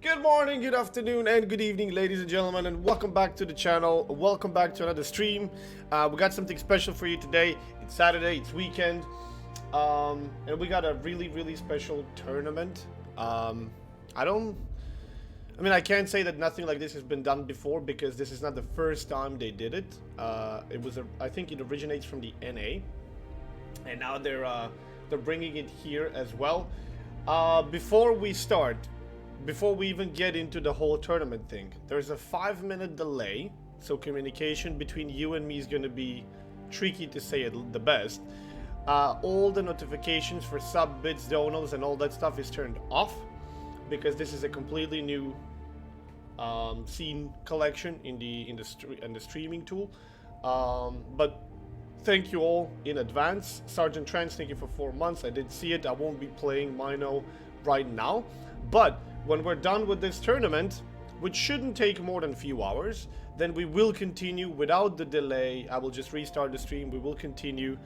Good morning, good afternoon, and good evening, ladies and gentlemen, and welcome back to the channel. Welcome back to another stream. We got something special for you today. It's Saturday, it's weekend, and we got a really special tournament. I can't say that nothing like this has been done before because this is not the first time they did it. I think it originates from the NA, and now they're bringing it here as well. Before we even get into the whole tournament thing, there's a 5-minute delay, so communication between you and me is going to be tricky to say it the best. All the notifications for sub bits, donos, and all that stuff is turned off because this is a completely new scene collection in the streaming tool. But thank you all in advance. Sergeant Trance, thank you for 4 months. I did see it. I won't be playing Mino right now, but when we're done with this tournament, which shouldn't take more than a few hours, then we will continue without the delay. I will just restart the stream. We will continue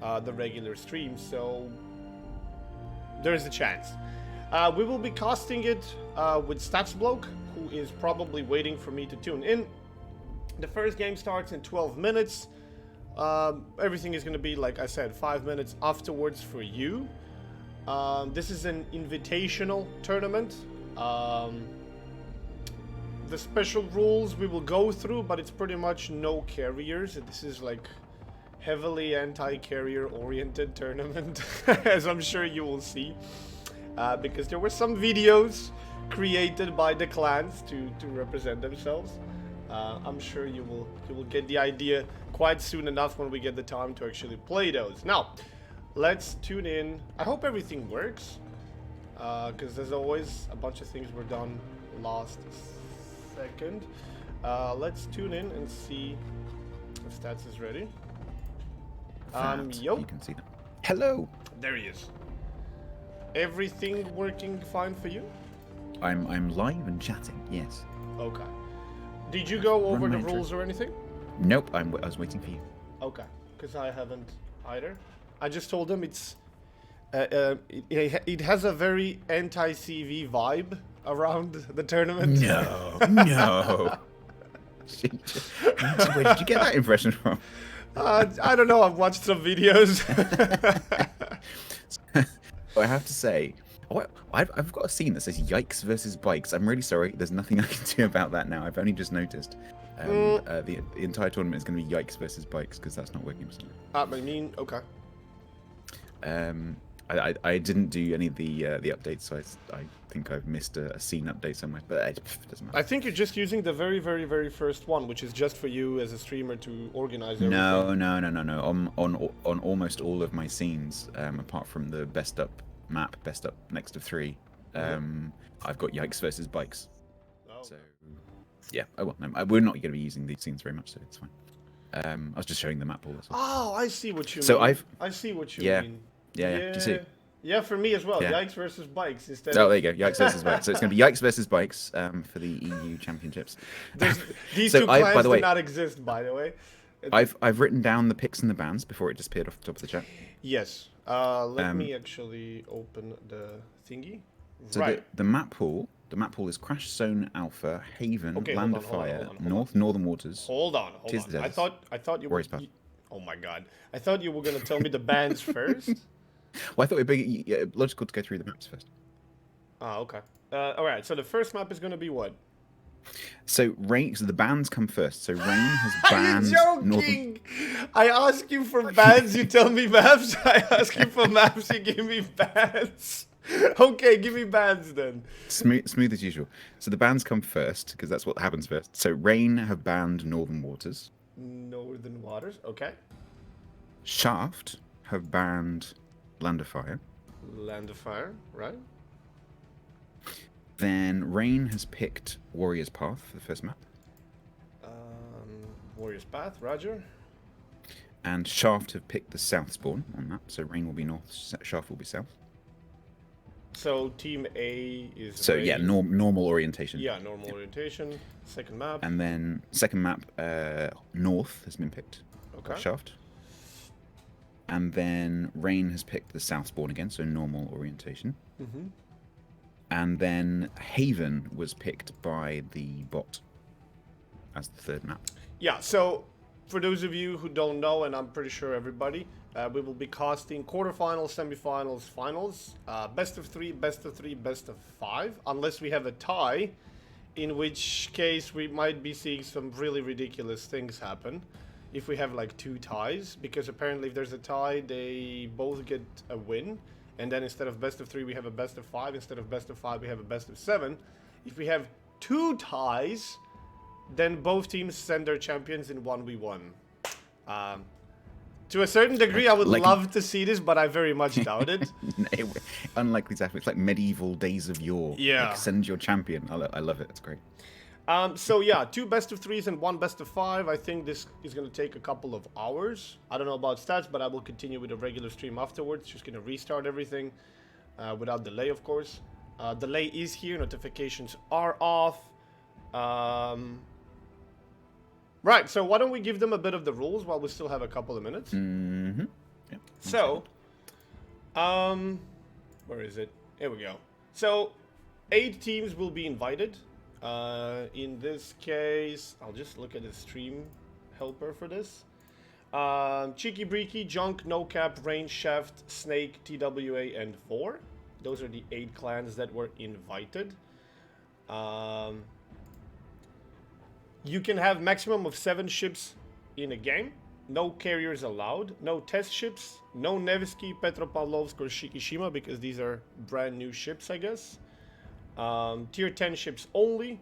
the regular stream, so there's a chance. We will be casting it with Statsbloke, who is probably waiting for me to tune in. The first game starts in 12 minutes. Everything is going to be, like I said, 5 minutes afterwards for you. This is an invitational tournament. The special rules we will go through, but it's pretty much no carriers. This is like heavily anti-carrier oriented tournament, as I'm sure you will see, because there were some videos created by the clans to represent themselves. I'm sure you will get the idea quite soon enough when we get the time to actually play those. Now, let's tune in. I hope everything works, because there's always a bunch of things were done last second. Let's tune in and see if Stats is ready. Yo. You can see that. Hello. There he is. Everything working fine for you? I'm live and chatting. Yes. Okay. Did you go over the intro. rules or anything? Nope. I was waiting for you. Okay, because I haven't either. I just told them it's it has a very anti-CV vibe around the tournament. No. No. Where did you get that impression from? I don't know. I've watched some videos. I have to say, I've got a scene that says "Yikes" versus bikes. I'm really sorry. There's nothing I can do about that now. I've only just noticed. The entire tournament is going to be "Yikes" versus bikes because that's not working for some reason. Okay. I didn't do any of the updates, so I think I've missed a scene update somewhere, but it doesn't matter. I think you're just using the very first one, which is just for you as a streamer to organize everything. No. On almost all of my scenes, apart from the best up map, best up next of 3, I've got Yikes versus bikes. Oh. So yeah, well, no, we're not going to be using these scenes very much, so it's fine. I was just showing the map all this. Oh, I see what you mean. So I see what you mean. Yeah. Do you see? Yeah, for me as well. Yeah. Yikes versus bikes instead. Oh, there you go. Yikes versus bikes. So it's going to be Yikes versus bikes for the EU Championships. These So two clans by the way, do not exist, by the way. I've written down the picks and the bans before it disappeared off the top of the chat. Yes. Let me actually open the thingy. So right. the map pool is Crash Zone Alpha, Haven, Land of Fire, Northern Waters. Hold on. I thought you were. Oh my god! I thought you were gonna tell me the bands first. Well, I thought it'd be logical to go through the maps first. Ah, okay. All right. So the first map is gonna be what? So the bands come first. So Rain has banned. Are you joking? I ask you for bands, you tell me maps. I ask you for maps, you give me bands. Okay, give me bands then. Smooth as usual. So the bands come first because that's what happens first. So Rain have banned Northern Waters. Northern Waters. Okay. Shaft have banned Land of Fire. Land of Fire, right? Then Rain has picked Warrior's Path for the first map. Warrior's Path, Roger. And Shaft have picked the South spawn on that. So Rain will be north, Shaft will be south. So Team A is... So yeah, normal orientation. Yeah, normal orientation. Second map. And then second map, North has been picked. Okay. Shaft. And then Rain has picked the South spawn again, so normal orientation. And then Haven was picked by the bot as the third map. Yeah, so for those of you who don't know, and I'm pretty sure everybody, we will be casting quarterfinals, semifinals, finals, best of 3, best of 3, best of 5, unless we have a tie, in which case we might be seeing some really ridiculous things happen if we have like 2 ties, because apparently if there's a tie, they both get a win, and then instead of best of 3 we have a best of 5, instead of best of 5 we have a best of 7. If we have 2 ties, then both teams send their champions in 1v1. To a certain degree, I would love to see this, but I very much doubt it. Unlikely to happen. It's like medieval days of yore. Yeah. Like, send your champion. I love it. It's great. So yeah, 2 best of 3s and 1 best of 5. I think this is going to take a couple of hours. I don't know about stats, but I will continue with a regular stream afterwards. Just going to restart everything without delay, of course. Delay is here. Notifications are off. Right, so why don't we give them a bit of the rules while we still have a couple of minutes? Mm-hmm. Yeah, so, where is it? Here we go. So, 8 teams will be invited. In this case, I'll just look at the stream helper for this. Cheeky Breaky, Junk, No Cap, Rain, Shaft, Snake, TWA, and 4. Those are the 8 clans that were invited. You can have maximum of 7 ships in a game. No carriers allowed. No test ships. No Nevsky, Petropavlovsk, or Shikishima, because these are brand new ships, I guess. Tier 10 ships only.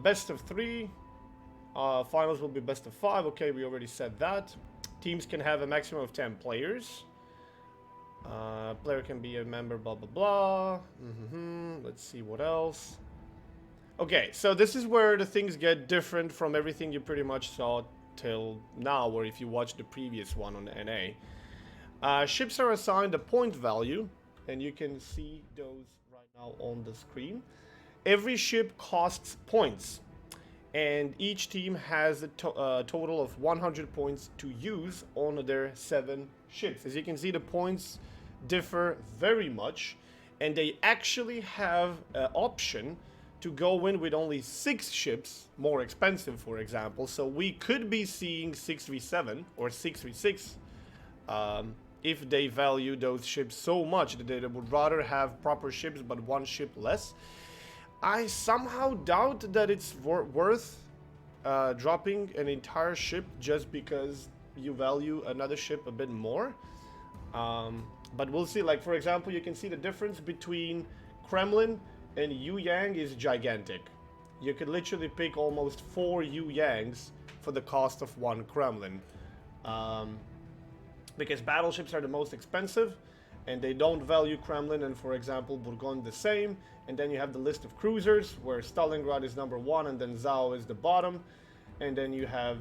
Best of 3. Finals will be best of 5. Okay, we already said that. Teams can have a maximum of 10 players. Player can be a member, blah, blah, blah. Let's see what else. Okay, so this is where the things get different from everything you pretty much saw till now, or if you watched the previous one on the NA. Ships are assigned a point value, and you can see those right now on the screen. Every ship costs points, and each team has a total of 100 points to use on their 7 ships. As you can see, the points differ very much, and they actually have an option to go in with only 6 ships, more expensive, for example. So we could be seeing 6v7 or 6v6 if they value those ships so much that they would rather have proper ships but 1 ship less. I somehow doubt that it's worth dropping an entire ship just because you value another ship a bit more. But we'll see. Like, for example, you can see the difference between Kremlin and Yu Yang is gigantic. You could literally pick almost 4 Yu Yangs for the cost of 1 Kremlin. Because battleships are the most expensive, and they don't value Kremlin, and for example, Burgon the same. And then you have the list of cruisers, where Stalingrad is number 1, and then Zhao is the bottom. And then you have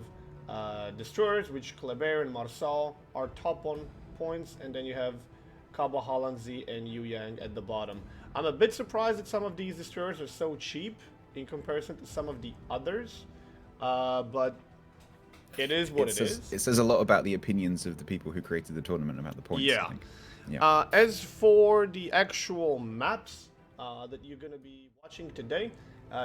destroyers, which Kleber and Marsal are top on points, and then you have Kaba Halanzi and Yu Yang at the bottom. I'm a bit surprised that some of these destroyers are so cheap in comparison to some of the others, but it is what it is. It says a lot about the opinions of the people who created the tournament about the points. Yeah. I think. Yeah. As for the actual maps that you're going to be watching today,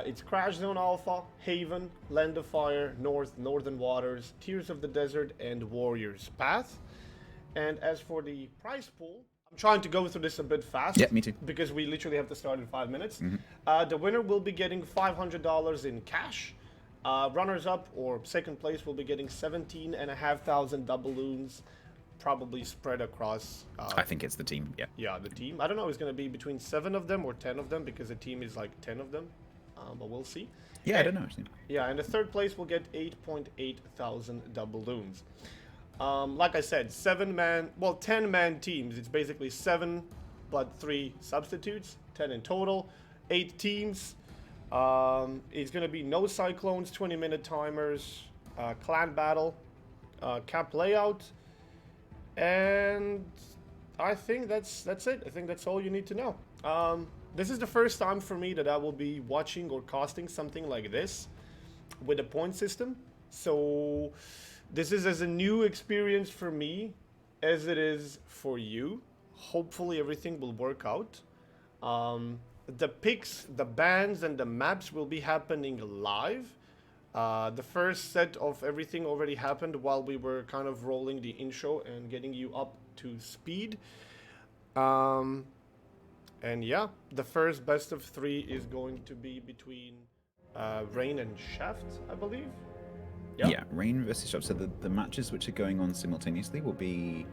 it's Crash Zone Alpha, Haven, Land of Fire, North, Northern Waters, Tears of the Desert, and Warrior's Path. And as for the prize pool, I'm trying to go through this a bit fast. Yeah, me too. Because we literally have to start in 5 minutes. The winner will be getting $500 in cash. Runners-up or second place will be getting 17,500 doubloons, probably spread across. I think it's the team. Yeah. Yeah, the team. I don't know. It's going to be between 7 of them or 10 of them because the team is like 10 of them. But we'll see. Yeah, I don't know actually. Yeah, and the third place will get 8,800 doubloons. Like I said, 10-man teams. It's basically 7, but 3 substitutes. 10 in total. 8 teams. It's going to be no cyclones, 20-minute timers, clan battle, cap layout, and I think that's it. I think that's all you need to know. This is the first time for me that I will be watching or casting something like this with a point system. So this is as a new experience for me as it is for you. Hopefully everything will work out. The picks, the bans, and the maps will be happening live. The first set of everything already happened while we were kind of rolling the intro and getting you up to speed. And yeah, the first best of 3 is going to be between Rain and Shaft, I believe. Yeah, Rain versus Shaft. So the matches which are going on simultaneously will be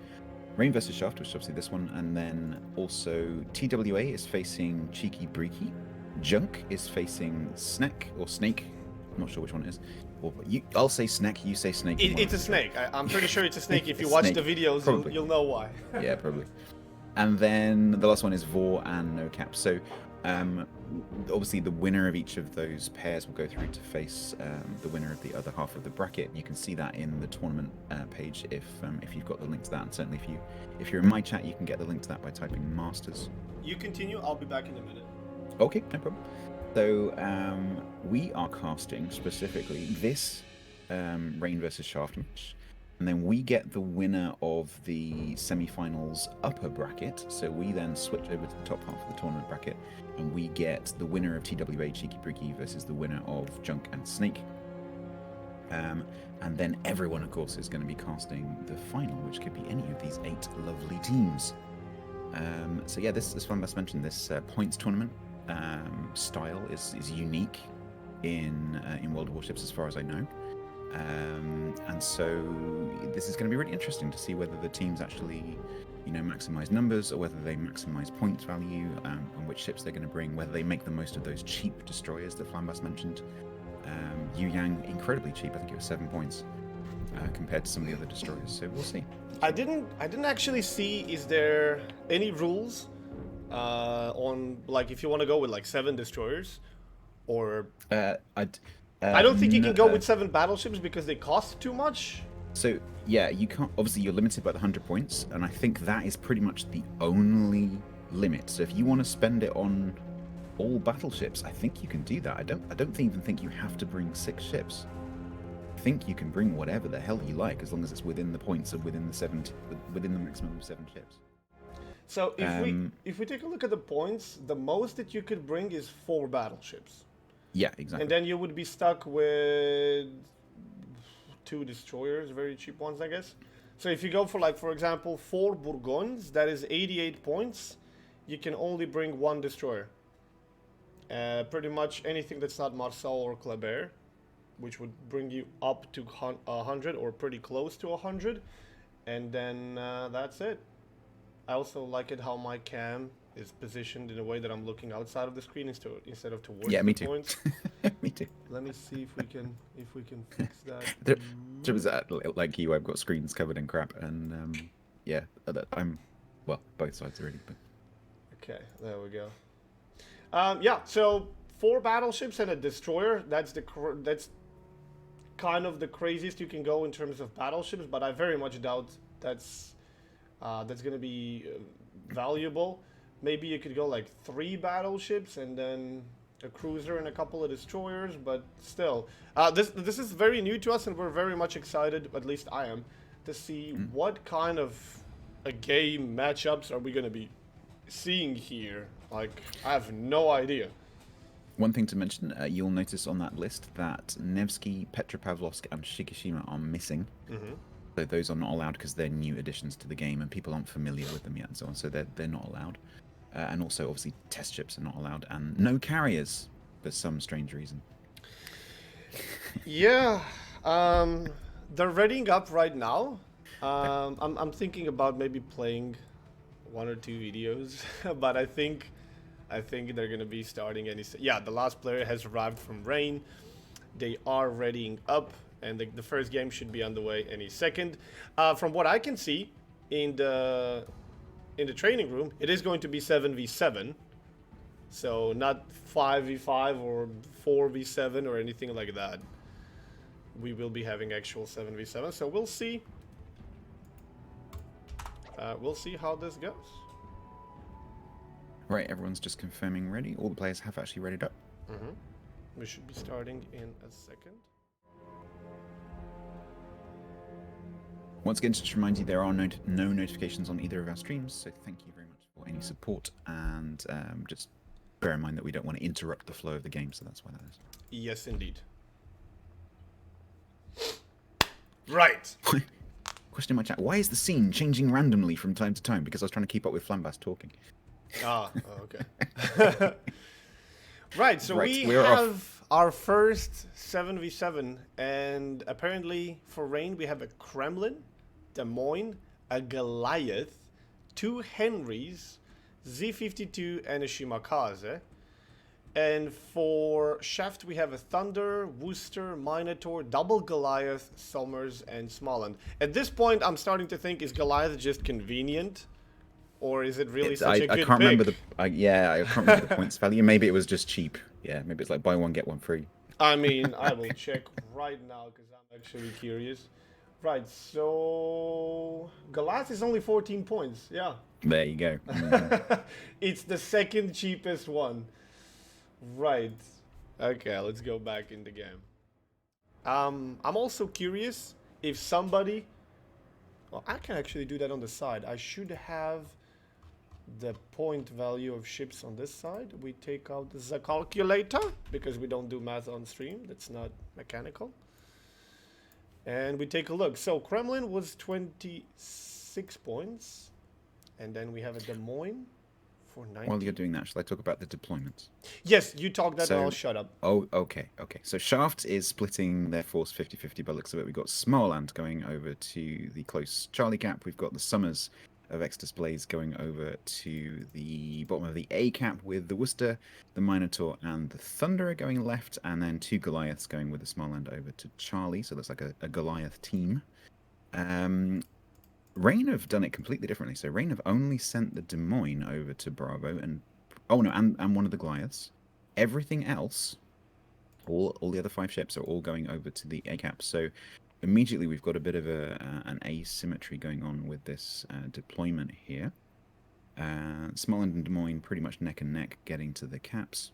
Rain versus Shaft, which is obviously this one, and then also TWA is facing Cheeky Breaky. Junk is facing Snake or Snake. I'm not sure which one it is. Or I'll say Snake, you say Snake. It's a snake. I'm pretty sure it's a snake. If you watch the videos, you'll know why. Yeah, probably. And then the last one is Vor and No Cap. So obviously the winner of each of those pairs will go through to face the winner of the other half of the bracket. You can see that in the tournament page if you've got the link to that, and certainly if you're in my chat, you can get the link to that by typing Masters. You continue. I'll be back in a minute. Okay, no problem. So we are casting specifically this Rain versus Shaft match. And then we get the winner of the semi-finals upper bracket. So we then switch over to the top half of the tournament bracket, and we get the winner of TWA Cheeky Breaky versus the winner of Junk and Snake. And then everyone, of course, is going to be casting the final, which could be any of these 8 lovely teams. So yeah, this, as Flambass mentioned, this points tournament style is unique in World of Warships, as far as I know. And so this is going to be really interesting to see whether the teams actually, maximize numbers, or whether they maximize points value, on which ships they're going to bring, whether they make the most of those cheap destroyers that Flambass mentioned. Yu Yang, incredibly cheap. I think it was 7 points compared to some of the other destroyers. So we'll see. I didn't actually see. Is there any rules on, like, if you want to go with like 7 destroyers, or I don't think you can go with 7 battleships because they cost too much. So yeah, you can't. Obviously, you're limited by the 100 points, and I think that is pretty much the only limit. So if you want to spend it on all battleships, I think you can do that. I don't even think you have to bring 6 ships. I think you can bring whatever the hell you like, as long as it's within the points and within the maximum of 7 ships. So if we take a look at the points, the most that you could bring is 4 battleships. Yeah, exactly. And then you would be stuck with 2 destroyers, very cheap ones, I guess. So if you go for, like, for example, 4 Bourgognes, that is 88 points. You can only bring 1 destroyer. Pretty much anything that's not Marcel or Kleber, which would bring you up to 100 or pretty close to 100. And then that's it. I also like it how my cam is positioned in a way that I'm looking outside of the screen instead of towards me the too. points. Me too. Let me see if we can fix that. There was like you, I've got screens covered in crap, and yeah, I'm both sides already. But okay, there we go. Yeah, so 4 battleships and a destroyer. That's kind of the craziest you can go in terms of battleships, but I very much doubt that's going to be valuable. Maybe you could go like 3 battleships and then a cruiser and a couple of destroyers, but still, this is very new to us, and we're very much excited, at least I am, to see what kind of a game matchups are we going to be seeing here. Like, I have no idea. One thing to mention, you'll notice on that list that Nevsky, Petropavlovsk, and Shikishima are missing. So those are not allowed because they're new additions to the game and people aren't familiar with them yet and so on. So they're not allowed. And also, obviously, test ships are not allowed, and no carriers for some strange reason. Yeah, they're readying up right now. I'm thinking about maybe playing 1 or 2 videos, but I think they're gonna be starting any. Yeah, the last player has arrived from Rain. They are readying up, and the first game should be underway any second. From what I can see in the training room, it is going to be 7v7, so not 5v5 or 4v7 or anything like that. We will be having actual 7v7, so we'll see. We'll see how this goes. Right, everyone's just confirming ready. All the players have actually readied up. We should be starting in a second. Once again, just to remind you, there are no notifications on either of our streams, so thank you very much. or any support, and just bear in mind that we don't want to interrupt the flow of the game, so that's why that is. Yes, indeed. Right. Question in my chat: why is the scene changing randomly from time to time? Because I was trying to keep up with Flambast talking. Ah, okay. Right, so Right, we we're have off. our first 7v7, and apparently for Rain we have a Kremlin, Des Moines, a Goliath, 2 Henrys, Z52, and a Shimakaze. And for Shaft we have a Thunder, Worcester, Minotaur, Double Goliath, Summers, and Smalland. At this point I'm starting to think, is Goliath just convenient? Or is it really such a good I pick? can't remember the. I can't remember the points value. Maybe it was just cheap. Yeah, maybe it's like buy one get one free. I mean, I will check right now because I'm actually curious. Right, so Goliath is only 14 points. Yeah. There you go. It's the second cheapest one. Right. Okay, let's go back in the game. I'm also curious if somebody. Well, I can actually do that on the side. I should have the point value of ships on this side. We take out the calculator because we don't do math on stream. That's not mechanical. And we take a look. So Kremlin was 26 points. And then we have a Des Moines for 90. While you're doing that, shall I talk about the deployments? Yes, you talk that and So- I'll shut up. Oh, okay. So Shaft is splitting their force 50-50 by the looks of it. We've got Smarland going over to the close Charlie cap. We've got the Summers of X Displays going over to the bottom of the A cap with the Worcester, the Minotaur, and the Thunder going left, and then 2 Goliaths going with the Smarland over to Charlie. So that's like a Goliath team. Rain have done it completely differently. So Rain have only sent the Des Moines over to Bravo, and one of the Goliaths. Everything else, all the other 5 ships are all going over to the A cap. So immediately we've got a bit of an asymmetry going on with this deployment here. Smalland and Des Moines pretty much neck and neck getting to the caps.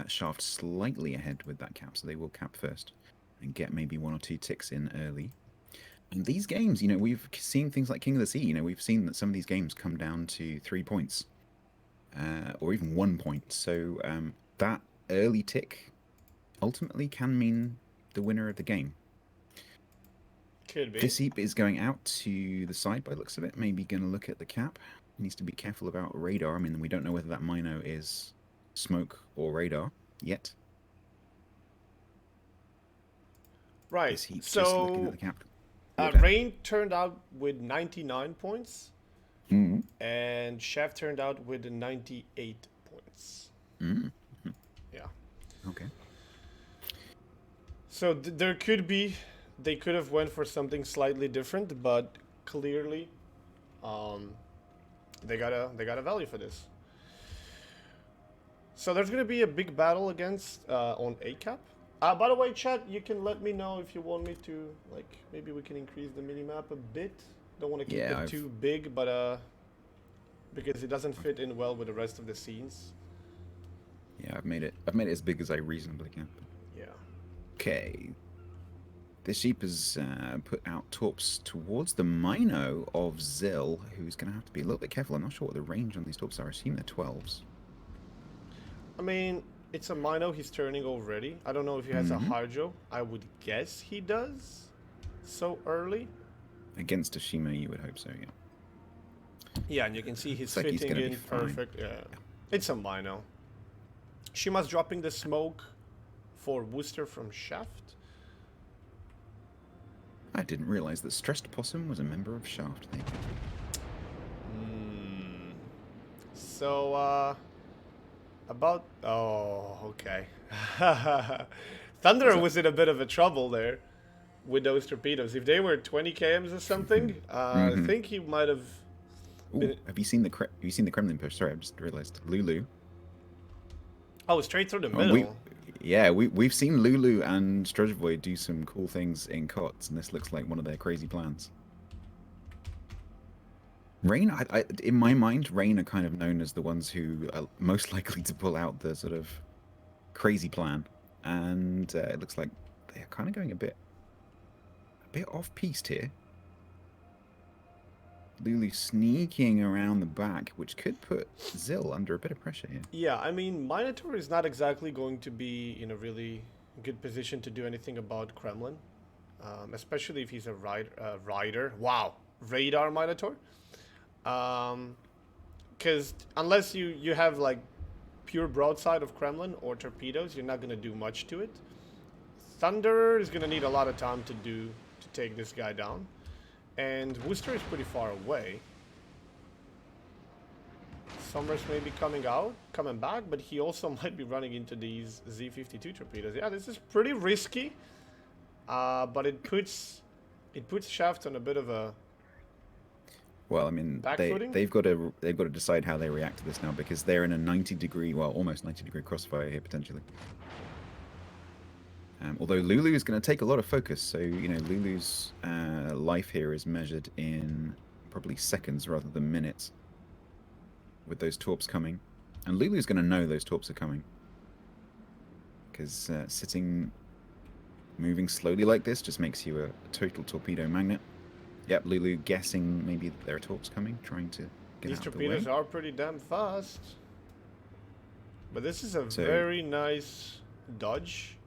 Shaft slightly ahead with that cap, so they will cap first and get maybe 1 or 2 ticks in early. And these games, we've seen things like King of the Sea. We've seen that some of these games come down to 3 points, or even 1 point. So that early tick ultimately can mean the winner of the game. Could be. This heap is going out to the side by the looks of it. Maybe going to look at the cap. Needs to be careful about radar. I mean, we don't know whether that Mino is smoke or radar yet. Right. This heap's just looking at So the cap. Rain turned out with 99 points. Mm. And Shaft turned out with 98 points. Mm. Yeah. Okay. So there could be, they could have went for something slightly different, but clearly, they got a value for this. So there's gonna be a big battle against on A cap. By the way, chat, you can let me know if you want me to, like, maybe we can increase the minimap a bit. Don't want to keep it too big, but because it doesn't fit in well with the rest of the scenes. Yeah, I've made it as big as I reasonably can. Yeah. Okay. This sheep has put out torps towards the Mino of Zill, who's going to have to be a little bit careful. I'm not sure what the range on these torps are. I assume they're 12s. I mean, it's a Mino he's turning already. I don't know if he has a Hydro. I would guess he does. So early. Against a Shima, you would hope so, yeah. Yeah, and you can see he's Looks like he's fitting gonna in be fine. perfect. Yeah. It's a Mino. Shima's dropping the smoke for Worcester from Shaft. I didn't realize that Stressed Possum was a member of Shaft. There you go. So, about... Oh, okay. Thunder was in a bit of a trouble there with those torpedoes. If they were 20 kms or something, I think he might have... Ooh, have you seen the Kremlin push? Sorry, I just realized. Lulu. Oh, straight through the middle. We've seen Lulu and Strojvoy do some cool things in COTS, and this looks like one of their crazy plans. Rain, in my mind, Rain are kind of known as the ones who are most likely to pull out the sort of crazy plan, and it looks like they're kind of going a bit off-piste here. Lulu sneaking around the back, which could put Zill under a bit of pressure here. Yeah, I mean, Minotaur is not exactly going to be in a really good position to do anything about Kremlin, especially if he's a rider. Wow, radar Minotaur. Because unless you have like pure broadside of Kremlin or torpedoes, you're not gonna do much to it. Thunder is gonna need a lot of time to take this guy down, and Worcester is pretty far away. Summers may be coming back, but he also might be running into these Z-52 torpedoes. Yeah, this is pretty risky, but it puts Shaft on a bit of a Well, I mean, they've got to decide how they react to this now, because they're in a 90-degree, well, almost 90-degree crossfire here potentially. Although Lulu is going to take a lot of focus, so you know Lulu's life here is measured in probably seconds rather than minutes. With those torps coming, and Lulu's going to know those torps are coming, because moving slowly like this just makes you a total torpedo magnet. Yep, Lulu guessing maybe there are torps coming, trying to get These out of the way. torpedoes are pretty damn fast, but this is a very nice dodge.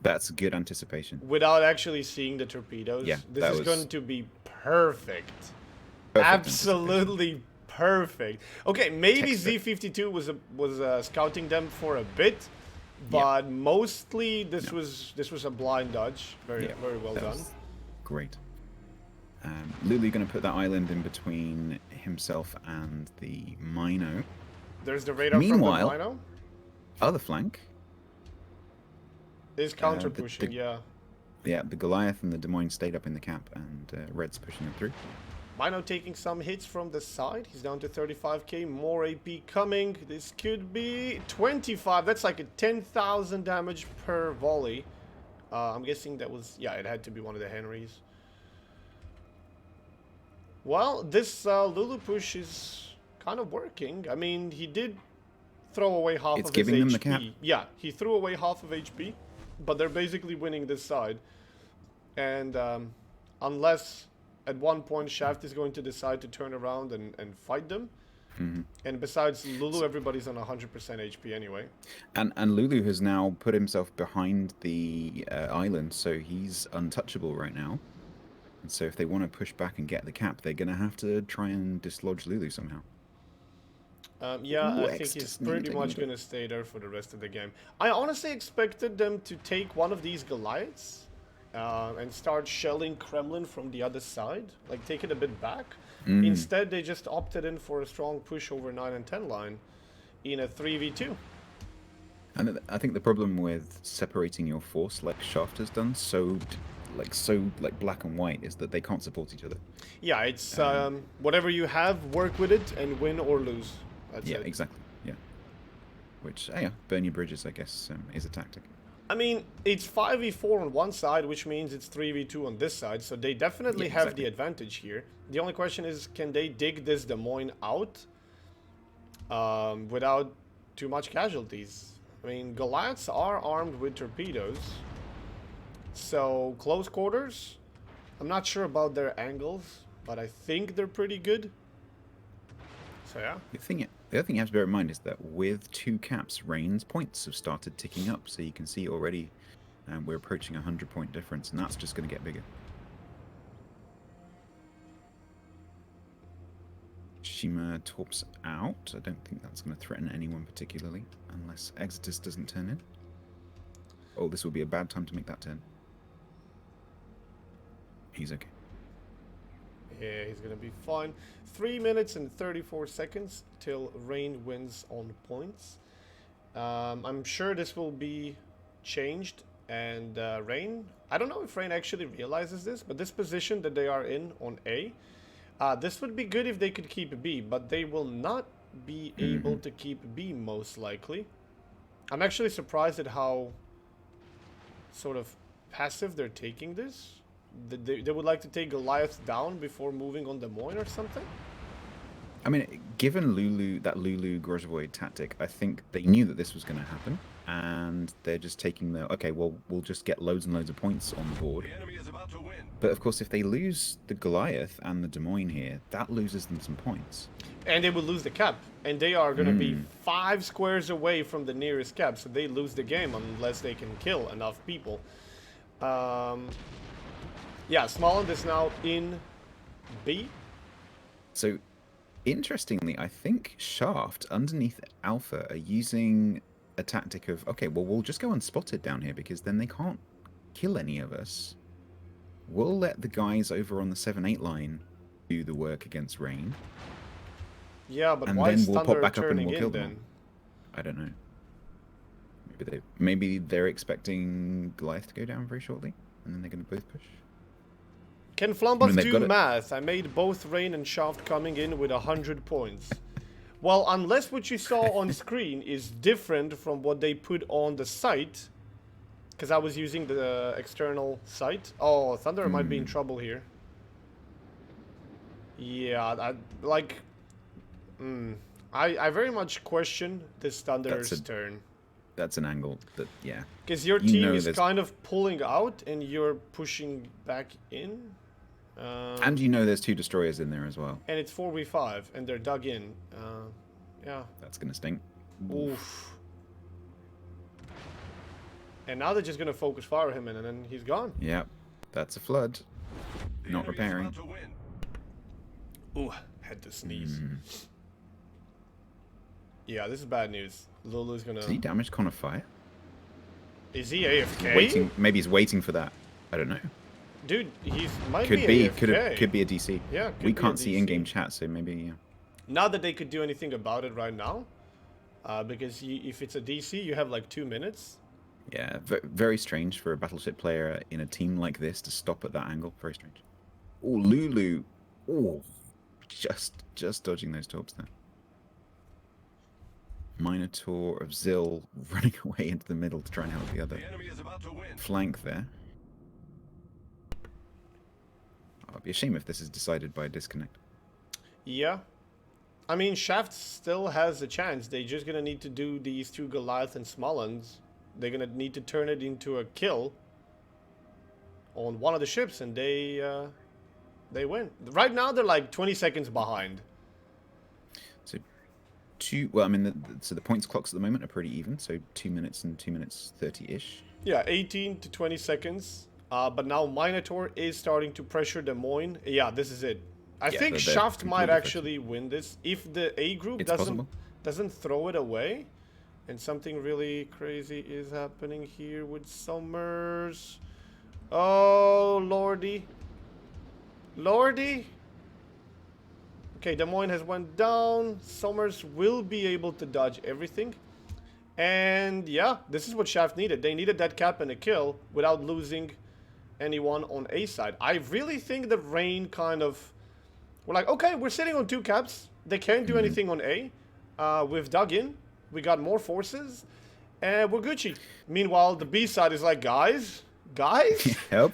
That's good anticipation. Without actually seeing the torpedoes. Yeah, this is going to be perfect. Absolutely perfect. Okay, maybe Z-52 was scouting them for a bit, but mostly this was a blind dodge. Very well done. Great. Lulu going to put that island in between himself and the Mino. There's the radar from the Mino. Other flank is counter pushing. Yeah, the Goliath and the Des Moines stayed up in the cap, and Red's pushing it through. Mino taking some hits from the side. He's down to 35k. More AP coming. This could be 25. That's like a 10,000 damage per volley. I'm guessing that was... Yeah, it had to be one of the Henrys. Well, this Lulu push is kind of working. I mean, he did throw away half of his HP. It's giving them the cap. Yeah, he threw away half of HP, but they're basically winning this side. And unless at one point Shaft is going to decide to turn around and fight them. Mm-hmm. And besides Lulu, everybody's on 100% HP anyway. And Lulu has now put himself behind the island, so he's untouchable right now. And so if they want to push back and get the cap, they're going to have to try and dislodge Lulu somehow. Yeah, I think he's pretty much going to stay there for the rest of the game. I honestly expected them to take one of these Goliaths and start shelling Kremlin from the other side, like take it a bit back. Instead, they just opted in for a strong push over 9 and 10 line in a 3v2. And I think the problem with separating your force like Shaft has done so black and white is that they can't support each other. Yeah, it's whatever you have, work with it and win or lose. That's it. Exactly. Yeah. Which, burn your bridges, I guess, is a tactic. I mean, it's 5v4 on one side, which means it's 3v2 on this side, so they definitely have the advantage here. The only question is, can they dig this Des Moines out without too much casualties? I mean, Goliaths are armed with torpedoes, so close quarters, I'm not sure about their angles, but I think they're pretty good. So yeah. The other thing you have to bear in mind is that with 2 caps, Rain's points have started ticking up, so you can see already we're approaching a 100-point difference, and that's just going to get bigger. Shima torps out. I don't think that's going to threaten anyone particularly, unless Exodus doesn't turn in. Oh, this will be a bad time to make that turn. He's okay. Yeah, he's gonna be fine. 3 minutes and 34 seconds till Rain wins on points. I'm sure this will be changed, and Rain, I don't know if Rain actually realizes this, but this position that they are in on A, this would be good if they could keep B, but they will not be able to keep B most likely. I'm actually surprised at how sort of passive they're taking this. They would like to take Goliath down before moving on Des Moines or something? I mean, given that Lulu Grozvoid tactic, I think they knew that this was going to happen, and they're just taking okay, well, we'll just get loads and loads of points on the board. But of course, if they lose the Goliath and the Des Moines here, that loses them some points. And they will lose the cap. And they are going to be 5 squares away from the nearest cap. So they lose the game unless they can kill enough people. Yeah, Smolensk is now in B. So, interestingly, I think Shaft underneath Alpha are using a tactic of, okay, well, we'll just go unspotted down here because then they can't kill any of us. We'll let the guys over on the 7-8 line do the work against Rain. Yeah, but And why then is we'll pop Thunder back up and turning we'll in kill then? them. I don't know. Maybe they're expecting Goliath to go down very shortly, and then they're going to both push. Can Flambus they've do got it. math? I made both Rain and Shaft coming in with 100 points. Well, unless what you saw on screen is different from what they put on the site, because I was using the external site. Oh, Thunder might be in trouble here. Yeah, I very much question this Thunder's turn. That's an angle that, yeah. Because your You team know is there's- kind of pulling out and you're pushing back in. And you know there's 2 destroyers in there as well. And it's 4v5 and they're dug in. Yeah. That's going to stink. Oof. And now they're just going to focus fire him in and then he's gone. Yep. That's a flood. Not repairing. Ooh, had to sneeze. Yeah, this is bad news. Lulu's gonna... Did he damage Connor Fire? Is he AFK? Waiting. Maybe he's waiting for that. I don't know. Dude, might Could be be. AFK. Could be a DC. Yeah, could we be a can't see DC. in-game chat, so maybe, yeah. Not that they could do anything about it right now. Because if it's a DC, you have like 2 minutes. Yeah, very strange for a Battleship player in a team like this to stop at that angle. Very strange. Oh, Lulu. Oh, just dodging those torps there. Minotaur of Zill running away into the middle to try and help the other flank there. Oh, it'd be a shame if this is decided by a disconnect. Yeah. I mean, Shaft still has a chance. They're just gonna need to do these 2 Goliath and Smolensk. They're gonna need to turn it into a kill on one of the ships, and they win. Right now, they're like 20 seconds behind. So, well, I mean, so the points clocks at the moment are pretty even. So 2 minutes and 2 minutes 30-ish. Yeah, 18 to 20 seconds. But now Minotaur is starting to pressure Des Moines. Yeah, this is it. I think they're Shaft might completely actually win this if the A group It's possible. doesn't throw it away. And something really crazy is happening here with Summers. Oh, Lordy. Lordy. Okay, Des Moines has went down. Summers will be able to dodge everything. And yeah, this is what Shaft needed. They needed that cap and a kill without losing anyone on A side. I really think the Rain kind of... We're like, okay, we're sitting on 2 caps. They can't do anything on A. We've dug in. We got more forces. And we're Gucci. Meanwhile, the B side is like, guys? Help.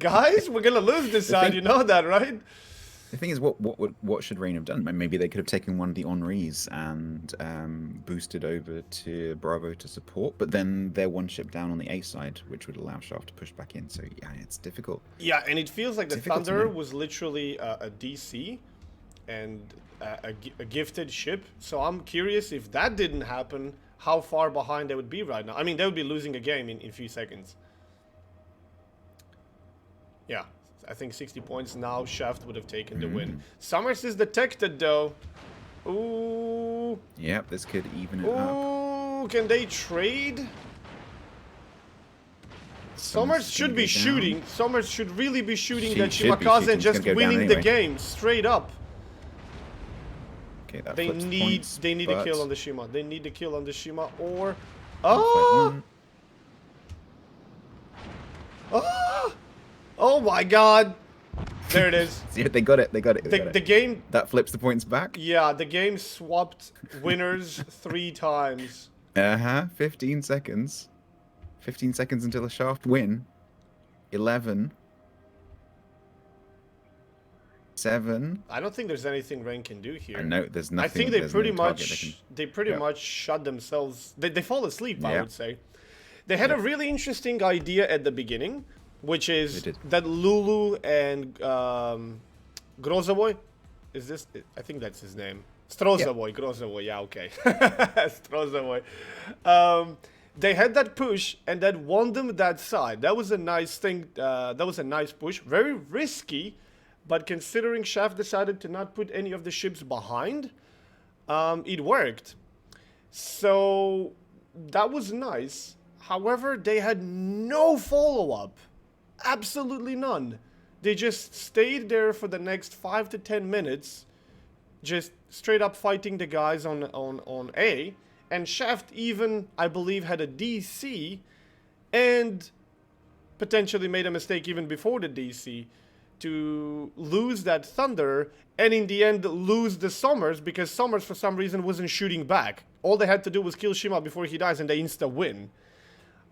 Guys, we're going to lose this side. You know that, right? The thing is, what should Rain have done? Maybe they could have taken one of the Henris and boosted over to Bravo to support, but then they're 1 ship down on the A side, which would allow Shaft to push back in. So yeah, it's difficult. Yeah, and it feels like the Difficult to Thunder know. was literally a DC and a gifted ship. So I'm curious if that didn't happen, how far behind they would be right now. I mean, they would be losing a game in a few seconds. Yeah. I think 60 points now. Shaft would have taken the win. Summers is detected though. Ooh. Yep, this could even it up. Ooh. Can they trade? Summers should be shooting. Summers should really be shooting that should be Shimakaze shooting. and just It's gonna go down winning the anyway. game straight up. Okay, that They flips need points, a but kill on the Shima. They need a kill on the Shima or... 1-5-1. Oh! Oh! Oh my god! There it is. See, they got it. They got it. They got The it. game... That flips the points back. Yeah, the game swapped winners 3 times. 15 seconds. 15 seconds until a Shaft win. 11. 7. I don't think there's anything Rain can do here. I know there's nothing. I think they there's pretty no target much Yep. much shut themselves. They fall asleep, I Yeah. would say. They had a really interesting idea at the beginning, which is They did. that Lulu and Grozovoy. Is this? I think that's his name. Strozovoy, Grozovoy. Yeah, okay. Strozovoy. They had that push, and that won them that side. That was a nice thing. That was a nice push. Very risky, but considering Shaft decided to not put any of the ships behind, it worked. So that was nice. However, they had no follow-up. Absolutely none. They just stayed there for the next 5 to 10 minutes, just straight up fighting the guys on A. And Shaft even, I believe, had a DC and potentially made a mistake even before the DC to lose that Thunder and in the end lose the Summers because Summers for some reason wasn't shooting back. All they had to do was kill Shima before he dies and they insta-win.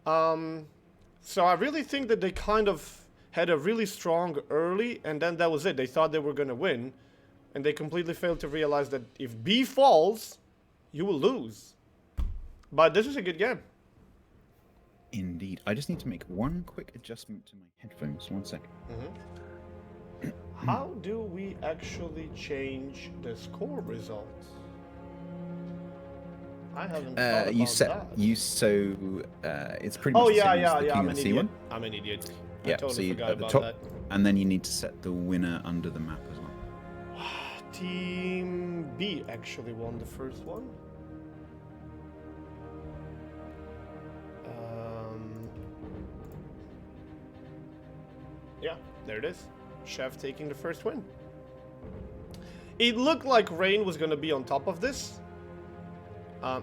So I really think that they kind of had a really strong early and then that was it. They thought they were going to win and they completely failed to realize that if B falls, you will lose. But this is a good game. Indeed. I just need to make one quick adjustment to my headphones. 1 second. How do we actually change the score results? I haven't thought about that. It's pretty much the same as the I'm King an C idiot. one. I'm an idiot. I Yeah, totally so you forgot at the about top, that. and then you need to set the winner under the map as well. Team B actually won the first one. Yeah, there it is. Chef taking the first win. It looked like Rain was going to be on top of this.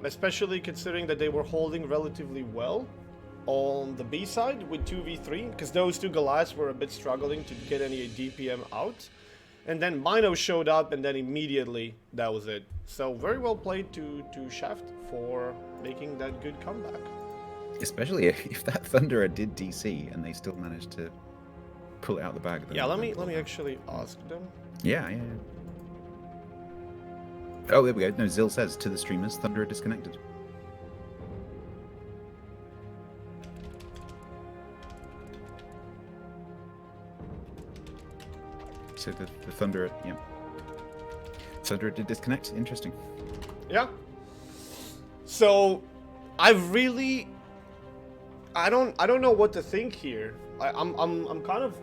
Especially considering that they were holding relatively well on the B side with 2v3. Because those two Goliaths were a bit struggling to get any DPM out. And then Mino showed up and then immediately that was it. So very well played to Shaft for making that good comeback. Especially if that Thunderer did DC and they still managed to pull it out the bag. Yeah, let me actually ask them. Yeah. Oh, there we go. No, Zill says to the streamers, Thunderer disconnected. So the Thunderer, yeah. Thunderer did disconnect. Interesting. Yeah. So I don't know what to think here. I'm kind of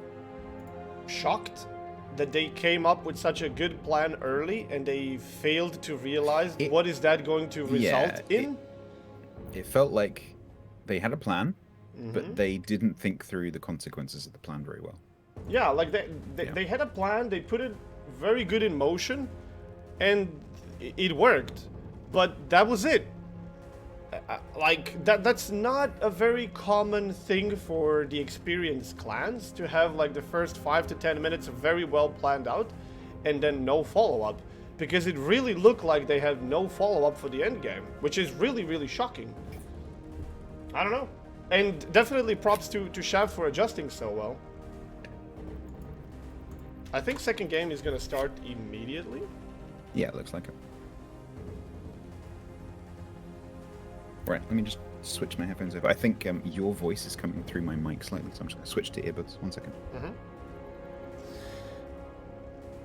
shocked that they came up with such a good plan early and they failed to realize what is that going to result in. It felt like they had a plan, but they didn't think through the consequences of the plan very well. Yeah, like they had a plan, they put it very good in motion, and it worked. But that was it. Like that's not a very common thing for the experienced clans to have like the first 5 to 10 minutes very well planned out and then no follow-up, because it really looked like they had no follow-up for the end game, which is really shocking. I don't know. And definitely props to Shav for adjusting so well. I think second game is gonna start immediately. Yeah, it looks like it. Right, let me just switch my headphones over. I think your voice is coming through my mic slightly, so I'm just going to switch to earbuds. 1 second.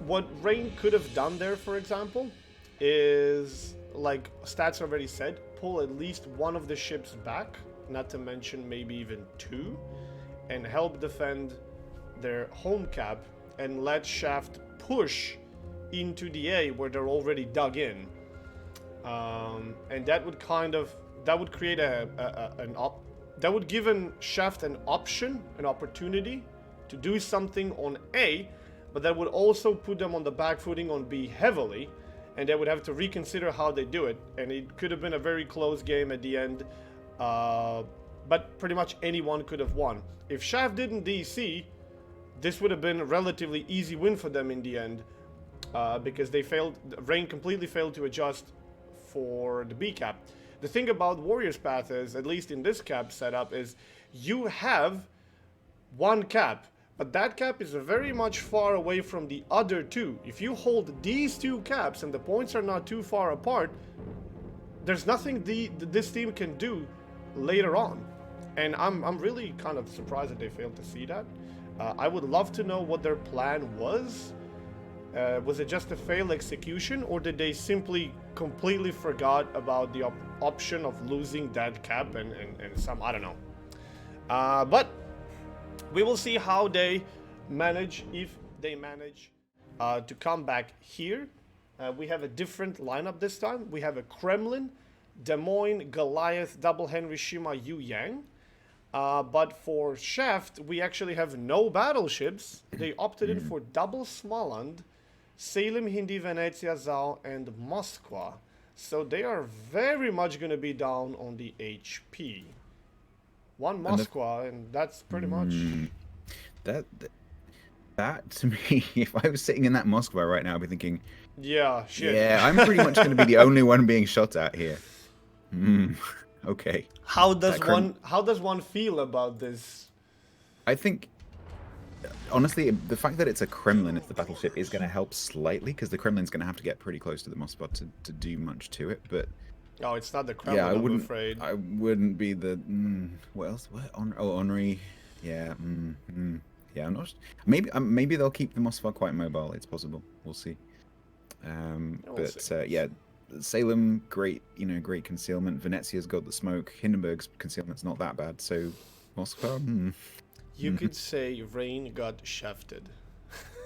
What Rain could have done there, for example, is, like Stats already said, pull at least one of the ships back, not to mention maybe even 2, and help defend their home cap and let Shaft push into the A where they're already dug in. And that would that would create that would give Shaft an option, an opportunity to do something on A, but that would also put them on the back footing on B heavily, and they would have to reconsider how they do it, and it could have been a very close game at the end, but pretty much anyone could have won. If Shaft didn't DC, this would have been a relatively easy win for them in the end, because Rain completely failed to adjust for the B cap. The thing about Warriors Path is, at least in this cap setup, is you have one cap, but that cap is very much far away from the other two. If you hold these two caps and the points are not too far apart, there's nothing this team can do later on. And I'm really kind of surprised that they failed to see that. I would love to know what their plan was. Was it just a failed execution, or did they simply completely forgot about the option of losing that cap and some, I don't know. But we will see how they manage, if they manage to come back here. We have a different lineup this time. We have a Kremlin, Des Moines, Goliath, Double Henry, Shima, Yu Yang. But for Shaft, we actually have no battleships. They opted in for double Smoland, Salem, Hindi, Venezia, Zao, and Moskva. So they are very much going to be down on the HP. One Moskva, and that's pretty much... That to me, if I was sitting in that Moskva right now, I'd be thinking, yeah, shit. Yeah, I'm pretty much going to be the only one being shot at here. Okay. How does one feel about this? I think, honestly, the fact that it's a Kremlin as the battleship is going to help slightly, because the Kremlin's going to have to get pretty close to the Moskva to do much to it. But oh, it's not the Kremlin. I'm afraid. I wouldn't be the. What else? What? Henri. Yeah. Yeah. I'm not. Maybe they'll keep the Moskva quite mobile. It's possible. We'll see. Yeah, Salem, great, great concealment. Venezia's got the smoke. Hindenburg's concealment's not that bad. So, Moskva. You could say Rain got shafted.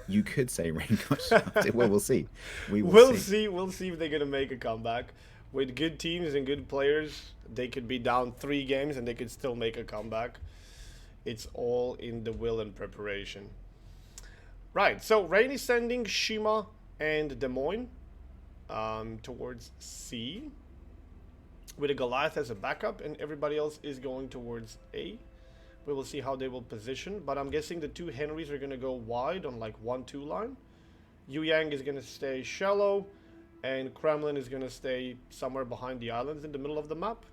You could say Rain got shafted. Well, we'll see. We'll see. We'll see if they're gonna make a comeback. With good teams and good players, they could be down 3 games and they could still make a comeback. It's all in the will and preparation. Right. So Rain is sending Shima and Des Moines towards C, with a Goliath as a backup, and everybody else is going towards A. We will see how they will position, but I'm guessing the 2 Henrys are going to go wide on like 1-2 line. Yu Yang is going to stay shallow, and Kremlin is going to stay somewhere behind the islands in the middle of the map.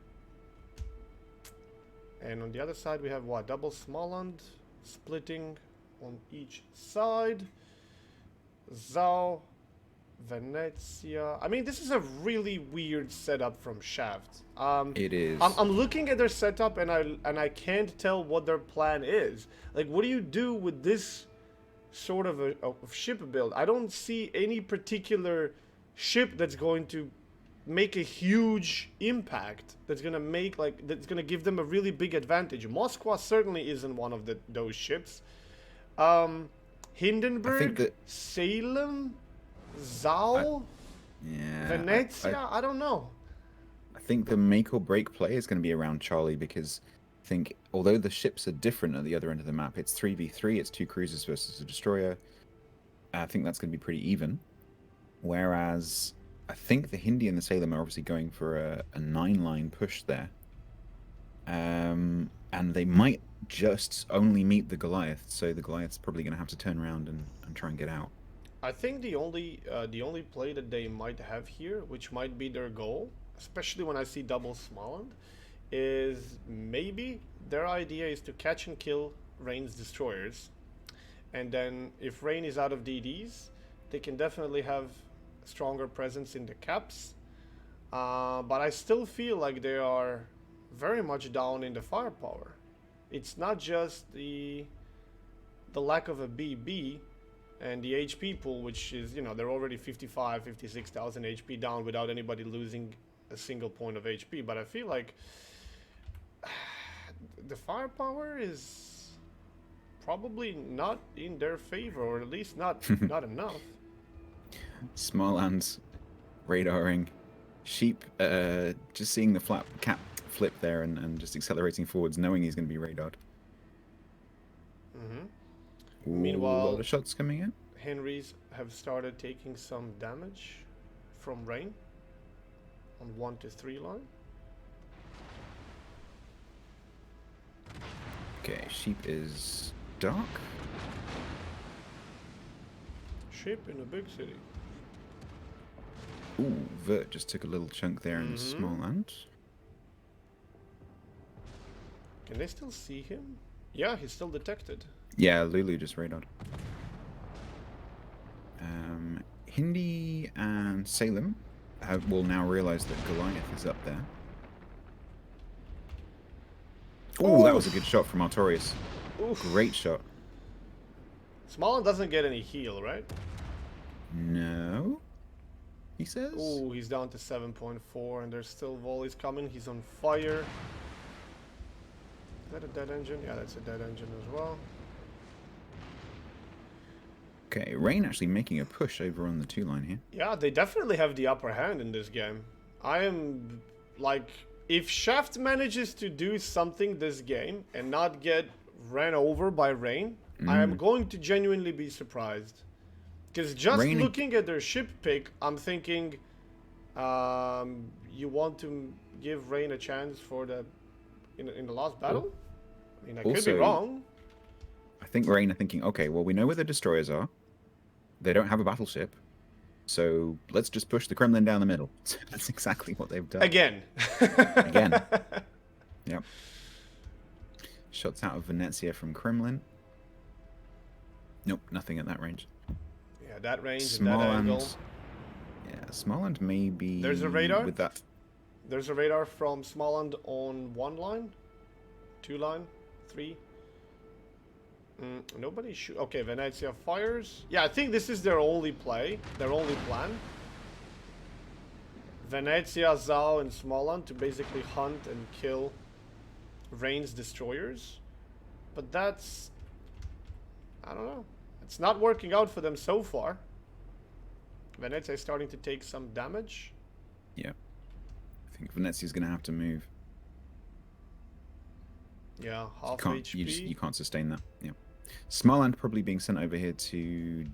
And on the other side we have what? Double Smoland splitting on each side. Zao, Venezia. I mean, this is a really weird setup from Shaft. It is. I'm looking at their setup and I can't tell what their plan is. Like, what do you do with this sort of a ship build? I don't see any particular ship that's going to make a huge impact. That's gonna give them a really big advantage. Moskva certainly isn't one of those ships. Hindenburg, Salem, Zao, Venezia. I don't know. I think the make or break play is going to be around Charlie, because I think although the ships are different at the other end of the map, it's 3v3, it's 2 cruisers versus a destroyer. I think that's going to be pretty even. Whereas I think the Hindi and the Salem are obviously going for a 9-line push there. And they might just only meet the Goliath, so the Goliath's probably going to have to turn around and try and get out. I think the only play that they might have here, which might be their goal, especially when I see double Smoland, is maybe their idea is to catch and kill Rain's destroyers, and then if Rain is out of DDs, they can definitely have a stronger presence in the caps. But I still feel like they are very much down in the firepower. It's not just the lack of a BB and the HP pool, which is, they're already 56,000 HP down without anybody losing a single point of HP. But I feel like the firepower is probably not in their favor, or at least not enough. Smoland's radaring. Sheep, just seeing the cap flip there and just accelerating forwards, knowing he's going to be radared. Meanwhile, a lot of shots coming in. Henrys have started taking some damage from Rain on 1 to 3 line. Okay, Sheep is dark. Sheep in a big city. Ooh, Vert just took a little chunk there in Smoland. Can they still see him? Yeah, he's still detected. Yeah, Lulu just radared. Hindi and Salem will now realize that Goliath is up there. Oh, that was a good shot from Artorias. Oof. Great shot. Smalland doesn't get any heal, right? No, he says. Ooh, he's down to 7.4 and there's still volleys coming. He's on fire. Is that a dead engine? Yeah, that's a dead engine as well. Okay, Rain actually making a push over on the 2-line here. Yeah, they definitely have the upper hand in this game. I am, like, if Shaft manages to do something this game and not get ran over by Rain, I am going to genuinely be surprised. Because just Rain looking at their ship pick, I'm thinking, you want to give Rain a chance for the in the last battle? I mean, I could be wrong. I think Rain are thinking, okay, well, we know where the destroyers are. They don't have a battleship. So let's just push the Kremlin down the middle. That's exactly what they've done. Again. Again. Yep. Shots out of Venezia from Kremlin. Nope, nothing at that range. Yeah, that range and that angle. Yeah, Smalland may be... There's a radar? With that. There's a radar from Smalland on 1 line, 2 line, 3. Nobody shoot. Okay, Venezia fires. Yeah, I think this is their only play, their only plan. Venezia, Zao, and Smalland to basically hunt and kill Rain's destroyers. But that's... I don't know. It's not working out for them so far. Venezia is starting to take some damage. Yeah. I think Venezia's going to have to move. Yeah, half HP. You can't sustain that. Yeah. Smalland probably being sent over here to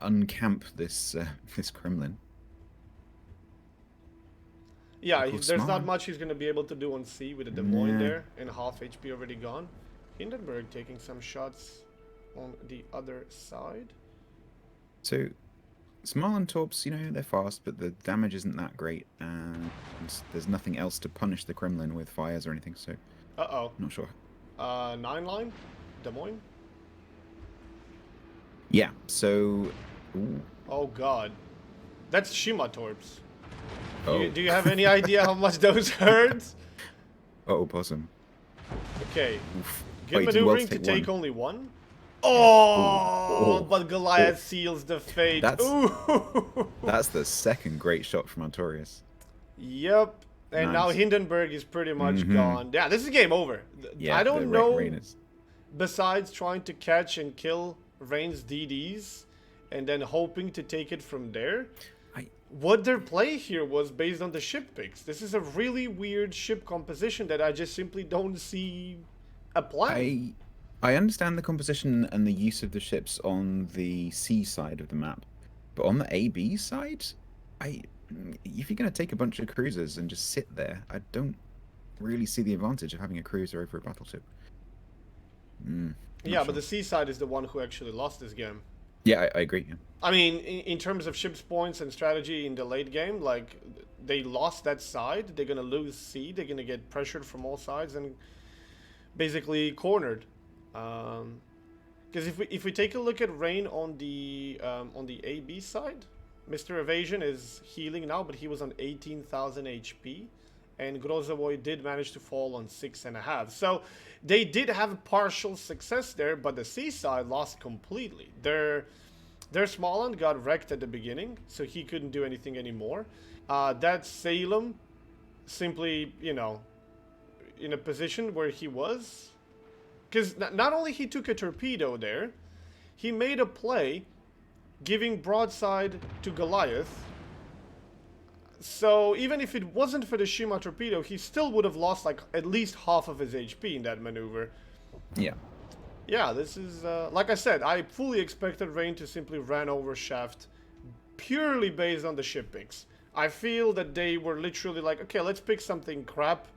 uncamp this this Kremlin. Yeah, there's not much he's going to be able to do on C with a Des Moines there and half HP already gone. Hindenburg taking some shots on the other side. So, Smalland Torps, you know, they're fast, but the damage isn't that great, and there's nothing else to punish the Kremlin with fires or anything, so... Uh-oh. Not sure. 9 line? Des Moines? Yeah, so... Ooh. Oh god. That's Shima Torps. Oh. Do you have any idea how much those hurt? Oh, possum. Okay. Oof. Good Wait, maneuvering to take only 1? Ooh. Oh, but Goliath seals the fate. That's the second great shot from Artorias. Yep. And now Hindenburg is pretty much gone. Yeah, this is game over. Yeah, I don't know, besides trying to catch and kill Rain's DDs and then hoping to take it from there, what their play here was based on the ship picks. This is a really weird ship composition that I just simply don't see a plan. I understand the composition and the use of the ships on the C side of the map, but on the AB side, if you're going to take a bunch of cruisers and just sit there, I don't really see the advantage of having a cruiser over a battleship. Yeah, but the C side is the one who actually lost this game. Yeah, I agree. Yeah. I mean, in terms of ships points and strategy in the late game, like, they lost that side. They're going to lose C. They're going to get pressured from all sides and basically cornered. Because if we take a look at Rain on the AB side, Mr. Evasion is healing now, but he was on 18,000 HP, and Grozovoy did manage to fall on 6.5. So they did have partial success there, but the C side lost completely. Their Smalland got wrecked at the beginning, so he couldn't do anything anymore. That Salem simply, you know, in a position where he was. Because not only he took a torpedo there, he made a play giving broadside to Goliath. So even if it wasn't for the Shima torpedo, he still would have lost like at least half of his HP in that maneuver. Yeah. Yeah, this is, like I said, I fully expected Rain to simply ran over Shaft purely based on the ship picks. I feel that they were literally like, okay, let's pick something crap.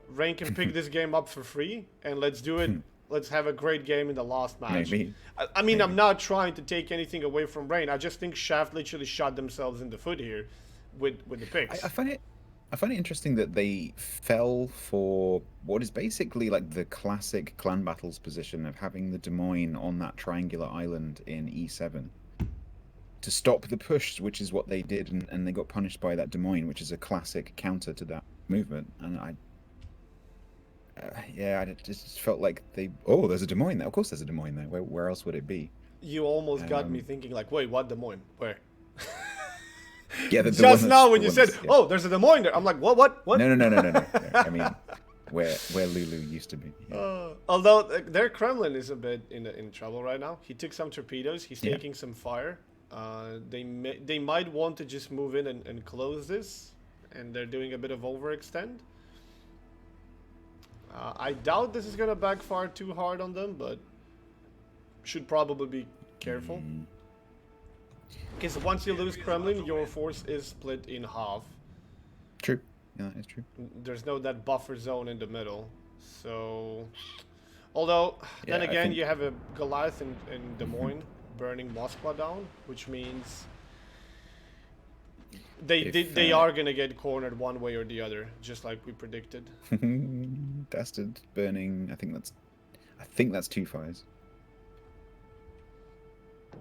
Rain can pick this game up for free, and let's do it. Let's have a great game in the last match. Maybe. I mean, I'm not trying to take anything away from Rain. I just think Shaft literally shot themselves in the foot here with the picks. I find it interesting that they fell for what is basically like the classic clan battles position of having the Des Moines on that triangular island in E7 to stop the push, which is what they did, and they got punished by that Des Moines, which is a classic counter to that movement. And Yeah, I just felt like they. Oh, there's a Des Moines there. Of course, there's a Des Moines there. Where else would it be? You almost got me Um, thinking like, wait, what Des Moines? Where? yeah, the one Just that's now the when you one said, that's yeah. oh, there's a Des Moines there, I'm like, what? No, no, no, no, no, no, no. I mean, where Lulu used to be. Yeah. Although their Kremlin is a bit in trouble right now. He took some torpedoes. He's Yeah. taking some fire. They might want to just move in and close this, and they're doing a bit of overextend. I doubt this is gonna backfire too hard on them, but should probably be careful. Because once you lose Kremlin, your force is split in half. True. Yeah, that is true. There's no that buffer zone in the middle. So, although Yeah, then I again, think- you have a Goliath in Des Moines burning Moskva down, which means they are gonna get cornered one way or the other, just like we predicted. Dastard burning. I think that's 2 fires.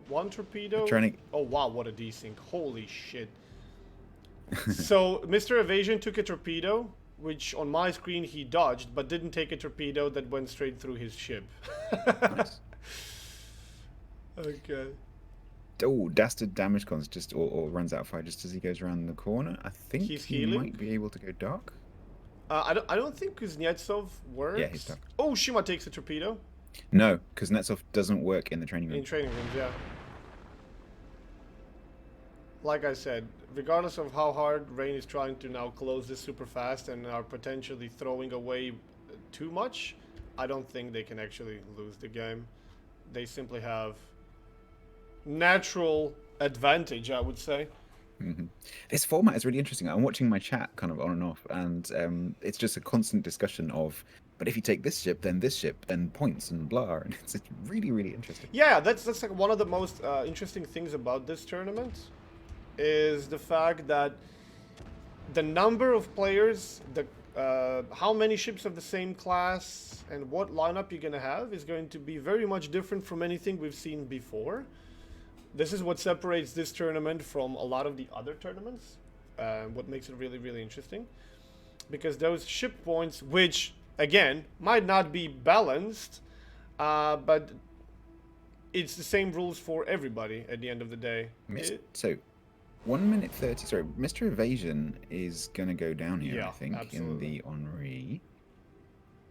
One torpedo. Trying to. Oh wow, what a desync! Holy shit! So Mr. Evasion took a torpedo, which on my screen he dodged, but didn't take a torpedo that went straight through his ship. Nice. Okay. Oh, Dastard damage cons just or runs out of fire just as he goes around the corner. I think He's he healing? might be able to go dark. I don't think Kuznetsov works. Yeah, he's stuck. Oh, Shima takes a torpedo No, because Netsov doesn't work in the training room. in training rooms. Yeah. Like I said, regardless of how hard Rain is trying to now close this super fast and are potentially throwing away too much, I don't think they can actually lose the game. They simply have natural advantage, I would say. This format is really interesting. I'm watching my chat kind of on and off, and it's just a constant discussion of, but if you take this ship, then points and blah, and it's really, really interesting. Yeah, that's like one of the most interesting things about this tournament is the fact that the number of players, how many ships of the same class, and what lineup you're gonna have is going to be very much different from anything we've seen before. This is what separates this tournament from a lot of the other tournaments. What makes it really, really interesting, because those ship points, which again might not be balanced, but it's the same rules for everybody at the end of the day. So, 1 minute 30. Sorry, Mr. Evasion is gonna go down here. Yeah, I think absolutely. in the Henri.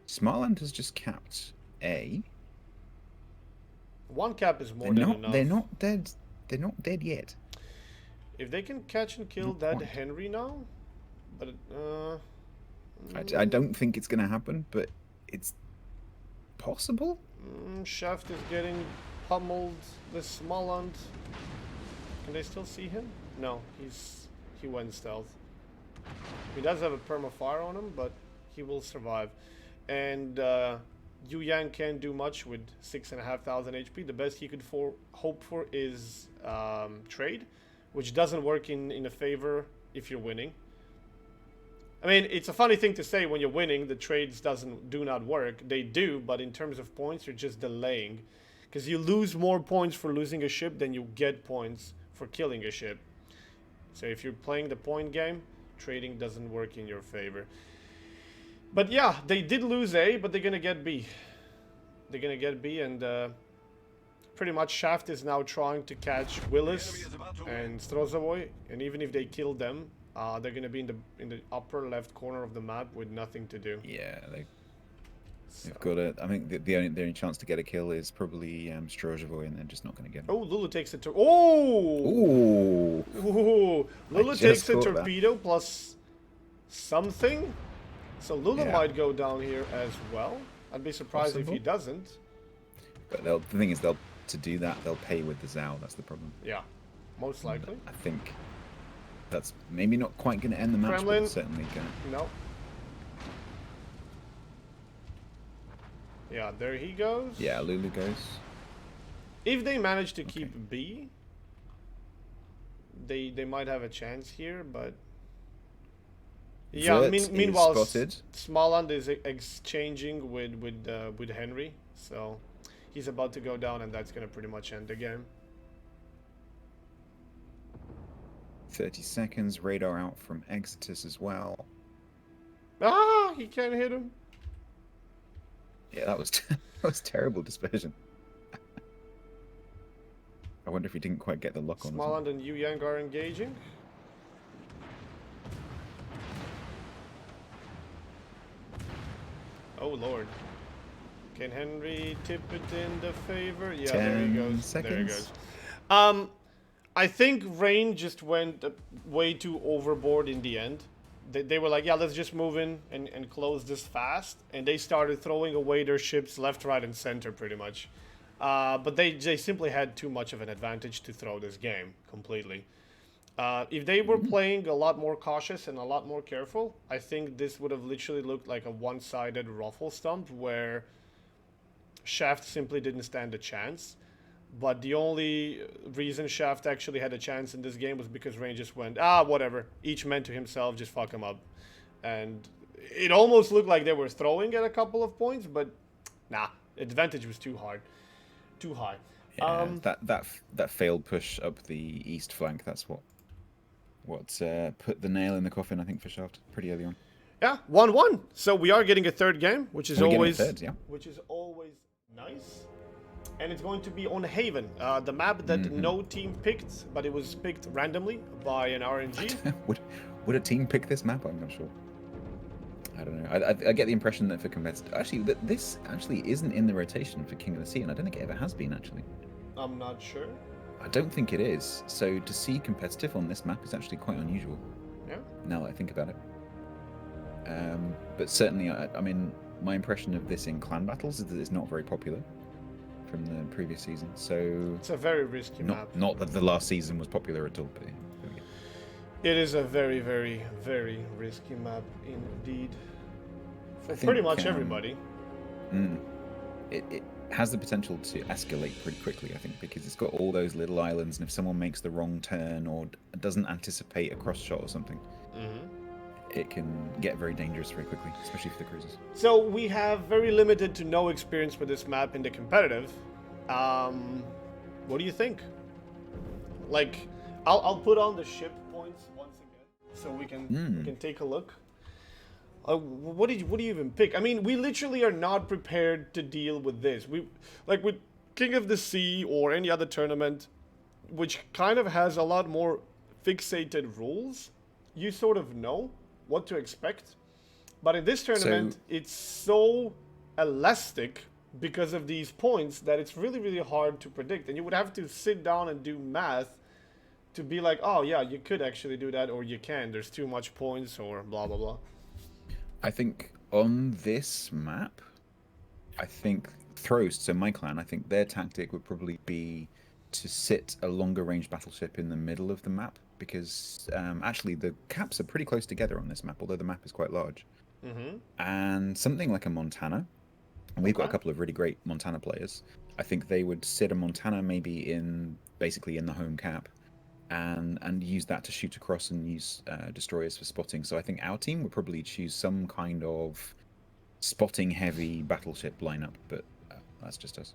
Smartland has just capped A. One cap is more They're than not. enough. They're not dead. They're not dead yet. If they can catch and kill Not that quite. Henry now, but I don't think it's gonna happen, but it's possible. Shaft is getting pummeled. The Smalland. Can they still see him? No, he went stealth. He does have a perma fire on him, but he will survive. And Yu Yang can't do much with 6,500 HP. The best he could hope for is trade, which doesn't work in a favor if you're winning. I mean, it's a funny thing to say when you're winning, the trades do not work. They do, but in terms of points, you're just delaying. Because you lose more points for losing a ship than you get points for killing a ship. So if you're playing the point game, trading doesn't work in your favor. But yeah, they did lose A, but they're gonna get B. They're gonna get B, and pretty much Shaft is now trying to catch Willis and Strozovoy, and even if they kill them, they're gonna be in the upper left corner of the map with nothing to do. Yeah, they've got it. I think the only chance to get a kill is probably Strozovoy, and they're just not going to get it. Oh, Lulu takes a oh! Ooh! Ooh! Lulu just takes a caught that. torpedo plus something. So Lulu Yeah. might go down here as well. I'd be surprised if he Possible. doesn't. But the thing is, to do that, they'll pay with the Zao. That's the problem. Yeah, most likely. I think that's maybe not quite going to end the match, Kremlin. but it's certainly going to. No. Yeah, there he goes. Yeah, Lulu goes. If they manage to keep B, they might have a chance here, but yeah. Vert is Meanwhile, spotted. Smalland is exchanging with Henry, so he's about to go down, and that's gonna pretty much end the game. 30 seconds. Radar out from Exitus as well. Ah, he can't hit him. Yeah, that was that was terrible dispersion. I wonder if he didn't quite get the lock on. Smaland and Yu Yang are engaging. Oh lord. Can Henry tip it in the favor? Yeah, there he 10 goes. seconds. There he goes. I think Rain just went way too overboard in the end. They were like, yeah, let's just move in and close this fast. And they started throwing away their ships left, right, and center pretty much. But they simply had too much of an advantage to throw this game completely. If they were playing a lot more cautious and a lot more careful, I think this would have literally looked like a one-sided ruffle stump where Shaft simply didn't stand a chance. But the only reason Shaft actually had a chance in this game was because Rain just went, whatever. Each man to himself, just fuck him up. And it almost looked like they were throwing at a couple of points, but nah, advantage was too hard. Too high. Yeah, that failed push up the east flank, that's what put the nail in the coffin, I think, for Shaft pretty early on. Yeah, 1-1. So we are getting a third game, which is always nice. And it's going to be on Haven, the map that no team picked, but it was picked randomly by an RNG. would a team pick this map? I'm not sure. I don't know. I get the impression that for competitive, actually, that this actually isn't in the rotation for King of the Sea, and I don't think it ever has been actually. I'm not sure. I don't think it is. So to see competitive on this map is actually quite unusual. Yeah. Now that I think about it. But certainly, I mean, my impression of this in clan battles is that it's not very popular from the previous season. So it's a very risky map. Not that the last season was popular at all, but yeah. It is a very, very, very risky map indeed. For pretty much everybody. It has the potential to escalate pretty quickly, I think, because it's got all those little islands, and if someone makes the wrong turn or doesn't anticipate a cross shot or something, it can get very dangerous very quickly, especially for the cruisers. So we have very limited to no experience with this map in the competitive. What do you think? Like, I'll put on the ship points once again so we can take a look. What do you even pick? I mean, we literally are not prepared to deal with this. We like with King of the Sea or any other tournament, which kind of has a lot more fixated rules. You sort of know what to expect, but in this tournament, it's so elastic because of these points that it's really, really hard to predict. And you would have to sit down and do math to be like, oh yeah, you could actually do that, or you can. There's too much points, or blah blah blah. I think on this map, I think Throst, so my clan, I think their tactic would probably be to sit a longer range battleship in the middle of the map, because actually the caps are pretty close together on this map, although the map is quite large. And something like a Montana, and we've got a couple of really great Montana players, I think they would sit a Montana maybe basically in the home cap, and use that to shoot across and use destroyers for spotting. So I think our team would probably choose some kind of spotting heavy battleship lineup, but that's just us.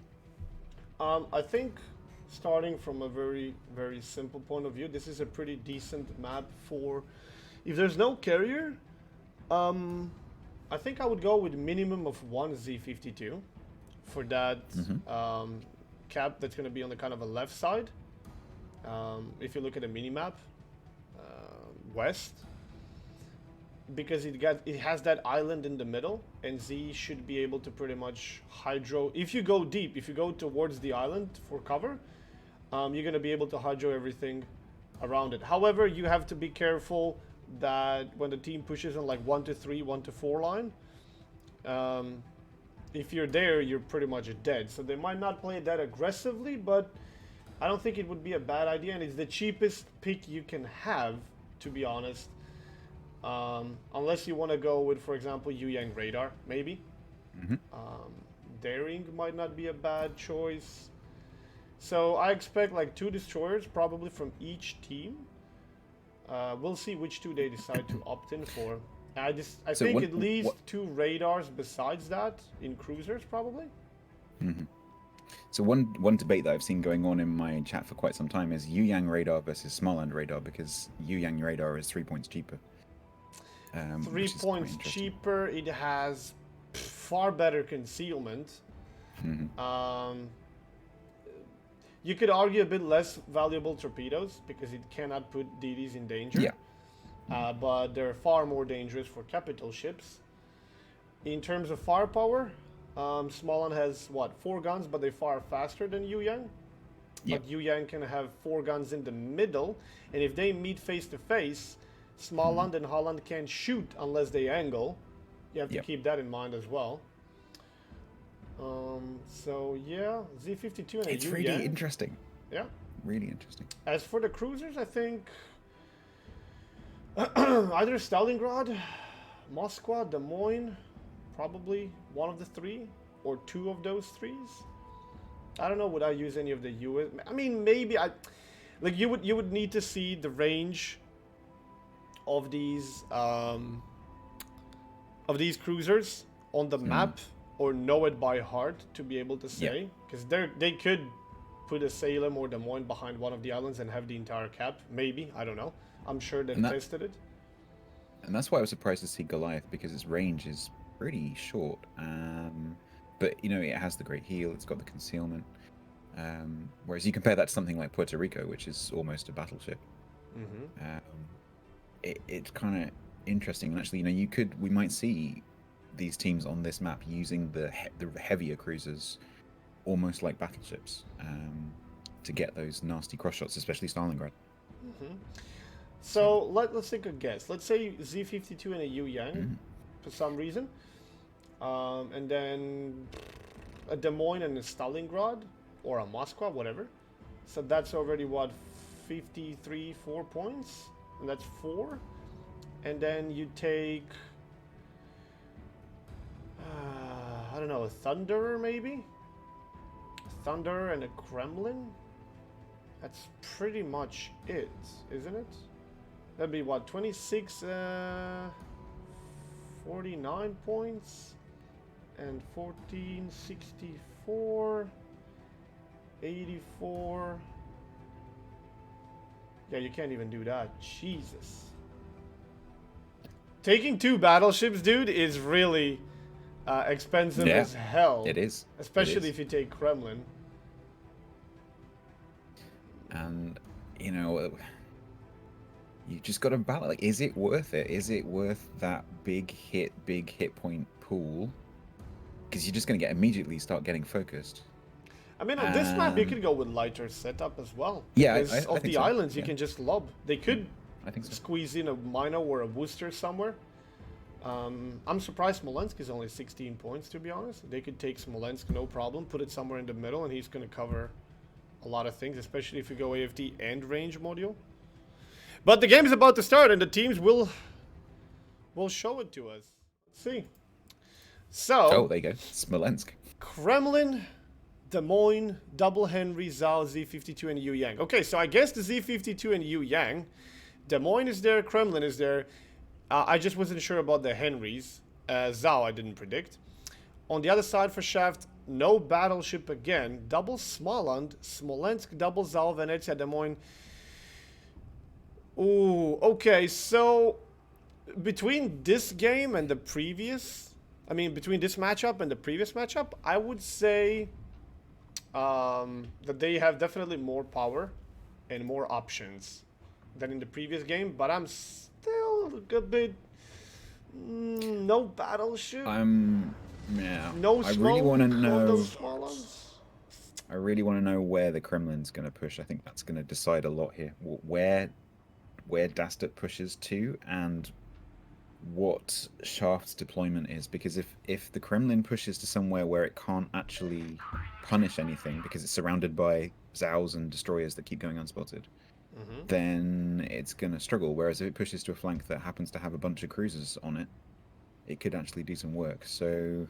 I think starting from a very, very simple point of view, this is a pretty decent map for, if there's no carrier, I think I would go with minimum of one Z52 for that cap that's going to be on the kind of a left side. If you look at the mini-map, west, because it has that island in the middle, and Z should be able to pretty much hydro. If you go deep, if you go towards the island for cover, you're going to be able to hydro everything around it. However, you have to be careful that when the team pushes on like 1 to 3, 1 to 4 line, if you're there, you're pretty much dead. So they might not play that aggressively, but I don't think it would be a bad idea, and it's the cheapest pick you can have, to be honest. Unless you want to go with, for example, Yu Yang Radar, maybe. Daring might not be a bad choice. So I expect like 2 destroyers, probably from each team. We'll see which 2 they decide to opt in for. I think at least 2 radars besides that in cruisers, probably. So one debate that I've seen going on in my chat for quite some time is Yu Yang radar versus Smalland radar, because Yu Yang radar is 3 points cheaper. 3 points cheaper. It has far better concealment. You could argue a bit less valuable torpedoes because it cannot put DDs in danger. Yeah. But they're far more dangerous for capital ships. In terms of firepower, Småland has, what, 4 guns, but they fire faster than Yu Yang. Yep. But Yu Yang can have 4 guns in the middle, and if they meet face to face, Småland and Holland can't shoot unless they angle. You have to keep that in mind as well. So yeah, Z52 and It's Yu really Yang. interesting. Yeah. Really interesting. As for the cruisers, I think either Stalingrad, Moscow, Des Moines, probably one of the 3 or 2 of those 3s. I don't know. Would I use any of the US? I mean, maybe you would need to see the range of these cruisers on the map or know it by heart to be able to say, because they could put a Salem or Des Moines behind one of the islands and have the entire cap. Maybe, I don't know. I'm sure they tested it. And that's why I was surprised to see Goliath, because its range is pretty short. But you know, it has the great heel, it's got the concealment. Whereas you compare that to something like Puerto Rico, which is almost a battleship. It's kind of interesting. And actually, you know, we might see these teams on this map using the heavier cruisers almost like battleships to get those nasty cross shots, especially Stalingrad. So let's take a guess. Let's say Z52 and a Yu Yang for some reason, and then a Des Moines and a Stalingrad or a Moscow, whatever. So that's already what, 4 points, and that's 4. And then you take I don't know, a Thunderer maybe? A Thunderer and a Kremlin? That's pretty much it, isn't it? That'd be what, 26, 49 points? And 14, 64, 84. Yeah, you can't even do that. Jesus. Taking 2 battleships, dude, is really expensive as hell. It is. Especially if you take Kremlin. And, you know, you just got to balance. Like, is it worth it? Is it worth that big hit point pool? Because you're just going to immediately start getting focused. I mean, on this map, you could go with lighter setup as well. Yeah, I of think the so. islands, you can just lob. They could I think so. squeeze in a Mino or a Worcester somewhere. I'm surprised Smolensk is only 16 points, to be honest. They could take Smolensk, no problem, put it somewhere in the middle, and he's going to cover a lot of things, especially if you go AFT and range module. But the game is about to start, and the teams will show it to us. Let's see. So, Oh, there you go. Smolensk. Kremlin, Des Moines, Double Henry, Zhao, Z52, and Yu Yang. Okay, so I guess the Z52 and Yu Yang. Des Moines is there, Kremlin is there. I just wasn't sure about the Henrys. Zhao I didn't predict. On the other side for Shaft, no battleship again. Double Smoland, Smolensk, double Zhao, Venezia, Des Moines. Ooh, okay, so between this game and the previous, between this matchup and the previous matchup, I would say that they have definitely more power and more options than in the previous game, but I'm still a bit no battleship. No I really want to know. I really want to know where the Kremlin's going to push. I think that's going to decide a lot here. Where Dastat pushes to and what Shaft's deployment is, because if the Kremlin pushes to somewhere where it can't actually punish anything because it's surrounded by Zhaos and destroyers that keep going unspotted, then it's going to struggle. Whereas if it pushes to a flank that happens to have a bunch of cruisers on it, it could actually do some work. So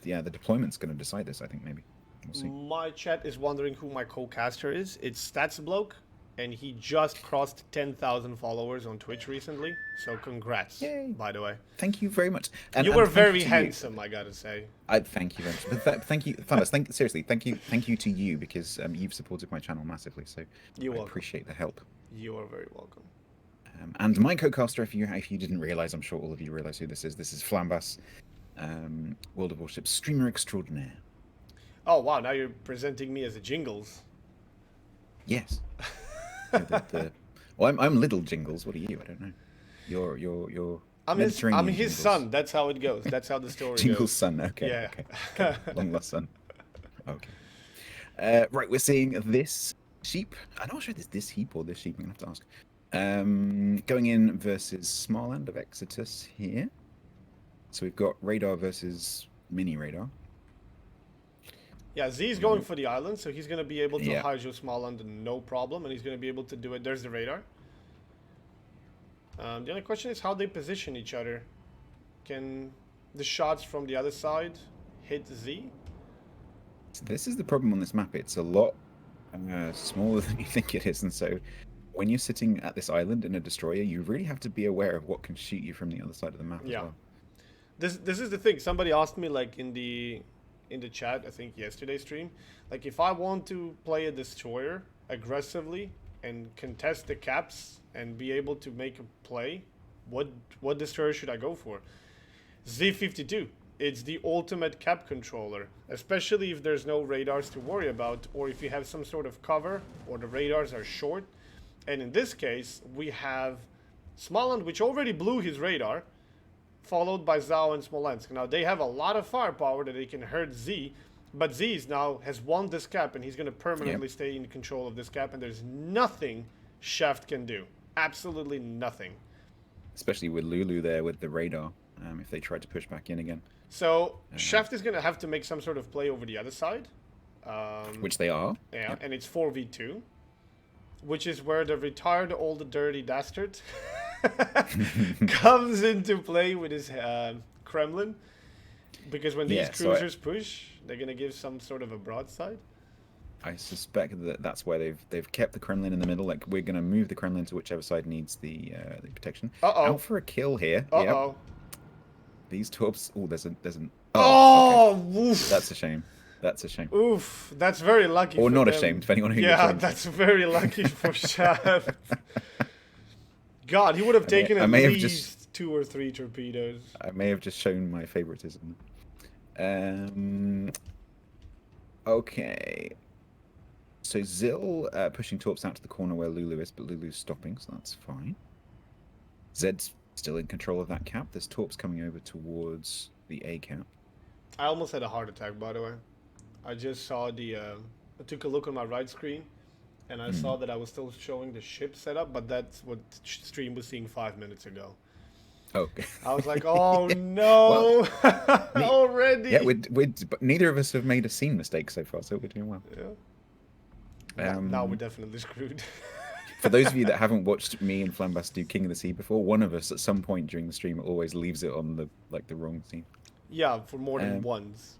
the deployment's going to decide this, I think. Maybe we'll see. My chat is wondering who my co-caster is. It's StatsBloke, and he just crossed 10,000 followers on Twitch recently. So congrats. Yay. By the way. Thank you very much. You were very handsome, I gotta say. Thank you very much. But thank you, Thomas. Seriously, thank you to you, because you've supported my channel massively. So I appreciate the help. You are very welcome. And my co-caster, if you didn't realize, I'm sure all of you realize who this is. This is Flambas. World of Warships streamer extraordinaire. Oh wow! Now you're presenting me as a Jingles. Yes. You're well, I'm Little Jingles. What are you? I don't know. You're I'm Mediterranean his Jingles. son. That's how it goes. That's how the story Jingles' goes. son. Okay. Yeah. Okay. Long lost son. Okay. Right, we're seeing this sheep. I'm not sure if it's this heap or this sheep. I'm gonna have to ask. Going in versus Smarland of Exitus here. So we've got radar versus mini radar. Yeah, Z's going for the island, so he's going to be able to Yeah. hydro Smalland no problem, and he's going to be able to do it. There's the radar. The only question is how they position each other. Can the shots from the other side hit Z? So this is the problem on this map. It's a lot smaller than you think it is, and so when you're sitting at this island in a destroyer, you really have to be aware of what can shoot you from the other side of the map as well. This is the thing. Somebody asked me like in the chat, I think yesterday's stream, like if I want to play a destroyer aggressively and contest the caps and be able to make a play, what destroyer should I go for? Z52. It's the ultimate cap controller, especially if there's no radars to worry about, or if you have some sort of cover, or the radars are short. And in this case, we have Smolensk, which already blew his radar, followed by Zhao and Smolensk. Now, they have a lot of firepower that they can hurt Z, but Z now has won this cap, and he's going to permanently stay in control of this cap, and there's nothing Shaft can do. Absolutely nothing. Especially with Lulu there with the radar, if they try to push back in again. So, Shaft is going to have to make some sort of play over the other side. Which they are. Yeah, and it's 4v2. Which is where the retired old dirty dastard comes into play with his Kremlin. Because when these cruisers push, they're going to give some sort of a broadside. I suspect that that's why they've kept the Kremlin in the middle. Like, we're going to move the Kremlin to whichever side needs the protection. Out for a kill here. Yep. These torps. Oh, there's an. Okay. Oof. That's a shame. That's a shame. Oof, that's very lucky. Or for not them. a shame, depending on who you're Yeah, that's very lucky for Shaft. God, he would have taken at least 2 or 3 torpedoes. I may have just shown my favoritism. Okay. So Zil pushing torps out to the corner where Lulu is, but Lulu's stopping, so that's fine. Zed's still in control of that cap. There's torps coming over towards the A cap. I almost had a heart attack, by the way. I just saw the... I took a look on my right screen, and I saw that I was still showing the ship setup, but that's what stream was seeing 5 minutes ago. Okay. I was like, oh no, already. Yeah, but neither of us have made a scene mistake so far, so we're doing well. Yeah. Now we're definitely screwed. For those of you that haven't watched me and Flambast do King of the Sea before, one of us at some point during the stream always leaves it on the wrong scene. Yeah, for more than once.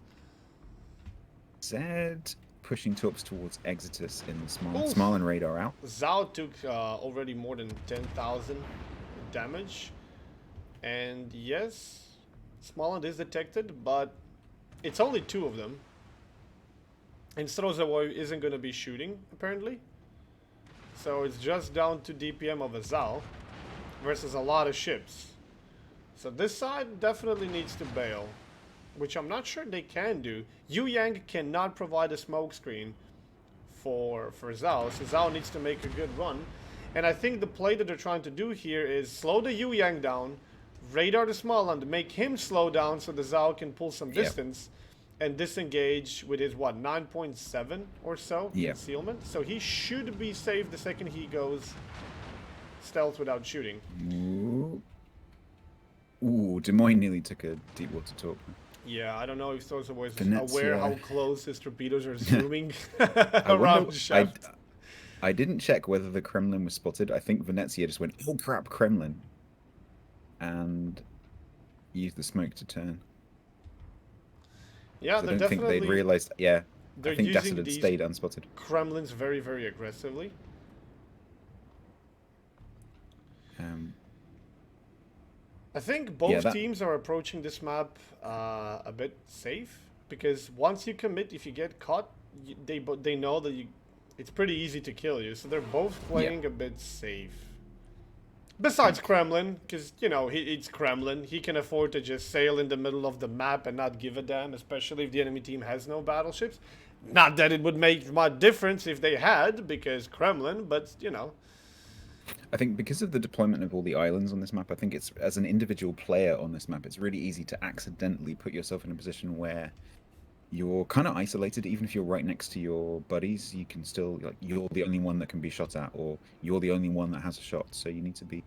Zed pushing torps towards Exitus in the small and radar out. Zhao took already more than 10,000 damage. And yes, Smolensk is detected, but it's only 2 of them. And Strozovoy isn't going to be shooting, apparently. So it's just down to DPM of a Zhao versus a lot of ships. So this side definitely needs to bail, which I'm not sure they can do. Yu Yang cannot provide a smoke screen for Zhao, so Zhao needs to make a good run. And I think the play that they're trying to do here is slow the Yu Yang down, radar the Smolensk, make him slow down so the Zhao can pull some distance and disengage with his, 9.7 or so concealment. So he should be safe the second he goes stealth without shooting. Ooh, Des Moines nearly took a deep water torp. Yeah, I don't know if Sosa was Venezia. aware how close his torpedoes are zooming around Shaft. I didn't check whether the Kremlin was spotted. I think Venezia just went, oh crap, Kremlin. And used the smoke to turn. Yeah, I don't think they'd realized. Yeah, I think Dassid had stayed unspotted. Kremlins very, very aggressively. I think both teams are approaching this map a bit safe, because once you commit, if you get caught, they know that it's pretty easy to kill you. So they're both playing a bit safe. Besides Kremlin, because, you know, it's Kremlin. He can afford to just sail in the middle of the map and not give a damn, especially if the enemy team has no battleships. Not that it would make much difference if they had, because Kremlin, but, you know. I think because of the deployment of all the islands on this map, I think it's, as an individual player on this map, it's really easy to accidentally put yourself in a position where you're kind of isolated. Even if you're right next to your buddies, you can still, like, you're the only one that can be shot at, or you're the only one that has a shot. So you need to be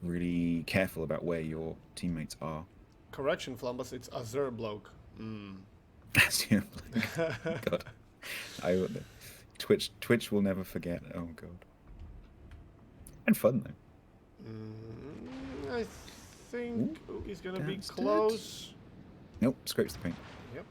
really careful about where your teammates are. Correction, Flumbus, it's Azur bloke. God, Twitch will never forget. Oh god, and fun though. I think he's gonna be close. Nope, scrapes the paint. Yep.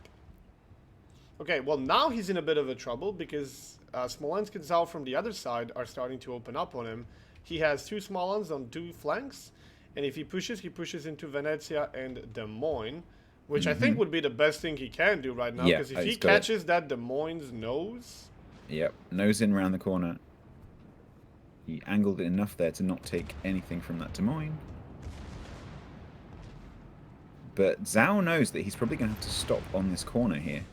Okay, well now he's in a bit of a trouble because Smolensk and Zao from the other side are starting to open up on him. He has 2 Smolens on 2 flanks, and if he pushes into Venezia and Des Moines, which I think would be the best thing he can do right now, because if he catches that Des Moines nose... Yep, nose in around the corner. He angled it enough there to not take anything from that Des Moines. But Zhao knows that he's probably going to have to stop on this corner here.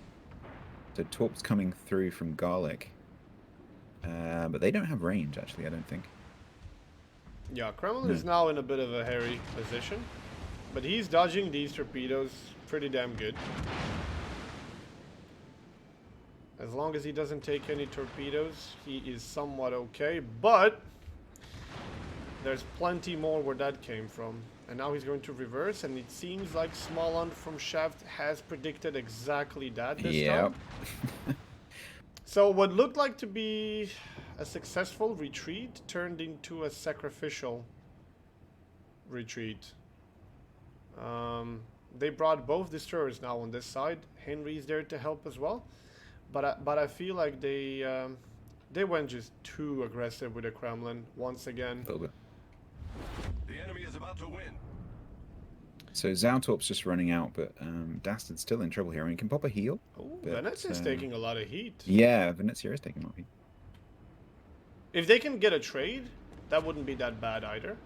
So Torp's coming through from Garlic. But they don't have range, actually, I don't think. Yeah, Kremlin is now in a bit of a hairy position. But he's dodging these torpedoes pretty damn good. As long as he doesn't take any torpedoes, he is somewhat okay. But there's plenty more where that came from. And now he's going to reverse, and it seems like Smoland from Shaft has predicted exactly that this time. So what looked like to be a successful retreat turned into a sacrificial retreat. They brought both destroyers now on this side. Henry's there to help as well. But I feel like they went just too aggressive with the Kremlin once again. A little bit. The enemy is about to win. So Zautorp's just running out, but Dastard's still in trouble here. I mean, he can pop a heal. Oh, Venezia's taking a lot of heat. Yeah, Venezia is taking a lot of heat. If they can get a trade, that wouldn't be that bad either.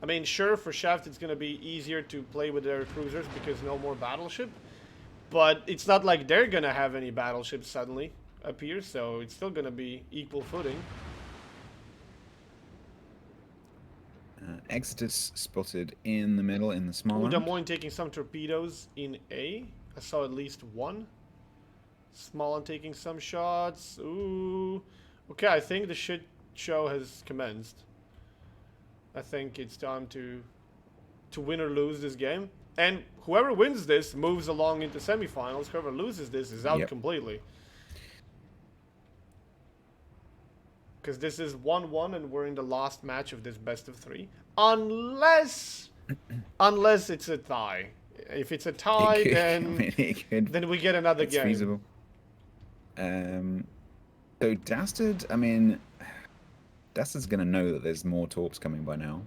I mean, sure, for Shaft it's going to be easier to play with their cruisers because no more battleship. But it's not like they're going to have any battleships suddenly appear, so it's still going to be equal footing. Exodus spotted in the middle in the small Des Moines taking some torpedoes in A. I saw at least one. Smollett taking some shots. Ooh. Okay, I think the shit show has commenced. I think it's time to win or lose this game. And whoever wins this moves along into semifinals. Whoever loses this is out completely. Because this is 1-1 and we're in the last match of this best of 3. Unless it's a tie. If it's a tie, then we get another game. It's feasible. So Dastard, I mean, Dastard's going to know that there's more torps coming by now.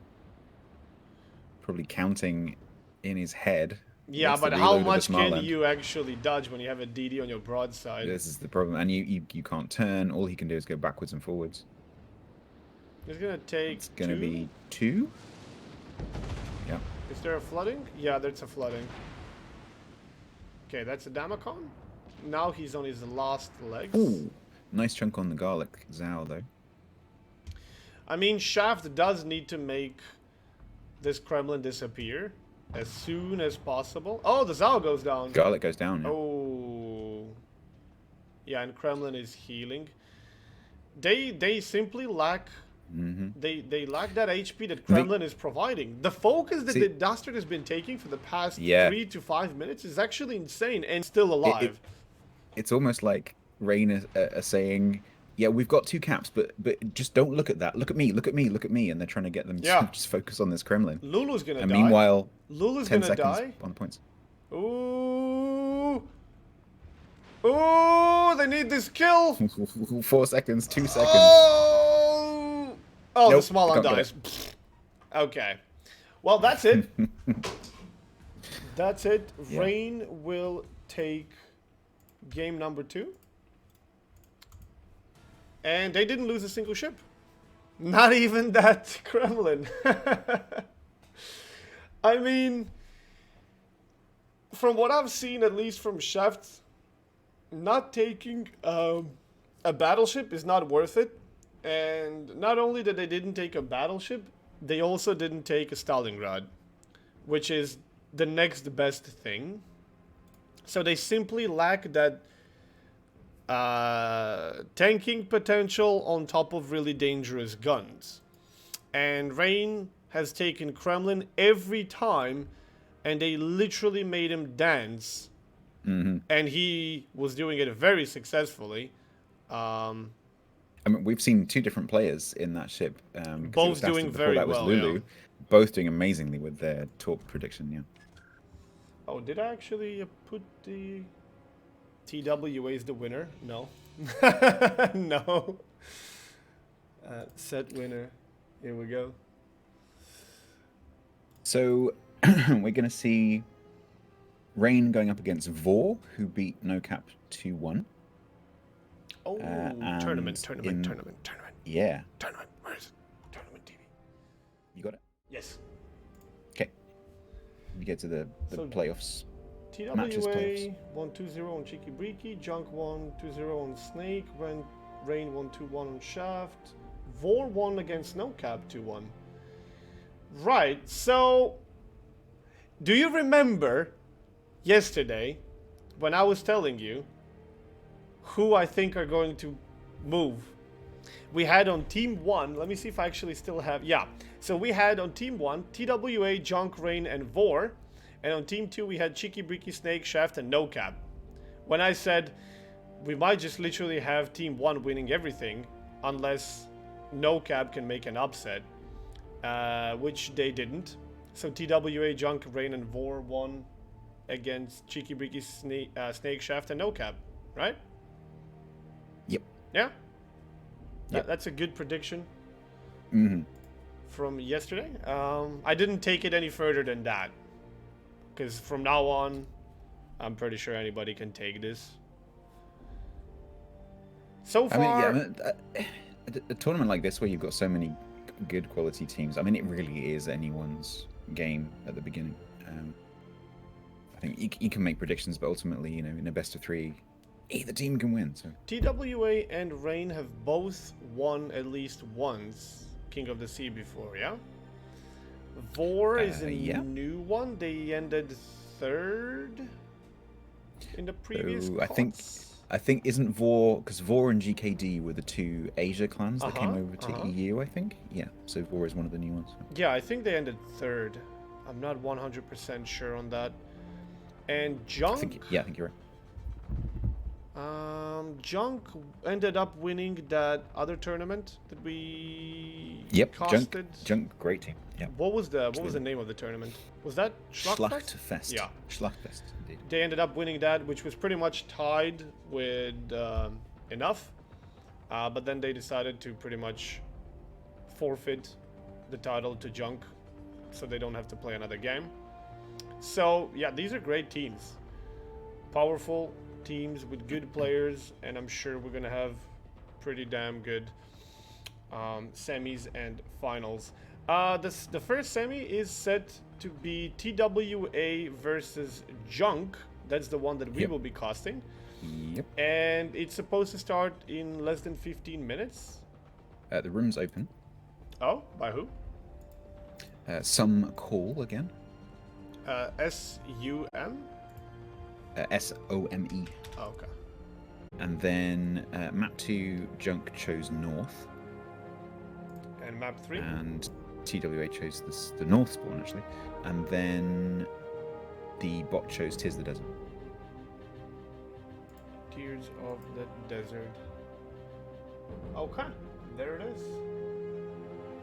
Probably counting in his head. Yeah, but how much can you actually dodge when you have a DD on your broadside? This is the problem. And you can't turn. All he can do is go backwards and forwards. It's going to take It's going to be 2? Yeah. Is there a flooding? Yeah, there's a flooding. Okay, that's a Damacon. Now he's on his last legs. Ooh, nice chunk on the garlic Zao, though. I mean, Shaft does need to make this Kremlin disappear as soon as possible. Oh, the Zao goes down. Garlic goes down. Yeah. Oh. Yeah, and Kremlin is healing. They simply lack... They lack that HP that Kremlin is providing. The focus that the Dastard has been taking for the past 3 to 5 minutes is actually insane and still alive. It's almost like Rain are saying, yeah, we've got 2 caps, but just don't look at that. Look at me, look at me, look at me. And they're trying to get them to just focus on this Kremlin. Lulu's going to die. And meanwhile, Lulu's 10 gonna seconds die. on points. Ooh. Ooh, they need this kill. 4 seconds, 2 seconds. Oh, Nope, the small one dies. Okay. Well, that's it. That's it. Yeah. Rain will take game number 2. And they didn't lose a single ship. Not even that Kremlin. I mean, from what I've seen, at least from Shaft, not taking a battleship is not worth it. And not only that they didn't take a battleship, they also didn't take a Stalingrad, which is the next best thing. So they simply lack that tanking potential on top of really dangerous guns. And Rain has taken Kremlin every time, and they literally made him dance. Mm-hmm. And he was doing it very successfully. I mean, we've seen two different players in that ship. Both doing very that was well, Lulu. yeah. Both doing amazingly with their torque prediction, yeah. Oh, did I actually put the TWA is the winner? No. No. Set winner. Here we go. So we're going to see Rain going up against Vor, who beat NoCap 2-1. Oh, and tournament. Yeah. Tournament. Where is it? Tournament TV. You got it? Yes. Okay. You get to the So, playoffs. TWA Matches playoffs. 1-2-0 on Cheeky Breaky, Junk 1-2-0 on Snake, Rain 1-2-1 on Shaft, Vor won against NoCap 2-1. Right, so do you remember yesterday when I was telling you who I think are going to move? We had on Team 1, let me see if I actually still have, yeah. So we had on Team 1, TWA, Junk, Rain, and Vor. And on Team 2, we had Cheeky, Breaky, Snake, Shaft, and NoCap. When I said we might just literally have Team 1 winning everything, unless NoCap can make an upset, which they didn't. So TWA, Junk, Rain, and Vor won against Cheeky, Breaky, Snake, Shaft, and NoCap, right? Yep. Yeah? Yep. That's a good prediction Mm-hmm. from yesterday. I didn't take it any further than that. Because from now on, I'm pretty sure anybody can take this. So far... I mean, a tournament like this where you've got so many good quality teams, I mean, it really is anyone's game at the beginning. I think you can make predictions, but ultimately, you know, in a best of three, either team can win. So TWA and Rain have both won at least once King of the Sea before, yeah? Vor is a new one. They ended third in the previous So cuts. I think isn't Vor, because Vor and GKD were the two Asia clans that came over to EU, I think. Yeah, so Vor is one of the new ones. Yeah, I think they ended third. I'm not 100% sure on that. And Junk... I think you're right. Junk ended up winning that other tournament that we Yep, casted. Junk, great team. Yeah. What was the name of the tournament? Was that Schlachtfest? Schlachtfest. Yeah. Schlachtfest, indeed. They ended up winning that, which was pretty much tied with Enough. But then they decided to pretty much forfeit the title to Junk, so they don't have to play another game. So, yeah, these are great teams. Powerful teams with good players, and I'm sure we're going to have pretty damn good semis and finals. The first semi is set to be TWA versus Junk. That's the one that we will be casting. Yep. And it's supposed to start in less than 15 minutes. The room's open. Oh, by who? Some call again. S-U-M? S-O-M-E. Oh, okay. And then map 2, Junk chose North. And map 3? And TWA chose the North spawn, actually. And then the bot chose Tis the Desert. Tears of the Desert. Okay, there it is.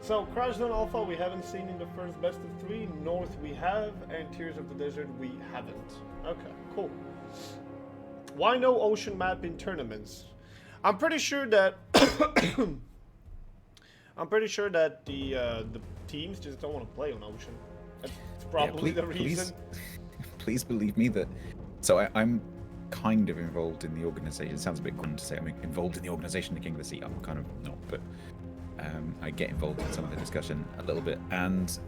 So, Crash Zone Alpha we haven't seen in the first best of 3. North we have, and Tears of the Desert we haven't. Okay, cool. Why no ocean map in tournaments? I'm pretty sure that the teams just don't want to play on ocean. That's probably the reason. Please believe me that. So I'm kind of involved in the organization. It sounds a bit grim to say I'm involved in the organization of King of the Sea. I'm kind of not, but I get involved in some of the discussion a little bit, and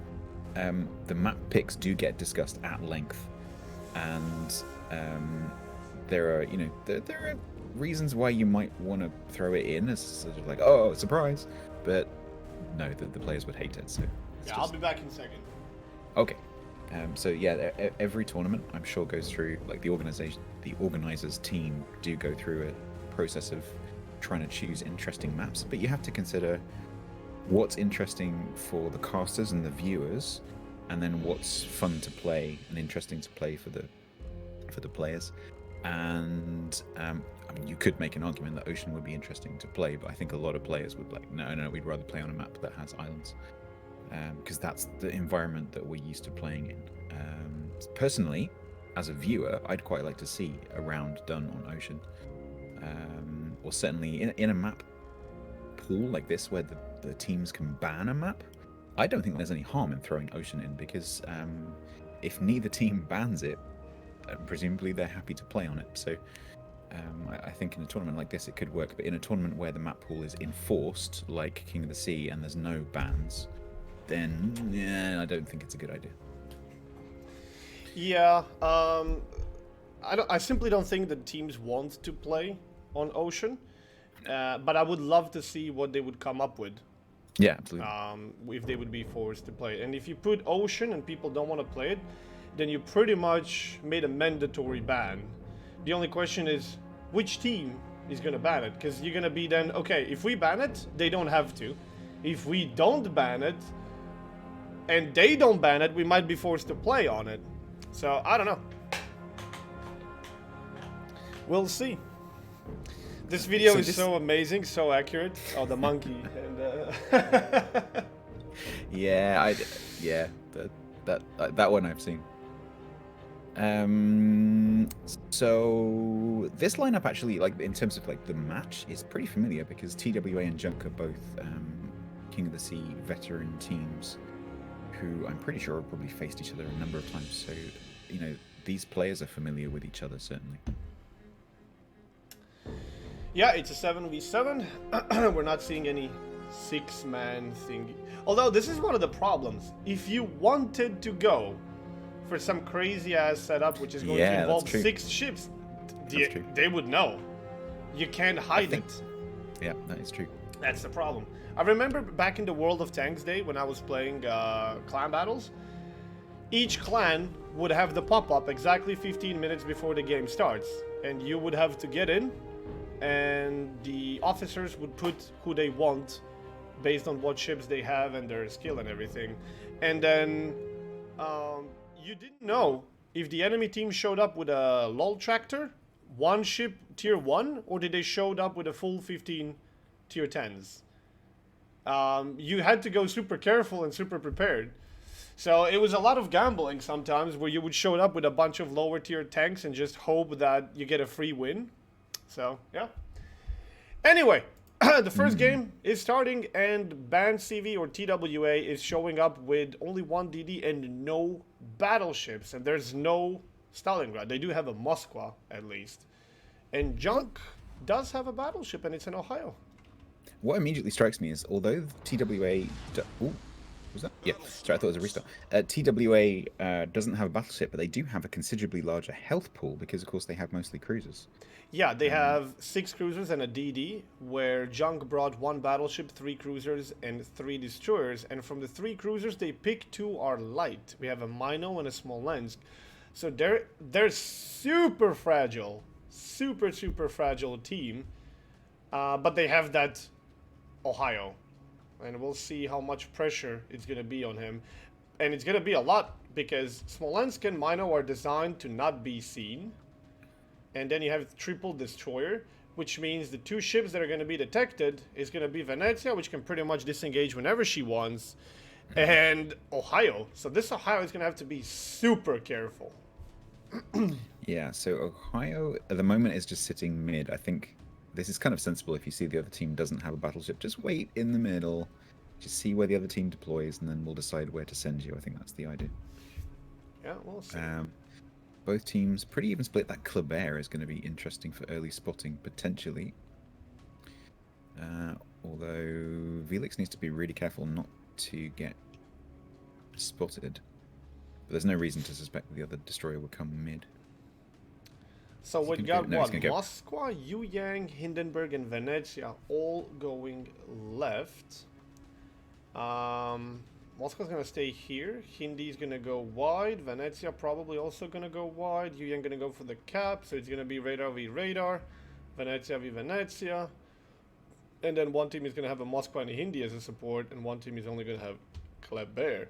the map picks do get discussed at length, and there are there are reasons why you might want to throw it in as sort of like, oh, surprise, but no, the players would hate it. So yeah, I'll be back in a second. Okay. So yeah, every tournament I'm sure goes through, like, the organizers team do go through a process of trying to choose interesting maps, but you have to consider what's interesting for the casters and the viewers, and then what's fun to play and interesting to play for the players. And I mean, you could make an argument that Ocean would be interesting to play, but I think a lot of players would be like, no, we'd rather play on a map that has islands. Because that's the environment that we're used to playing in. Personally, as a viewer, I'd quite like to see a round done on Ocean, or certainly in a map pool like this where the teams can ban a map. I don't think there's any harm in throwing Ocean in, because if neither team bans it, presumably they're happy to play on it. So I think in a tournament like this it could work, but in a tournament where the map pool is enforced, like King of the Sea, and there's no bans, then yeah, I don't think it's a good idea. Yeah, I simply don't think that teams want to play on Ocean, but I would love to see what they would come up with. Yeah, absolutely. If they would be forced to play it. And if you put Ocean and people don't want to play it, then you pretty much made a mandatory ban. The only question is, which team is going to ban it? Because you're going to be then, okay, if we ban it, they don't have to. If we don't ban it, and they don't ban it, we might be forced to play on it. So, I don't know. We'll see. This video is so amazing, so accurate. Oh, the monkey. And, yeah, that one I've seen. So this lineup actually, like, in terms of like the match, is pretty familiar, because TWA and Junk are both King of the Sea veteran teams who I'm pretty sure have probably faced each other a number of times. So, these players are familiar with each other, certainly. Yeah, it's a 7v7. We're not seeing any 6-man thing. Although this is one of the problems. If you wanted to go for some crazy ass setup which is going to involve 6 ships, they would know. You can't hide it. Yeah, that is true. That's the problem. I remember back in the World of Tanks day when I was playing clan battles, each clan would have the pop-up exactly 15 minutes before the game starts, and you would have to get in, and the officers would put who they want based on what ships they have and their skill and everything. And then you didn't know if the enemy team showed up with a LOL tractor, one ship tier 1, or did they showed up with a full 15 tier 10s. You had to go super careful and super prepared. So it was a lot of gambling sometimes, where you would show up with a bunch of lower tier tanks and just hope that you get a free win. So, yeah. Anyway, the first game is starting, and Band CV or TWA is showing up with only 1 DD and no battleships, and there's no Stalingrad. They do have a Moskva, at least. And Junk does have a battleship, and it's in Ohio. What immediately strikes me is, although TWA... was that? Yeah, sorry, I thought it was a restart. TWA doesn't have a battleship, but they do have a considerably larger health pool, because, of course, they have mostly cruisers. Yeah, they have 6 cruisers and a DD, where Junk brought 1 battleship, 3 cruisers, and 3 destroyers. And from the 3 cruisers, they pick 2 are light. We have a Mino and a Smolensk. So they're super fragile. Super fragile team. But they have that Ohio. And we'll see how much pressure it's going to be on him. And it's going to be a lot, because Smolensk and Mino are designed to not be seen. And then you have triple destroyer, which means the 2 ships that are going to be detected is going to be Venezia, which can pretty much disengage whenever she wants, and Ohio. So this Ohio is going to have to be super careful. Yeah, so Ohio at the moment is just sitting mid. I think this is kind of sensible. If you see the other team doesn't have a battleship, just wait in the middle, just see where the other team deploys, and then we'll decide where to send you. I think that's the idea. Yeah, we'll see. Both teams pretty even split. That Kleber is going to be interesting for early spotting, potentially. Although Velix needs to be really careful not to get spotted. But there's no reason to suspect the other destroyer will come mid. So Is he we gonna got go? No, he's what? gonna go. Moskva, Yuyang, Hindenburg, and Venezia all going left. Moscow's gonna stay here. Hindi's gonna go wide. Venezia probably also gonna go wide. Yuyang gonna go for the cap, so it's gonna be radar v radar. Venezia v Venezia. And then one team is gonna have a Moscow and a Hindi as a support, and one team is only gonna have Kleber.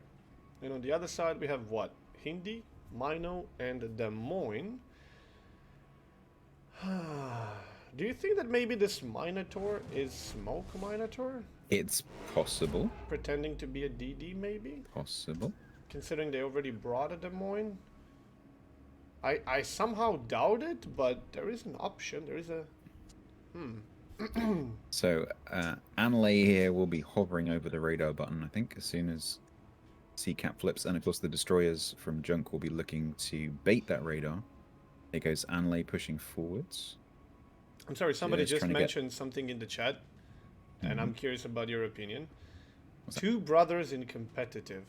And on the other side we have what? Hindi, Mino, and Des Moines. Do you think that maybe this Minotaur is Smoke Minotaur? It's possible. Pretending to be a DD maybe? Possible. Considering they already brought a Des Moines? I somehow doubt it, but there is an option. There is a... So, Anlay here will be hovering over the radar button, I think, as soon as C-Cap flips. And of course the destroyers from Junk will be looking to bait that radar. There goes Anlay pushing forwards. I'm sorry, somebody Just just trying to mentioned something in the chat, and I'm curious about your opinion. What's that? Two brothers in competitive.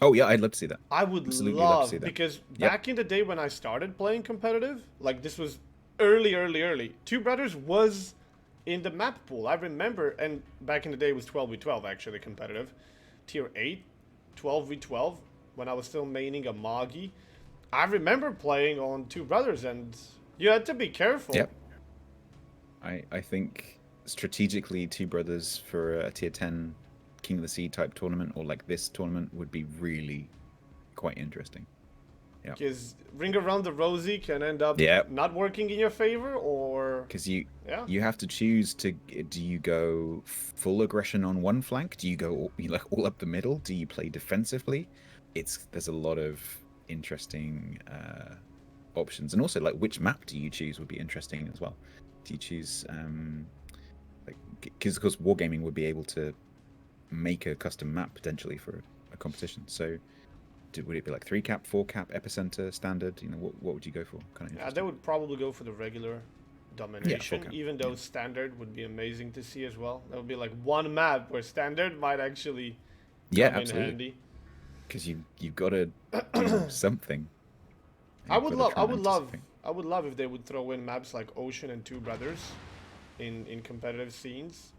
Oh yeah, I'd love to see that. I would Absolutely love to love, see that. because Yep. back in the day when I started playing competitive, like this was early. Two Brothers was in the map pool. I remember, and back in the day it was 12v12 actually competitive. Tier 8, 12v12, when I was still maining a Magi. I remember playing on Two Brothers, and you had to be careful. Yep. I think strategically Two Brothers for a tier 10 King of the Sea type tournament, or like this tournament, would be really quite interesting. Yeah. Because Ring Around the Rosie can end up Yep. not working in your favor, or... Because you Yeah. you have to choose to, do you go full aggression on one flank? Do you go all up the middle? Do you play defensively? There's a lot of interesting options, and also like which map do you choose would be interesting as well. Do you choose because of course Wargaming would be able to make a custom map potentially for a competition. So would it be like 3-cap, 4-cap, epicenter, standard? You know, what would you go for? Kind of Yeah, they would probably go for the regular domination, 4-cap, even though standard would be amazing to see as well. That would be like one map where standard might actually come in absolutely. handy. Because you've got to do something. I would You've gotta try and love anticipate. if they would throw in maps like Ocean and Two Brothers in competitive scenes,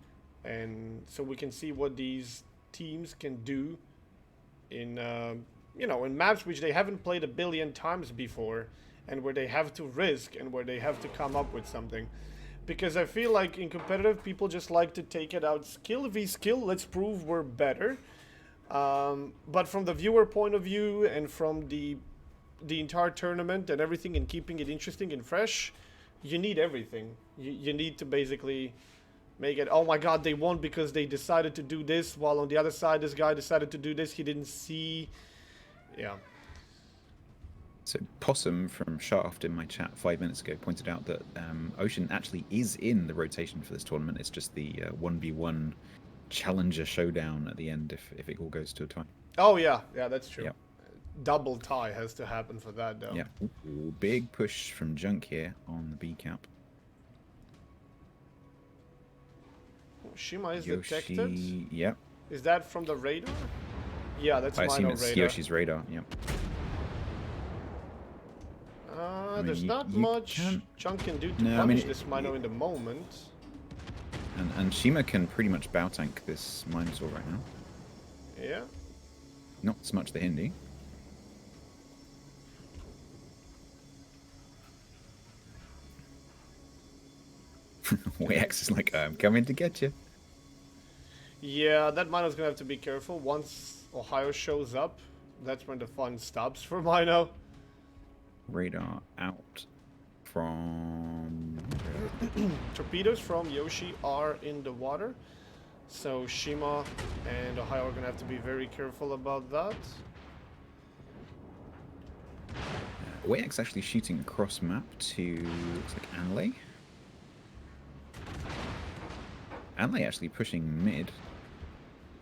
and so we can see what these teams can do in in maps which they haven't played a billion times before, and where they have to risk and where they have to come up with something. Because I feel like in competitive people just like to take it out skill v skill, let's prove we're better. But from the viewer point of view and from the entire tournament and everything, and keeping it interesting and fresh, you need everything. You need to basically make it, oh my god, they won because they decided to do this, while on the other side this guy decided to do this, he didn't see. Yeah. So Possum from Shaft in my chat 5 minutes ago pointed out that Ocean actually is in the rotation for this tournament. It's just the 1v1 challenger showdown at the end if it all goes to a tie. Oh yeah, that's true. Yep. Double tie has to happen for that though. Yeah. Ooh, big push from Junk here on the B cap. Shima is Yoshi, detected. yep. Is that from the radar? Yeah, that's I assume Mino it's radar. Yoshi's radar. Yep. mean, There's not you much can't- Chunk can do to No, I punish mean, this Mino in the moment. And Shima can pretty much bow tank this Minotaur right now. Yeah. Not so much the Hindi. Wax is like, I'm coming to get you. Yeah, that Mino's gonna have to be careful. Once Ohio shows up, that's when the fun stops for Mino. Radar out from... Torpedoes from Yoshi are in the water. So Shima and Ohio are gonna have to be very careful about that. Wax actually shooting across map to, looks like Anlay. Anlay actually pushing mid.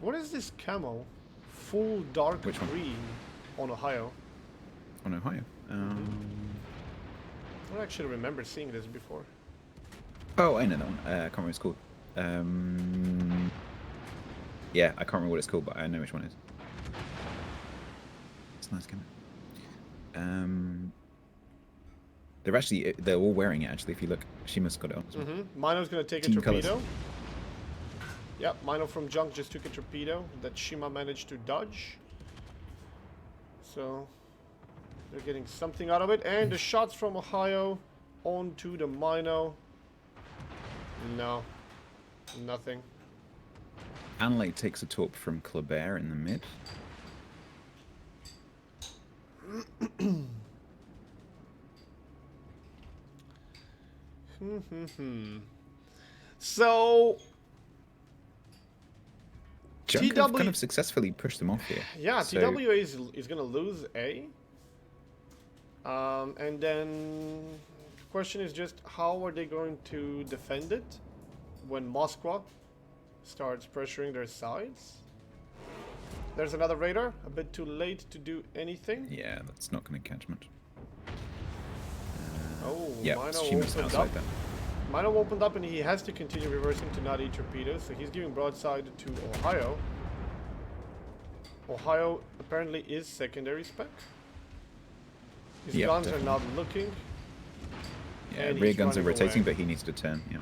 What is this camo? Full dark Which one? green on Ohio. On Ohio. I don't actually remember seeing this before. Oh, I know that one. I can't remember what it's called. Yeah, I can't remember what it's called, but I know which one it is. It's a nice skin. They're all wearing it actually. If you look, Shima's got it on. As well. Mino's gonna take Team a torpedo. colours. Yep, Mino from Junk just took a torpedo that Shima managed to dodge. So they're getting something out of it. And the shots from Ohio onto the Mino. No. Nothing. Anley takes a torp from Kleber in the mid. So Junk have kind of successfully pushed them off here. Yeah, so... TWA is gonna lose A. And then the question is just how are they going to defend it when Moskva starts pressuring their sides? There's another radar, a bit too late to do anything. Yeah, that's not going to catch much. Yeah, Mino opened up. Mino opened up and he has to continue reversing to not eat torpedoes, so he's giving broadside to Ohio. Ohio apparently is secondary spec. His guns are not looking. Yeah, rear guns are rotating, but he needs to turn, yeah.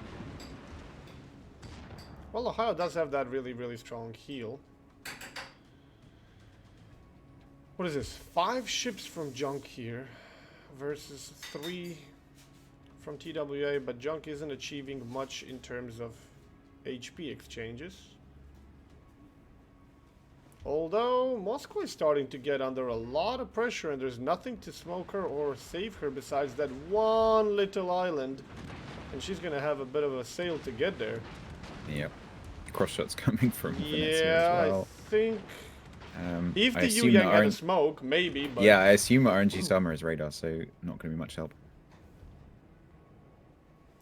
Well, Ohio does have that really, really strong heel. What is this? 5 ships from Junk here versus 3 from TWA, but Junk isn't achieving much in terms of HP exchanges. Although Moscow is starting to get under a lot of pressure and there's nothing to smoke her or save her besides that one little island. And she's gonna have a bit of a sail to get there. Yep. Cross shots coming from Venezia as well. I think if the Yu Yang had a smoke, maybe, but yeah, I assume RNG Summer is radar, so not gonna be much help.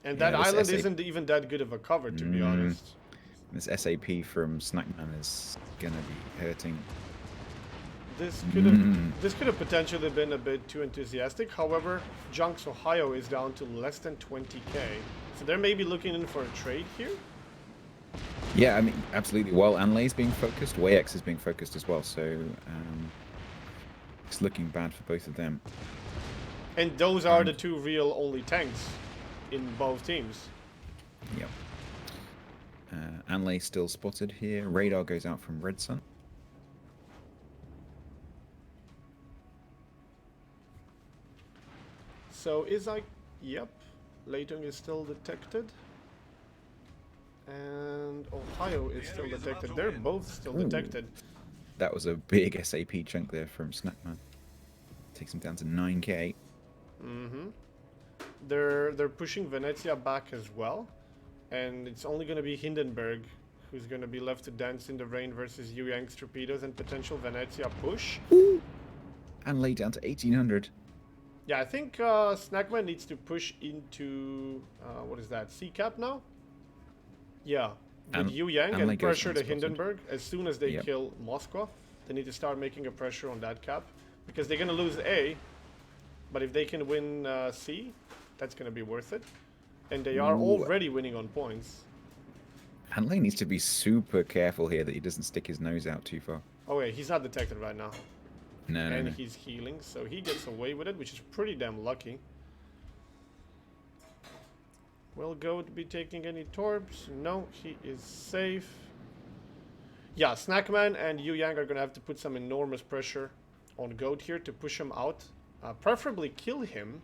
And that island isn't even that good of a cover, to be honest. This SAP from Snackman is gonna be hurting. This could have potentially been a bit too enthusiastic. However, Junk's Ohio is down to less than 20k, so they're maybe looking in for a trade here. Yeah, I mean, absolutely. While Anley's being focused, WayX is being focused as well, so it's looking bad for both of them. And those are the two real only tanks in both teams. Yep. Anley still spotted here. Radar goes out from Red Sun. So yep, Leitung is still detected. And Ohio is still detected. They're both still detected. That was a big SAP chunk there from Snackman. Takes him down to 9k. They're pushing Venezia back as well. And it's only going to be Hindenburg who's going to be left to dance in the rain versus Yu Yang's torpedoes and potential Venezia push. And lay down to 1800. Yeah, I think Snackman needs to push into, what is that, C-cap now? Yeah, with Yu Yang and pressure the Hindenburg. As soon as they kill Moskva, they need to start making a pressure on that cap. Because they're going to lose A, but if they can win C, that's going to be worth it. And they are already winning on points. Hanley needs to be super careful here that he doesn't stick his nose out too far. Oh yeah, he's not detected right now. No. He's healing, so he gets away with it, which is pretty damn lucky. Will Goat be taking any torps? No, he is safe. Yeah, Snackman and Yu Yang are going to have to put some enormous pressure on Goat here to push him out. Preferably kill him,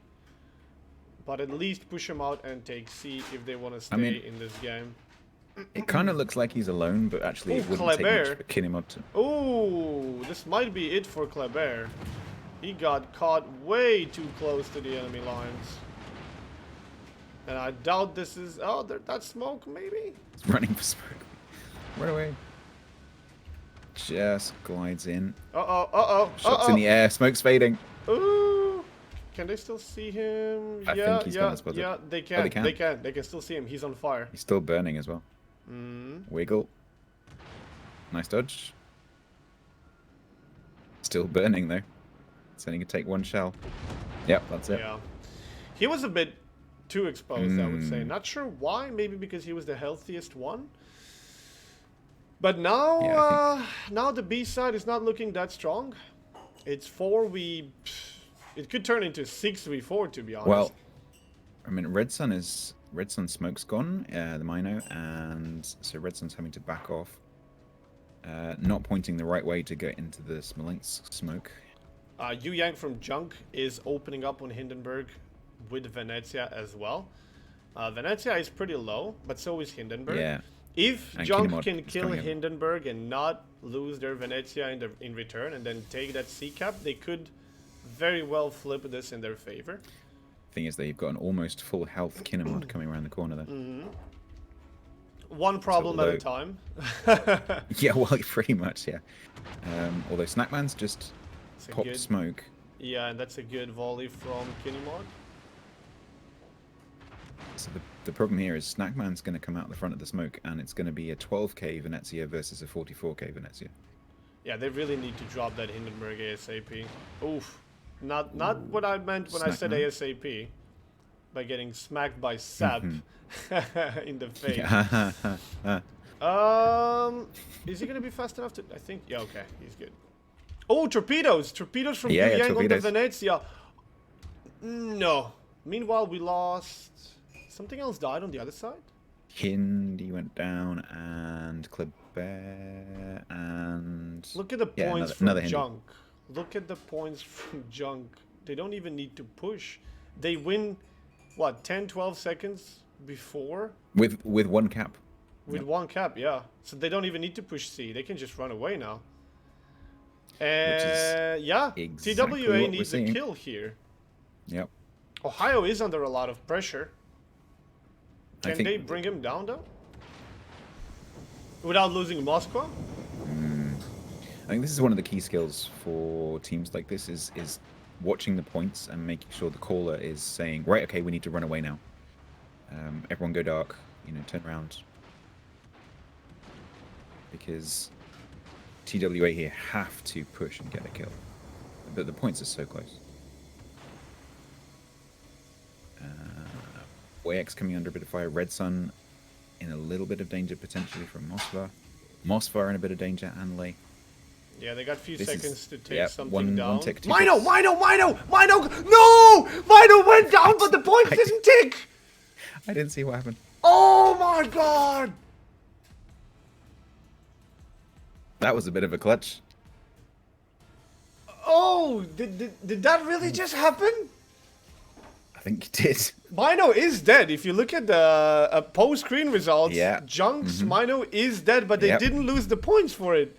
but at least push him out and take C if they want to stay in this game. It kind of looks like he's alone, but actually it wouldn't take much to kill him up to. Oh, this might be it for Kleber. He got caught way too close to the enemy lines. And I doubt this is... Oh, that's smoke, maybe? It's running for smoke. Run away. Just glides in. Shots in the air. Smoke's fading. Ooh. Can they still see him? I think he's gonna spot it. Yeah, they can. They can. They can still see him. He's on fire. He's still burning as well. Wiggle. Nice dodge. Still burning though. It's only gonna take one shell. Yep, that's it. Yeah. He was a bit too exposed, I would say. Not sure why. Maybe because he was the healthiest one. But now, Yeah, now the B side is not looking that strong. It's 4v. It could turn into 6v4, to be honest. Well, I mean, Red Sun smoke's gone, the Mino, and so Red Sun's having to back off. Not pointing the right way to get into the Smolensk smoke. Yu Yang from Junk is opening up on Hindenburg with Venezia as well. Venezia is pretty low, but so is Hindenburg. Yeah. If And Junk Kinemod can is kill coming up. Hindenburg and not lose their Venezia in return and then take that C cap, they could very well flip this in their favor. Thing is, they've got an almost full health Kinemod coming around the corner there. One problem at a although- time. Yeah, well, pretty much, yeah. Although Snackman's just It's a popped good- smoke. Yeah, and that's a good volley from Kinemod. So the problem here is Snackman's going to come out the front of the smoke, and it's going to be a 12k Venezia versus a 44k Venezia. Yeah, they really need to drop that Hindenburg ASAP. Oof. Not what I meant when I said Snackman? ASAP. By getting smacked by Sap in the face. Is he gonna be fast enough to? I think. Yeah. Okay, he's good. Oh, torpedoes! Torpedoes from Yeah, Yu Yang on the torpedoes. Venezia. No. Meanwhile, we lost. Something else died on the other side. Hindi went down, and Kleber, and... Look at the Yeah, points another from Hindi. Junk. Look at the points from Junk. They don't even need to push. They win, what, 10, 12 seconds before? With one cap. With Yep. one cap, yeah. So they don't even need to push C. They can just run away now. is Yeah, exactly TWA what we're needs a seeing. kill here. Yep. Ohio is under a lot of pressure. I Can think- they bring him down, though? Without losing Moscow? I think this is one of the key skills for teams like this is watching the points and making sure the caller is saying, right, okay, we need to run away now. Everyone go dark, turn around. Because TWA here have to push and get a kill. But the points are so close. YX coming under a bit of fire. Red Sun in a little bit of danger potentially from Moskva. Moskva in a bit of danger, and Lei. Yeah, they got a few This is- seconds to take yeah, something one down. tick, two Mino! ticks. No! Mino went down, but the point didn't tick! I didn't see what happened. Oh my god! That was a bit of a clutch. Oh, did that really just happen? I think it did. Mino is dead. If you look at the post-screen results, Yeah. Junk's Mino is dead, but they Yep. didn't lose the points for it.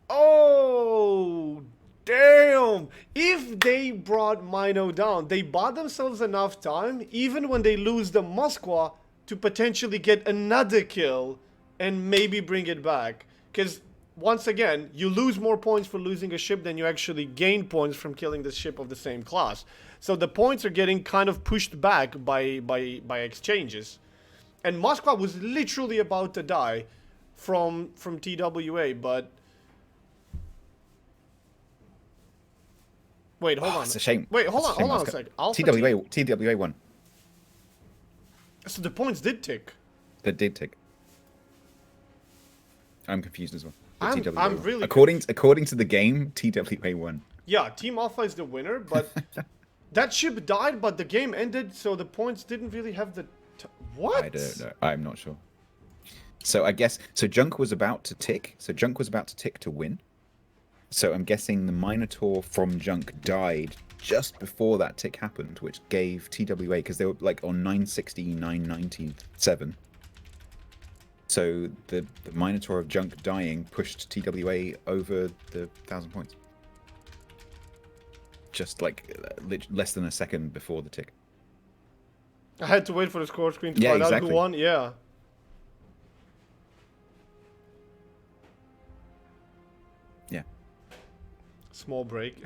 Oh, damn. If they brought Mino down, they bought themselves enough time, even when they lose the Moskwa, to potentially get another kill and maybe bring it back. Because, once again, you lose more points for losing a ship than you actually gain points from killing the ship of the same class. So the points are getting kind of pushed back by exchanges. And Moskva was literally about to die from TWA, but... Wait, hold on. It's a shame. Wait, hold It's on a shame sec. Moskva. Alpha TWA won. So the points did tick. That did tick. I'm confused as well. But I'm TWA won. really according to the game, TWA won. Yeah, Team Alpha is the winner, but that ship died, but the game ended, so the points didn't really have the... What? I don't know. I'm not sure. So I guess Junk was about to tick. So Junk was about to tick to win. So I'm guessing the Minotaur from Junk died just before that tick happened, which gave TWA, because they were like on 960, 997. So the Minotaur of Junk dying pushed TWA over the 1,000 points. Just like less than a second before the tick. I had to wait for the score screen to Yeah, find out exactly. who won. Yeah. Yeah. Small break.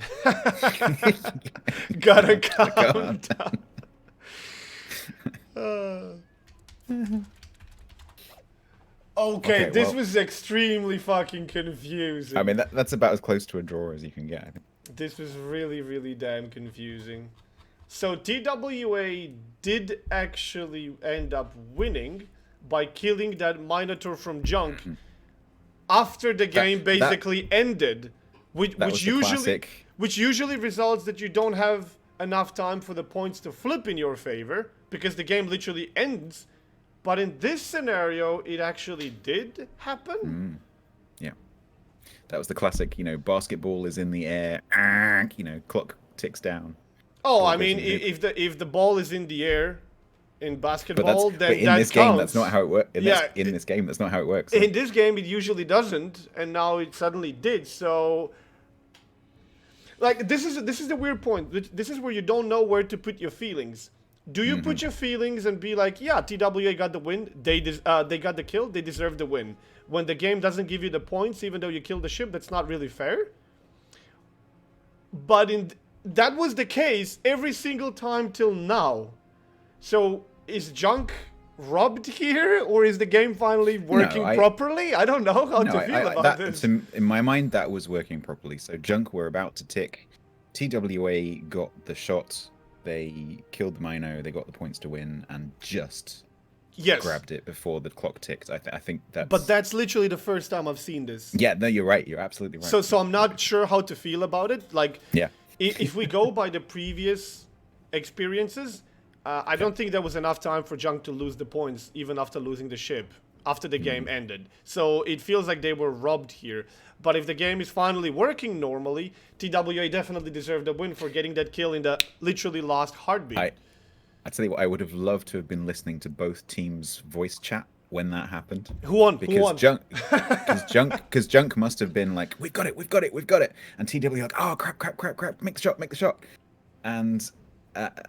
Gotta calm down. Okay, this well- was extremely fucking confusing. I mean, that's about as close to a draw as you can get, I think. This was really, really damn confusing. So TWA did actually end up winning by killing that Minotaur from Junk after the game basically ended, which was the classic. which usually results that you don't have enough time for the points to flip in your favor because the game literally ends. But in this scenario, it actually did happen. Yeah. That was the classic, basketball is in the air, clock ticks down. Oh, Or I mean, basically- if the ball is in the air in But basketball, then in that this counts. game, that's not how it works. Yeah, In this game, that's not how it works. In this game, it usually doesn't, and now it suddenly did. So, like, this is the weird point. This is where you don't know where to put your feelings. Do you put your feelings and be like, yeah, TWA got the win, they got the kill, they deserve the win. When the game doesn't give you the points, even though you killed the ship, that's not really fair. But that was the case every single time till now. So is Junk robbed here, or is the game finally working properly? I don't know how to feel about this. In my mind, that was working properly. So Junk were about to tick. TWA got the shot. They killed the Mino. They got the points to win, and just grabbed it before the clock ticked. I think that's. But that's literally the first time I've seen this. Yeah, no, you're right. You're absolutely right. So I'm not sure how to feel about it. Like, yeah. If we go by the previous experiences, I don't think there was enough time for Junk to lose the points, even after losing the ship, after the game ended. So it feels like they were robbed here. But if the game is finally working normally, TWA definitely deserved a win for getting that kill in the literally last heartbeat. I tell you what, I would have loved to have been listening to both teams' voice chat when that happened. Who won? Because Junk must have been like, we've got it. And TW like, oh crap, make the shot. And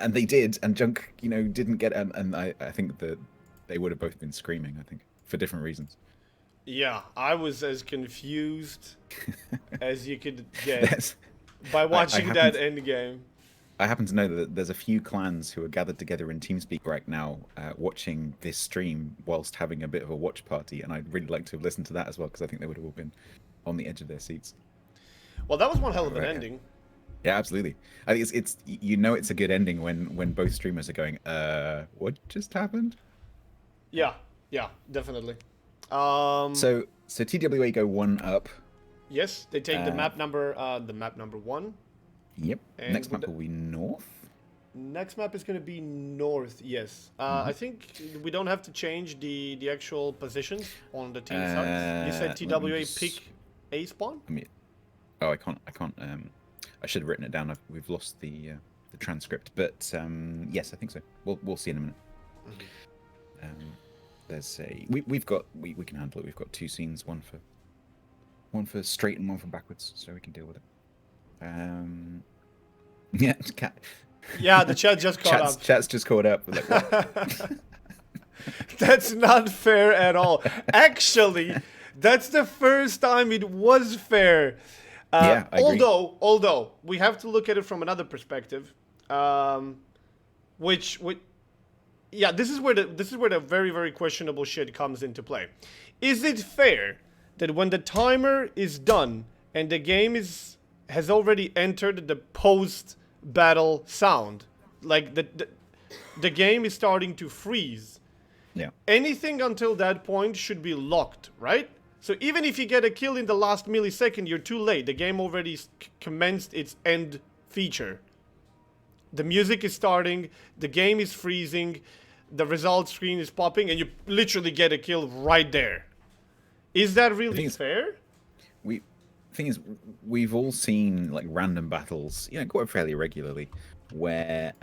they did, and Junk, didn't get it. And I think that they would have both been screaming, I think, for different reasons. Yeah, I was as confused as you could get by watching that end game. I happen to know that there's a few clans who are gathered together in TeamSpeak right now, watching this stream whilst having a bit of a watch party, and I'd really like to have listened to that as well, because I think they would have all been on the edge of their seats. Well, that was one hell of an ending. Yeah, absolutely. I think it's it's a good ending when both streamers are going, what just happened? Yeah, definitely. So TWA go 1 up. Yes, they take the map number 1. Yep. And next map will be north. Next map is going to be north. Yes. I think we don't have to change the actual positions on the team sides. You said TWA pick A spawn. I can't. I should have written it down. We've lost the transcript, but yes, I think so. We'll see in a minute. There's we can handle it. We've got 2 scenes, one for straight and one for backwards, so we can deal with it. Yeah, yeah, the chat just caught up. Chat's just caught up. Like, what? That's not fair at all. Actually, that's the first time it was fair. Yeah, I agree. Although we have to look at it from another perspective, which this is where the very, very questionable shit comes into play. Is it fair that when the timer is done and the game has already entered the post-battle sound, like the game is starting to freeze, anything until that point should be locked, right? So even if you get a kill in the last millisecond, you're too late. The game already commenced its end feature. The music is starting, the game is freezing, the result screen is popping, and you literally get a kill right there. Is that really fair? Thing is, we've all seen like random battles, quite fairly regularly, where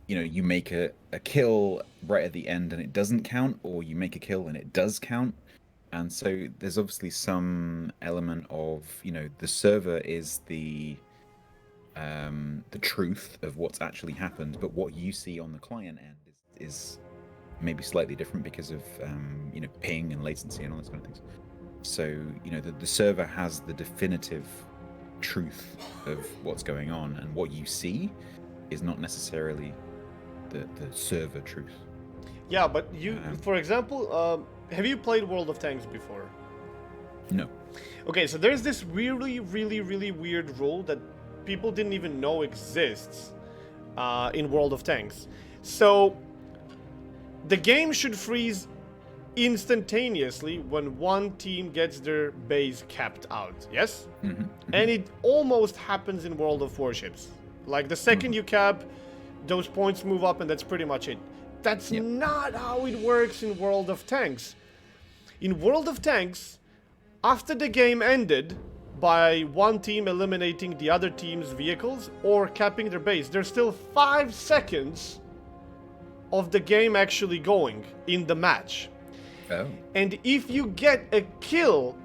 you make a kill right at the end and it doesn't count, or you make a kill and it does count. And so there's obviously some element of, the server is the truth of what's actually happened, but what you see on the client end is maybe slightly different because of ping and latency and all those kind of things. So the server has the definitive truth of what's going on, and what you see is not necessarily the server truth. Yeah, but for example, have you played World of Tanks before? No. Okay, so there's this really, really, really weird rule that people didn't even know exists. in World of Tanks. So the game should freeze instantaneously when one team gets their base capped out, yes? And it almost happens in World of Warships. Like the second you cap, those points move up and that's pretty much it. That's not how it works in World of Tanks. In World of Tanks, after the game ended by one team eliminating the other team's vehicles or capping their base, there's still 5 seconds of the game actually going in the match. Oh. And if you get a kill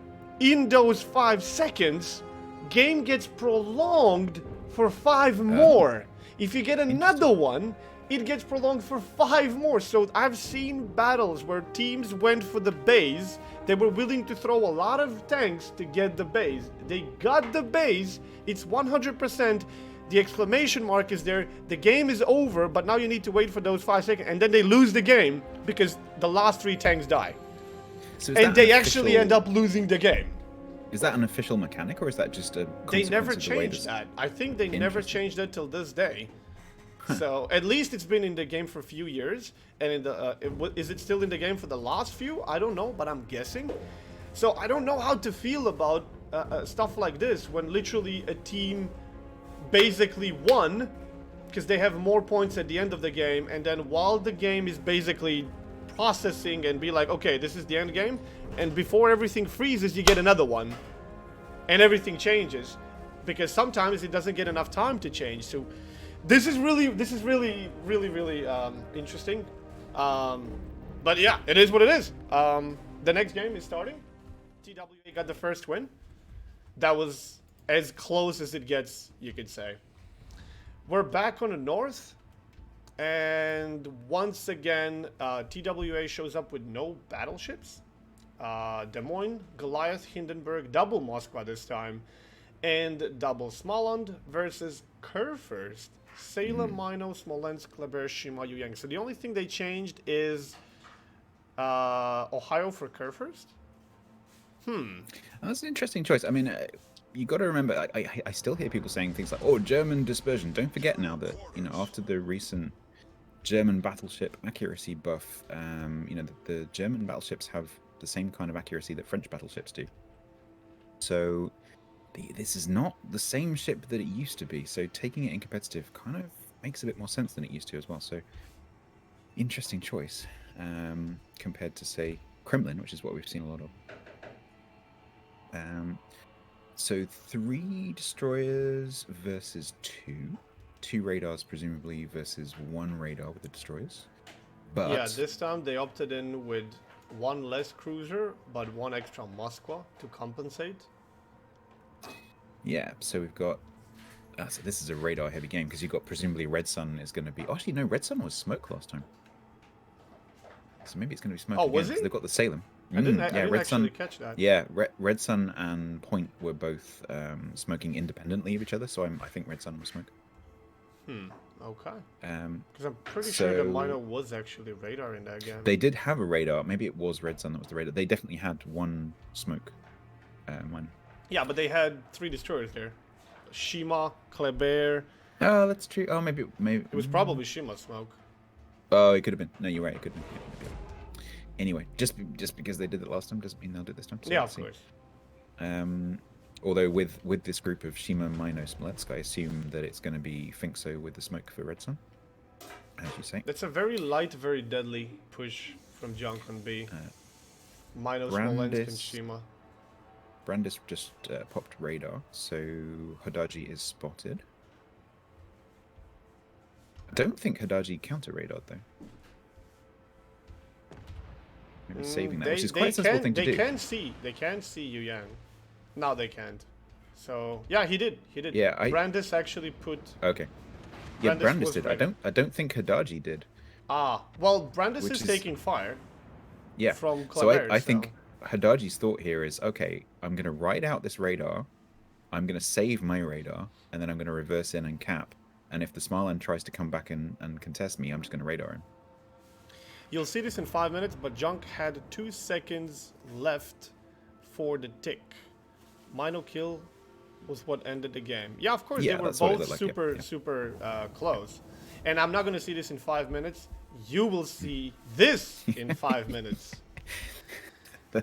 in those 5 seconds, game gets prolonged for 5 more. If you get another one, it gets prolonged for 5 more. So I've seen battles where teams went for the base. They were willing to throw a lot of tanks to get the base. They got the base. It's 100%. The exclamation mark is there. The game is over, but now you need to wait for those 5 seconds. And then they lose the game because the last 3 tanks die. So And they actually end up losing the game. Is that an official mechanic, or is that just a They never consequence of the way changed that. I think they never changed that till this day. So at least it's been in the game for a few years. And in the is it still in the game for the last few? I don't know, but I'm guessing. So I don't know how to feel about stuff like this when literally a team basically won because they have more points at the end of the game, and then while the game is basically processing and be like, okay, this is the end game, and before everything freezes, you get another one, and everything changes because sometimes it doesn't get enough time to change. So this is really interesting. But yeah, it is what it is. The next game is starting. TWA got the first win. That was as close as it gets, you could say. We're back on the north, and once again, TWA shows up with no battleships. Des Moines, Goliath, Hindenburg, double Moskva this time, and double Smolensk versus Kurfürst, Salem, Mino, Smolensk, Kleber, Shima, Yuyang. So the only thing they changed is Ohio for Kurfürst. That's an interesting choice. I mean, you got to remember, I still hear people saying things like, "Oh, German dispersion." Don't forget now that after the recent German battleship accuracy buff, the German battleships have the same kind of accuracy that French battleships do. So this is not the same ship that it used to be. So taking it in competitive kind of makes a bit more sense than it used to as well. So interesting choice compared to, say, Kremlin, which is what we've seen a lot of. So 3 destroyers versus 2 radars presumably versus 1 radar with the destroyers. But yeah, this time they opted in with 1 less cruiser, but 1 extra Moskva to compensate. Yeah, so we've got. So this is a radar-heavy game because you've got presumably Red Sun is going to be. Actually, no, Red Sun was smoke last time. So maybe it's going to be smoke. Oh, again, was 'cause it? They've got the Salem. I didn't Red actually Sun, catch that. Yeah, Red Sun and Point were both smoking independently of each other. So I think Red Sun was smoke. Okay. Um, Because I'm pretty sure the so- Mino was actually radar in that game. They did have a radar. Maybe it was Red Sun that was the radar. They definitely had 1 smoke. One. Yeah, but they had 3 destroyers there. Shima, Kleber. Oh, that's true. Oh, maybe. It was probably Shima smoke. Oh, it could have been. No, you're right. It could have been. Yeah. Anyway, just because they did it last time doesn't mean they'll do it this time. So Yeah, let's of see. course. Although with this group of Shima, Mino, Smolensk, I assume that it's going to be Finkso with the smoke for Red Sun, as you say. That's a very light, very deadly push from Junk on B. Mino, Smolensk, and Brandis- Shima. Brandis just popped radar, so Hadaji is spotted. I don't think Hadaji counter radared though. Maybe saving that, which is quite a sensible thing to do. They can see Yu Yang. Now they can't. So yeah, he did. Yeah, Brandis actually put. Okay. Yeah, Brandis Brandis was did. ready. I don't think Hadaji did. Well, Brandis Which is is- taking fire. Yeah. From So Kleber, I think Hadaji's thought here is, okay, I'm going to ride out this radar, I'm going to save my radar, and then I'm going to reverse in and cap. And if the Smarland tries to come back and contest me, I'm just going to radar him. You'll see this in 5 minutes, but Junk had 2 seconds left for the tick. Mino kill was what ended the game. Yeah, of course, Yeah, they were that's what it both looked like, yeah. super close. And I'm not going to see this in 5 minutes. You will see this in 5 minutes.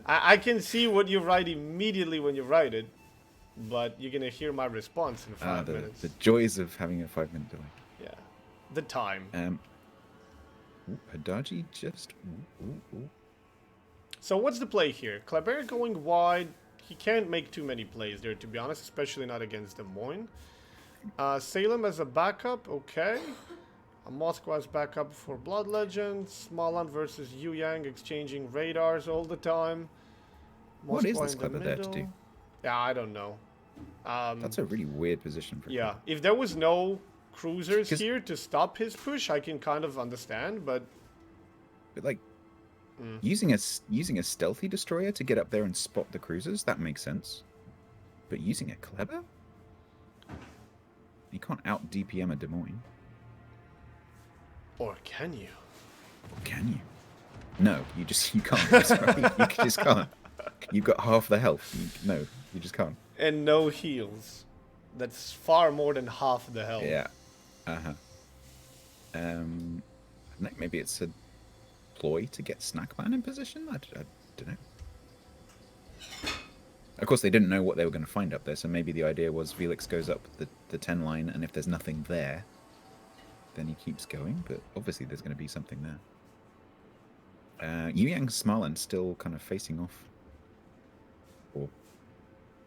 I can see what you write immediately when you write it, but you're going to hear my response in 5 minutes. The joys of having a 5-minute delay. Yeah. The time. Hadaji just... Ooh. So what's the play here? Kleber going wide. He can't make too many plays there, to be honest, especially not against Des Moines. Salem as a backup, okay. Moscow as backup for Blood Legend. Smoland versus Yu Yang exchanging radars all the time. What is Moskwa this in the Kleber there to middle. do? Yeah, I don't know. That's a really weird position for Yeah, Kleber. if there was no cruisers 'Cause- here to stop his push, I can kind of understand, but... But like, using a stealthy destroyer to get up there and spot the cruisers, that makes sense. But using a Kleber? You can't out DPM a Des Moines. Or can you? Or can you? No, you can't. I'm sorry. You just can't. You've got half the health. No, you just can't. And no heals. That's far more than half the health. Yeah. Maybe it's a ploy to get Snackman in position? I don't know. Of course, they didn't know what they were going to find up there, so maybe the idea was Felix goes up the 10 line, and if there's nothing there, then he keeps going, but obviously there's going to be something there. Yu Yang and Smoland still kind of facing off, or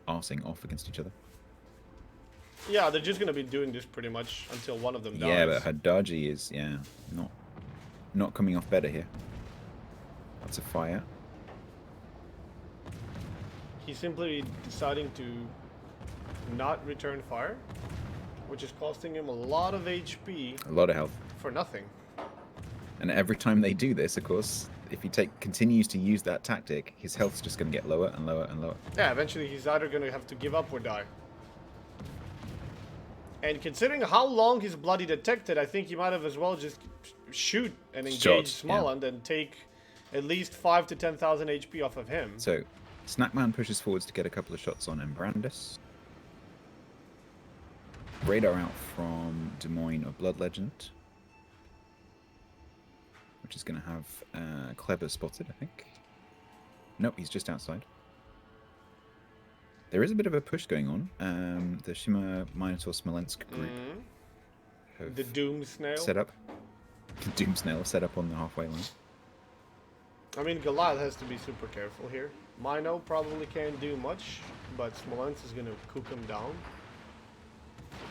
arsing off against each other. Yeah, they're just going to be doing this pretty much until one of them dies. Yeah, but Hadaji is, not coming off better here. That's a fire. He's simply deciding to not return fire, which is costing him a lot of HP A lot of health. for nothing. And every time they do this, of course, if he continues to use that tactic, his health's just going to get lower and lower and lower. Yeah, eventually he's either going to have to give up or die. And considering how long he's bloody detected, I think he might have as well just shoot and engage Shots, Smoland and take at least 5 to 10,000 HP off of him. So, Snackman pushes forwards to get a couple of shots on Embrandis. Radar out from Des Moines of Blood Legend, which is going to have Kleber spotted, I think. Nope, he's just outside. There is a bit of a push going on. The Shima Minotaur Smolensk group have The Doom Snail. set up. The Doom Snail set up on the halfway line. I mean, Goliath has to be super careful here. Mino probably can't do much, but Smolensk is going to cook him down.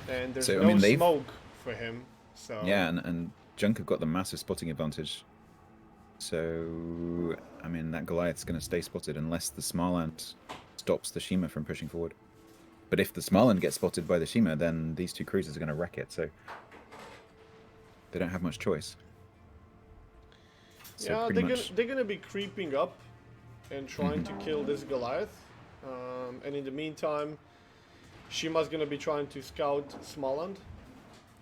And there's So, I no mean, smoke for him, so... Yeah, and Junk have got the massive spotting advantage. So, I mean, that Goliath's going to stay spotted unless the Smarland stops the Shima from pushing forward. But if the Smarland gets spotted by the Shima, then these two cruisers are going to wreck it, so they don't have much choice. So yeah, pretty they're gonna be creeping up and trying to kill this Goliath. And in the meantime, Shima's gonna be trying to scout Smoland.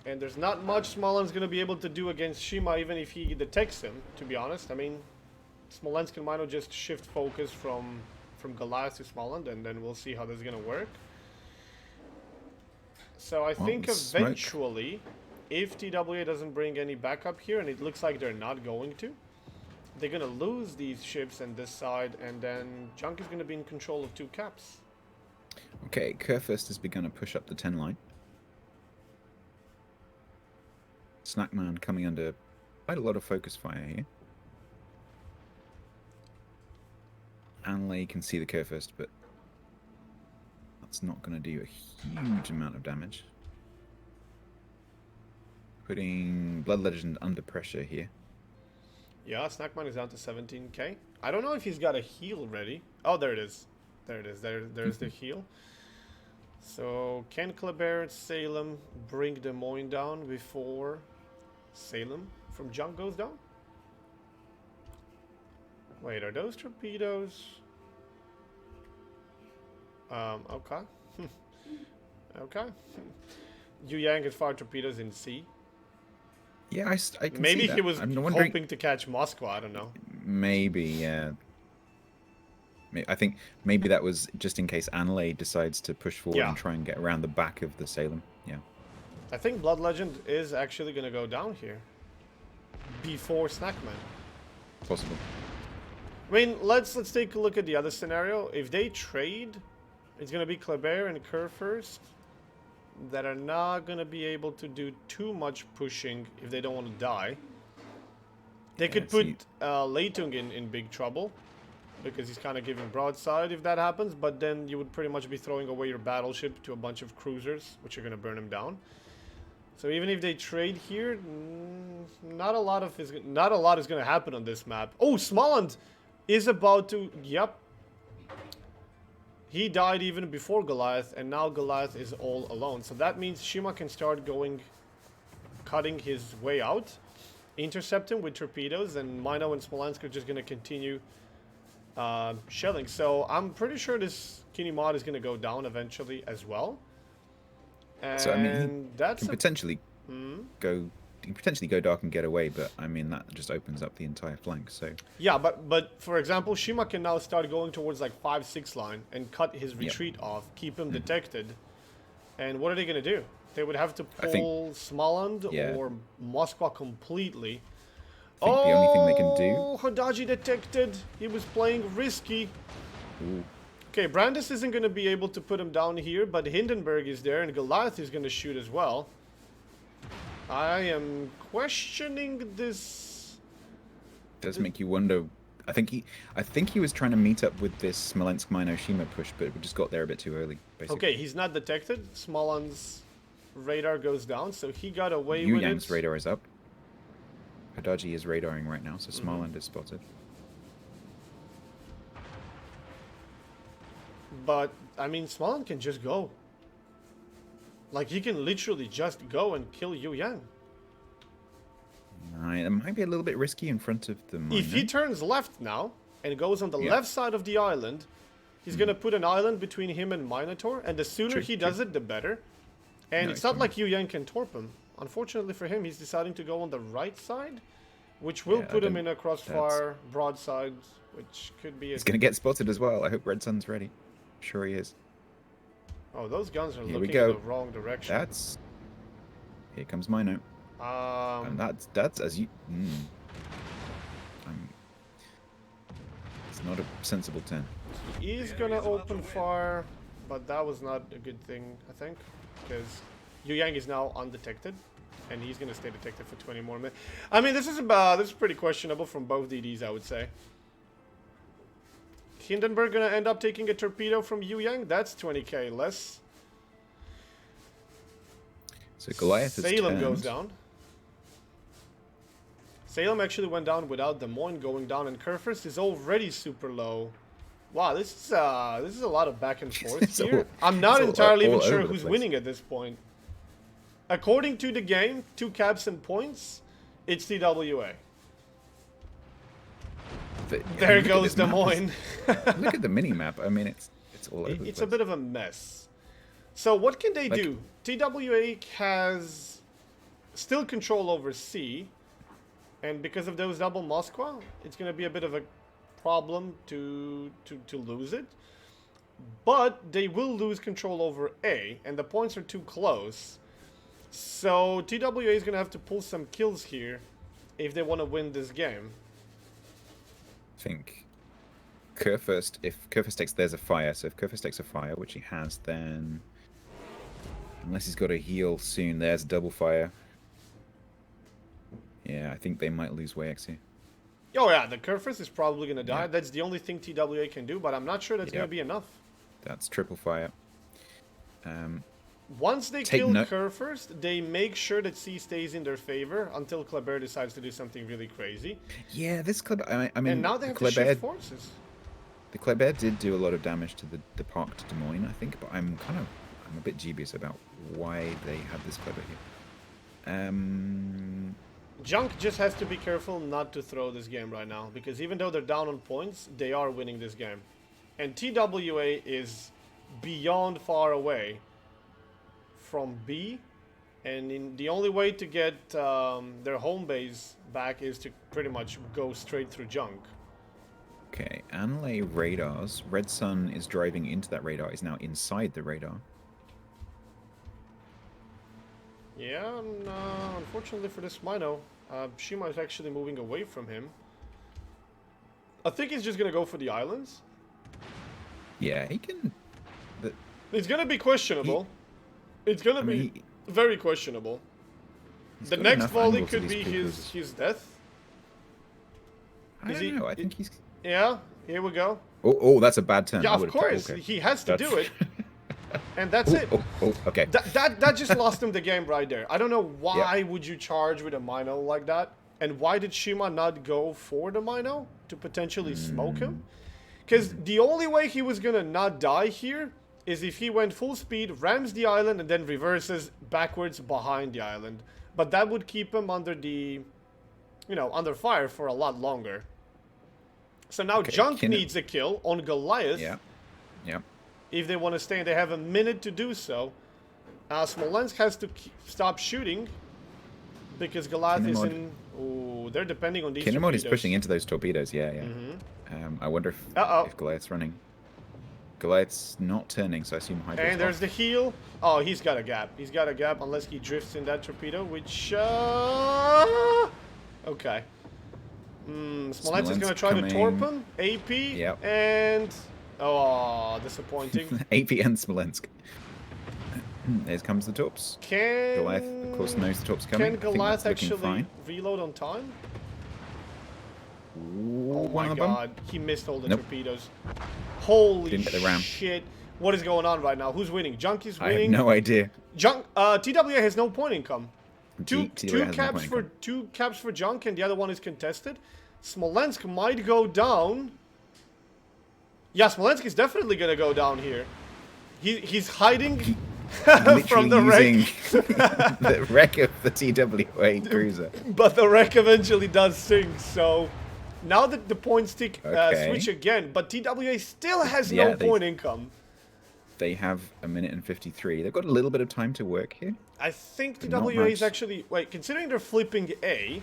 And there's not much Smoland's gonna be able to do against Shima, even if he detects him, to be honest. I mean, Smolensk and Mino just shift focus from Goliath to Smoland, and then we'll see how this is gonna work. So I think smoke. eventually, if TWA doesn't bring any backup here, and it looks like they're not going to, they're gonna lose these ships and this side, and then Junk is gonna be in control of 2 caps. Okay, Kurfürst has begun to push up the 10 line. Snackman coming under quite a lot of focus fire here. Anley can see the Kurfürst, but that's not going to do a huge amount of damage. Putting Blood Legend under pressure here. Yeah, Snackman is down to 17k. I don't know if he's got a heal ready. Oh, there it is. There it is. There's the heal. So, can Kleber and Salem bring Des Moines down before Salem from Junk goes down? Wait, are those torpedoes? Okay. Okay. Yu Yang has fired torpedoes in C. Yeah, I can Maybe see that. he was I'm wondering, hoping to catch Moscow, I don't know. maybe, yeah. I think maybe that was just in case Anlay decides to push forward Yeah. and try and get around the back of the Salem. Yeah. I think Blood Legend is actually going to go down here. Before Snackman. Possible. I mean, let's take a look at the other scenario. If they trade, it's going to be Kleber and Kerr first that are not going to be able to do too much pushing if they don't want to die. They could put Leitung in big trouble because he's kind of giving broadside if that happens, but then you would pretty much be throwing away your battleship to a bunch of cruisers, which are going to burn him down. So even if they trade here, not a lot is going to happen on this map. Oh, Smoland is about to... Yep. He died even before Goliath, and now Goliath is all alone. So that means Shima can start cutting his way out, intercept him with torpedoes, and Mino and Smolensk are just going to continue shelling. So I'm pretty sure this Kinimod is going to go down eventually as well. And So I mean, he that's can potentially go dark and get away, but I mean that just opens up the entire flank. So yeah, but for example, Shima can now start going towards like 5-6 line and cut his retreat off, keep him detected. And what are they gonna do? They would have to pull Smoland or Moskva completely. I think the only thing they can do. Oh, Hadaji detected. He was playing risky. Ooh. Okay, Brandis isn't going to be able to put him down here, but Hindenburg is there, and Goliath is going to shoot as well. I am questioning this. Does make you wonder. I think he was trying to meet up with this Smolensk Shima push, but we just got there a bit too early. Basically. Okay, he's not detected. Smoland's radar goes down, so he got away Yu with Yang's it. radar is up. Hadaji is radaring right now, so Smoland is spotted. But, I mean, Smoland can just go. Like, he can literally just go and kill Yu Yang. It might be a little bit risky in front of the miner. If he turns left now, and goes on the left side of the island, he's going to put an island between him and Minotaur, and the sooner he does it, the better. And it's not like Yu Yang can torp him. Unfortunately for him, he's deciding to go on the right side, which will put him in a crossfire broadside, which could be... He's going to get spotted as well. I hope Red Sun's ready. Sure he is. Oh, those guns are Here looking we go. in the wrong direction. Here comes Mino. And that's as you... It's not a sensible turn. He is going to open fire, but that was not a good thing, I think, because Yu Yang is now undetected, and he's going to stay detected for 20 more minutes. I mean, this is pretty questionable from both DDs, I would say. Hindenburg going to end up taking a torpedo from Yu Yang. That's 20k less. So Goliath is Salem goes down. Salem actually went down without Des Moines going down, and Kurfürst is already super low. Wow, this is a lot of back and forth here. I'm not entirely even sure who's winning at this point. According to the game, 2 caps and points, it's TWA. There goes Des Moines. Look at the mini map. I mean, it's all over the place. It's a bit of a mess. So what can they do? TWA has still control over C, and because of those double Moskva, it's going to be a bit of a problem to lose it. But they will lose control over A, and the points are too close. So TWA is going to have to pull some kills here if they want to win this game. I think Kurfürst, if Kurfürst takes, there's a fire, so if Kurfürst takes a fire, which he has, then unless he's got a heal soon, there's double fire. Yeah, I think they might lose Wayex here. Oh yeah, the Kurfürst is probably going to die. That's the only thing TWA can do, but I'm not sure that's going to be enough. That's triple fire. Once they kill Kurfürst, they make sure that C stays in their favor until Kleber decides to do something really crazy. Yeah, this Kleber, I mean, and now they have to shift forces. The Kleber did do a lot of damage to the parked Des Moines, I think, but I'm a bit dubious about why they have this Kleber here. Junk just has to be careful not to throw this game right now, because even though they're down on points, they are winning this game. And TWA is beyond far away from B, and the only way to get their home base back is to pretty much go straight through Junk. Okay, Anlay radars. Red Sun is driving into that radar. Is now inside the radar. Yeah, and, unfortunately for this Mino, Shima is actually moving away from him. I think he's just gonna go for the islands. Yeah, he can. It's gonna be questionable. It's gonna be very questionable. The next volley could be his death. I don't know. I think he's. Yeah, here we go. Oh, that's a bad turn. Yeah, of course. Okay. He has to do it. And that's it. Okay. That just lost him the game right there. I don't know why would you charge with a Mino like that? And why did Shima not go for the Mino to potentially smoke him? Because the only way he was gonna not die here is if he went full speed, rams the island, and then reverses backwards behind the island. But that would keep him under the, under fire for a lot longer. So now Junk needs a kill on Goliath. Yeah. If they want to stay, and they have a minute to do so. Smolensk has to stop shooting because Goliath is in. Oh, they're depending on these. Kinemod is pushing into those torpedoes. Yeah. I wonder if Goliath's running. Goliath's not turning, so I assume Hydra. And there's the heal. Oh, he's got a gap. He's got a gap unless he drifts in that torpedo, which. Okay. Smolensk is gonna try to torp him. AP. Yep. And. Oh, disappointing. AP and Smolensk. There comes the torps. Goliath, of course, knows the torps coming. Can Goliath actually reload on time? Ooh, oh my god, he missed all the torpedoes. Holy shit. What is going on right now? Who's winning? Junk is winning. I have no idea. Junk, TWA has no point income. Two caps for Junk, and the other one is contested. Smolensk might go down. Yeah, Smolensk is definitely gonna go down here. He's hiding from the wreck. The wreck of the TWA cruiser. But the wreck eventually does sink, so now that the points switch again, but TWA still has no point income. They have a minute and 53. They've got a little bit of time to work here. I think TWA is actually... Wait, considering they're flipping A,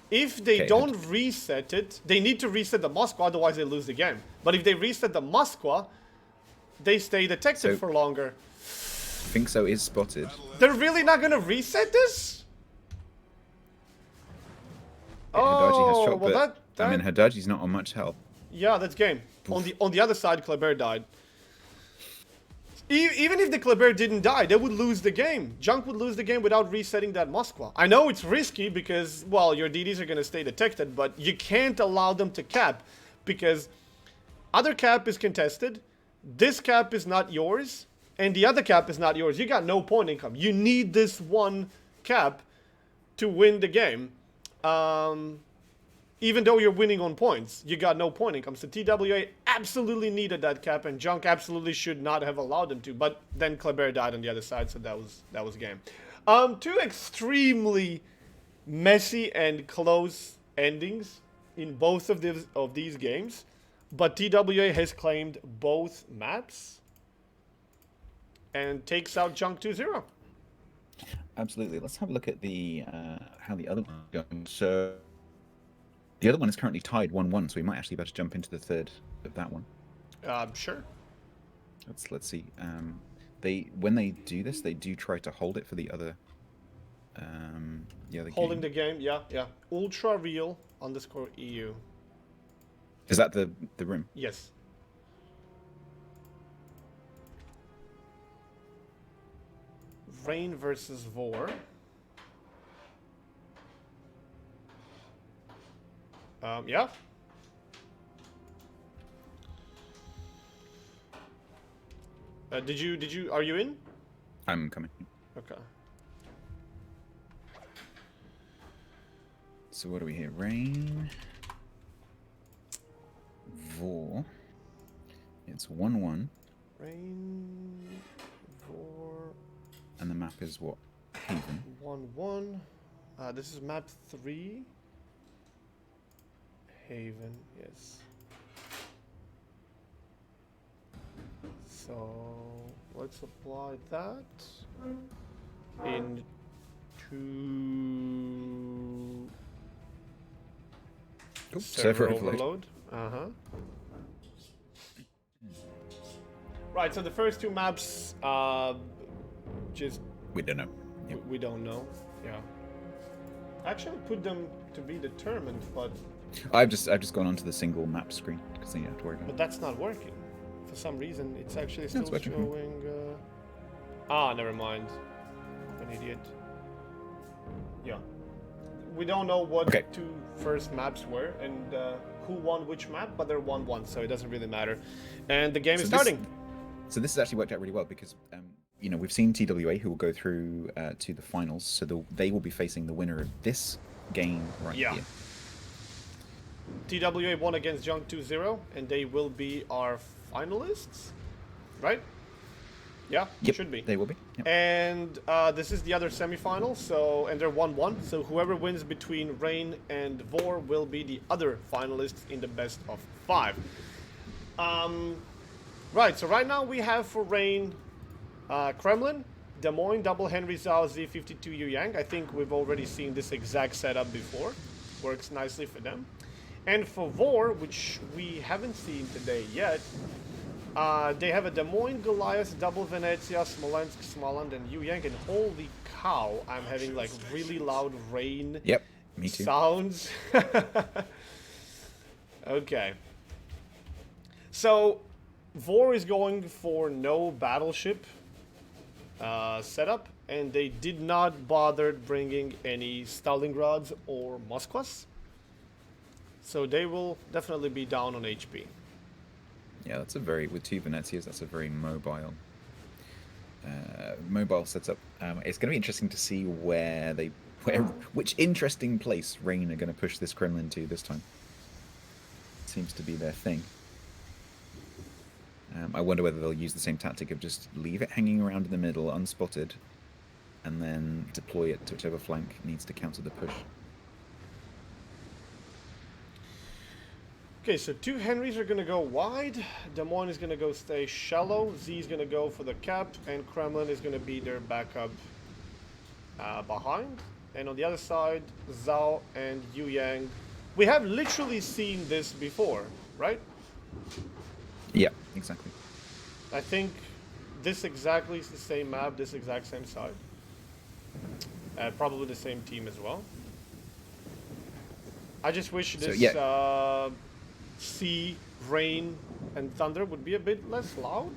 if they don't reset it, they need to reset the Moskva, otherwise they lose the game. But if they reset the Moskva, they stay detected for longer. Think so is spotted. They're really not going to reset this? Hadaji has shot, well, but I mean, Hadaji's not on much help. Yeah, that's game. On the other side, Kleber died. Even if the Kleber didn't die, they would lose the game. Junk would lose the game without resetting that Moskva. I know it's risky because, well, your DDs are going to stay detected, but you can't allow them to cap because other cap is contested, this cap is not yours, and the other cap is not yours. You got no point income. You need this one cap to win the game. Even though you're winning on points, you got no point income. So TWA absolutely needed that cap, and Junk absolutely should not have allowed them to. But then Kleber died on the other side, so that was game. Two extremely messy and close endings in both of these games, but TWA has claimed both maps and takes out Junk 2-0. Absolutely. Let's have a look at the how the other one's going. So the other one is currently tied 1-1, so we might actually better jump into the third of that one. Sure. Let's see. When they do this, they do try to hold it for the other. Holding the game, yeah. Ultra real _EU. Is that the room? Yes. Rain versus Vor. Yeah. Are you in? I'm coming. Okay. So what do we hear? Rain. Vor. It's 1-1. Rain. Vor. And the map is what? Haven. 1-1. This is map 3. Haven, yes. So let's apply that into server overload. Uh-huh. Right, so the first two maps, just... We don't know. Yeah. We don't know. Yeah. Actually put them to be determined, but I've just gone onto the single map screen because then you have to worry about but it. that's not working. For some reason, it's actually still it's working. showing. Ah, never mind. An idiot. Yeah. We don't know what Okay. two first maps were and who won which map, but they're 1-1, so it doesn't really matter. And the game is starting. So this has actually worked out really well because you know, we've seen TWA who will go through to the finals, so they will be facing the winner of this game right Yeah. here. TWA won against Junk 2-0, and they will be our finalists, right? Yeah, Yep, should be. they will be. Yep. And this is the other semifinal, so and they're 1-1. So whoever wins between Rain and Vor will be the other finalists in the best of 5. Right. So right now we have for Rain, Kremlin, Des Moines, Double Henry Zhao, Z52 Yu Yang. I think we've already seen this exact setup before. Works nicely for them. And for Vor, which we haven't seen today yet, they have a Des Moines, Goliath, Double Venezia, Smolensk, Smoland, and Yu Yang. And holy cow, I'm having like really loud rain Yep, me too. sounds. Okay. So, Vor is going for no battleship setup, and they did not bother bringing any Stalingrads or Moskvas. So they will definitely be down on HP. Yeah, that's a very, with two Venezias, that's a very mobile mobile setup. It's going to be interesting to see which interesting place Rain are going to push this Kremlin to this time. Seems to be their thing. I wonder whether they'll use the same tactic of just leave it hanging around in the middle, unspotted, and then deploy it to whichever flank needs to counter the push. Okay, so two Henrys are going to go wide. Des Moines is going to go stay shallow. Z is going to go for the cap, and Kremlin is going to be their backup behind. And on the other side, Zhao and Yu Yang. We have literally seen this before, right? Yeah, exactly. I think this exactly is the same map, this exact same side. Probably the same team as well. I just wish this sea, rain, and thunder would be a bit less loud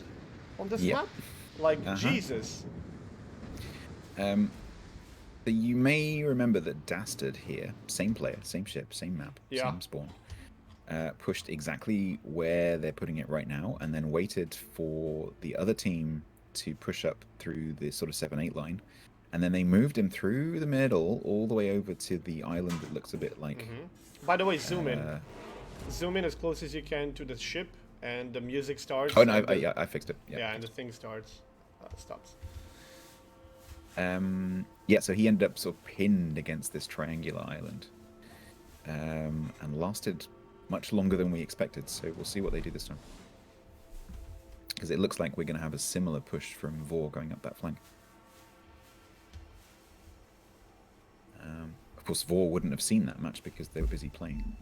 on this map. Like, Jesus. But you may remember that Dastard here, same player, same ship, same map, same spawn, pushed exactly where they're putting it right now, and then waited for the other team to push up through the sort of 7-8 line, and then they moved him through the middle all the way over to the island that looks a bit like... By the way, zoom in. Zoom in as close as you can to the ship, and the music starts. Oh, no, I fixed it. Yeah, and the thing starts, stops. Yeah, so he ended up sort of pinned against this triangular island, and lasted much longer than we expected, so we'll see what they do this time. Because it looks like we're going to have a similar push from Vor going up that flank. Of course, Vor wouldn't have seen that much because they were busy playing.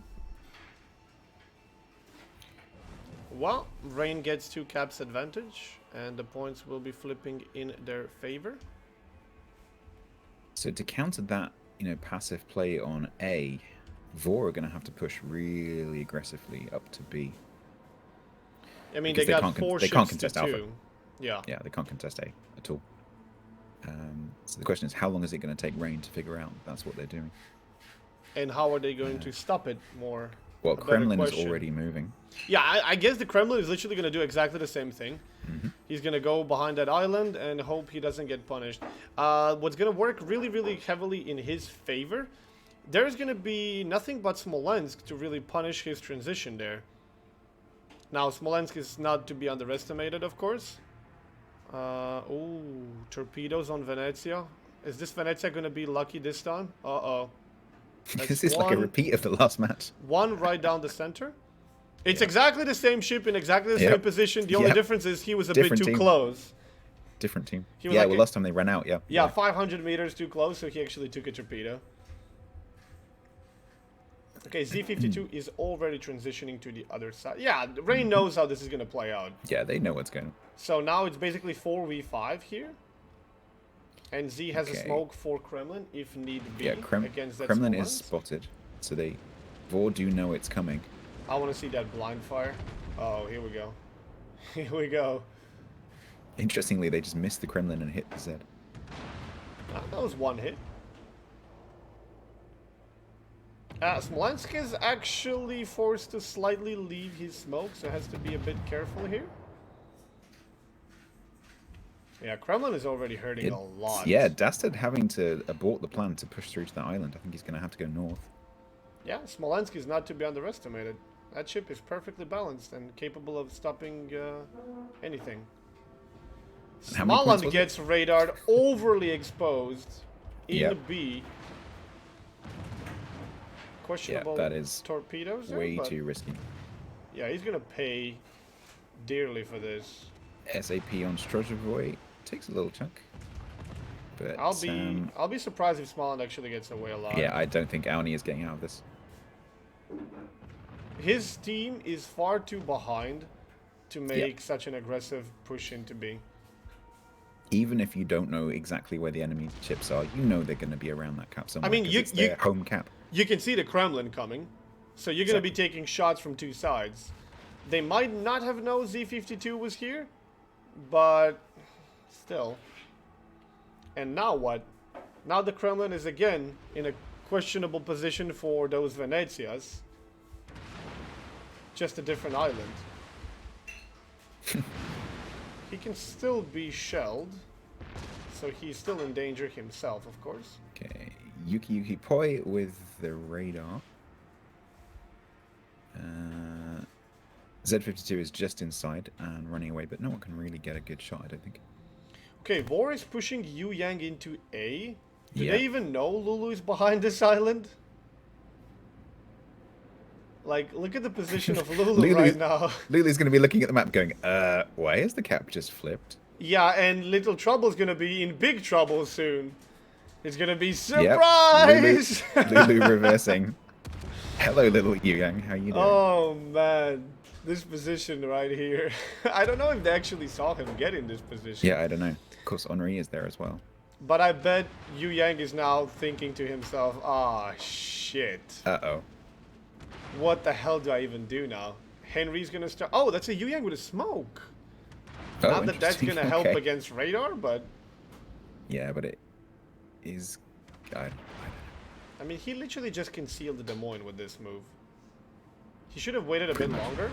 Well, Rain gets 2 caps advantage, and the points will be flipping in their favor. So to counter that, passive play on A, Vor are going to have to push really aggressively up to B. I mean, because they got 4 ships can't contest to Alpha. 2. Yeah. Yeah, they can't contest A at all. So the question is, how long is it going to take Rain to figure out that's what they're doing? And how are they going to stop it more? Well, Kremlin is already moving. Yeah, I guess the Kremlin is literally going to do exactly the same thing. He's going to go behind that island and hope he doesn't get punished. What's going to work really, really heavily in his favor, there's going to be nothing but Smolensk to really punish his transition there. Now, Smolensk is not to be underestimated, of course. Oh, torpedoes on Venezia. Is this Venezia going to be lucky this time? Uh-oh. This is like a repeat of the last match. One right down the center. It's exactly the same ship in exactly the same position. The only difference is he was a bit too close. Different team. Yeah, like well, last time they ran out, Yeah, 500 meters too close, so he actually took a torpedo. Okay, Z52 is already transitioning to the other side. Yeah, Rain knows how this is going to play out. Yeah, they know what's going on. So now it's basically 4v5 here. And Z has a Okay. smoke for Kremlin, if need be, Yeah, against that Kremlin is Smolensk. spotted, so they Vor do know it's coming. I want to see that blind fire. Oh, here we go. Here we go. Interestingly, they just missed the Kremlin and hit the Z. That was one hit. Smolensk is actually forced to slightly leave his smoke, so has to be a bit careful here. Yeah, Kremlin is already hurting a lot. Yeah, Dastard having to abort the plan to push through to that island. I think he's going to have to go north. Yeah, Smolensk is not to be underestimated. That ship is perfectly balanced and capable of stopping anything. And how many points Smolensk was it? gets radared overly exposed in Yep. B. Questionable that is torpedoes there, Way but too risky. yeah, he's gonna pay dearly for this. SAP on Strozhevoy takes a little chunk. But I'll be surprised if Smolensk actually gets away alive. yeah, I don't think Auni is getting out of this. His team is far too behind to make such an aggressive push into B. Even if you don't know exactly where the enemy ships are, you know they're going to be around that cap somewhere. I mean, 'cause you- it's their home cap. You can see the Kremlin coming, so you're going to be Exactly. taking shots from two sides. They might not have known Z52 was here, but still. And now what? Now the Kremlin is again in a questionable position for those Venezias. Just a different island. He can still be shelled, so he's still in danger himself, of course. Okay, Yuki Poi with the radar. Z52 is just inside and running away, but no one can really get a good shot, I don't think. Okay, Vor is pushing Yu Yang into A. Do Yeah. they even know Lulu is behind this island? Like, look at the position of Lulu right now. Lulu's going to be looking at the map going, why is the cap just flipped? Yeah, and Little Trouble's gonna be in big trouble soon. It's gonna be Yep, surprise! Lulu reversing. Hello, little Yang, how you doing? Oh man, this position right here. I don't know if they actually saw him get in this position. Yeah, I don't know. Of course, Henri is there as well. But I bet Yu Yang is now thinking to himself, ah, shit. Uh-oh. What the hell do I even do now? Henry's gonna start. Oh, that's a Yu Yang with a smoke. Oh, Not that that's interesting. gonna help Okay. against radar, but Yeah, but it is... I mean, he literally just concealed the Des Moines with this move. He should have waited a bit longer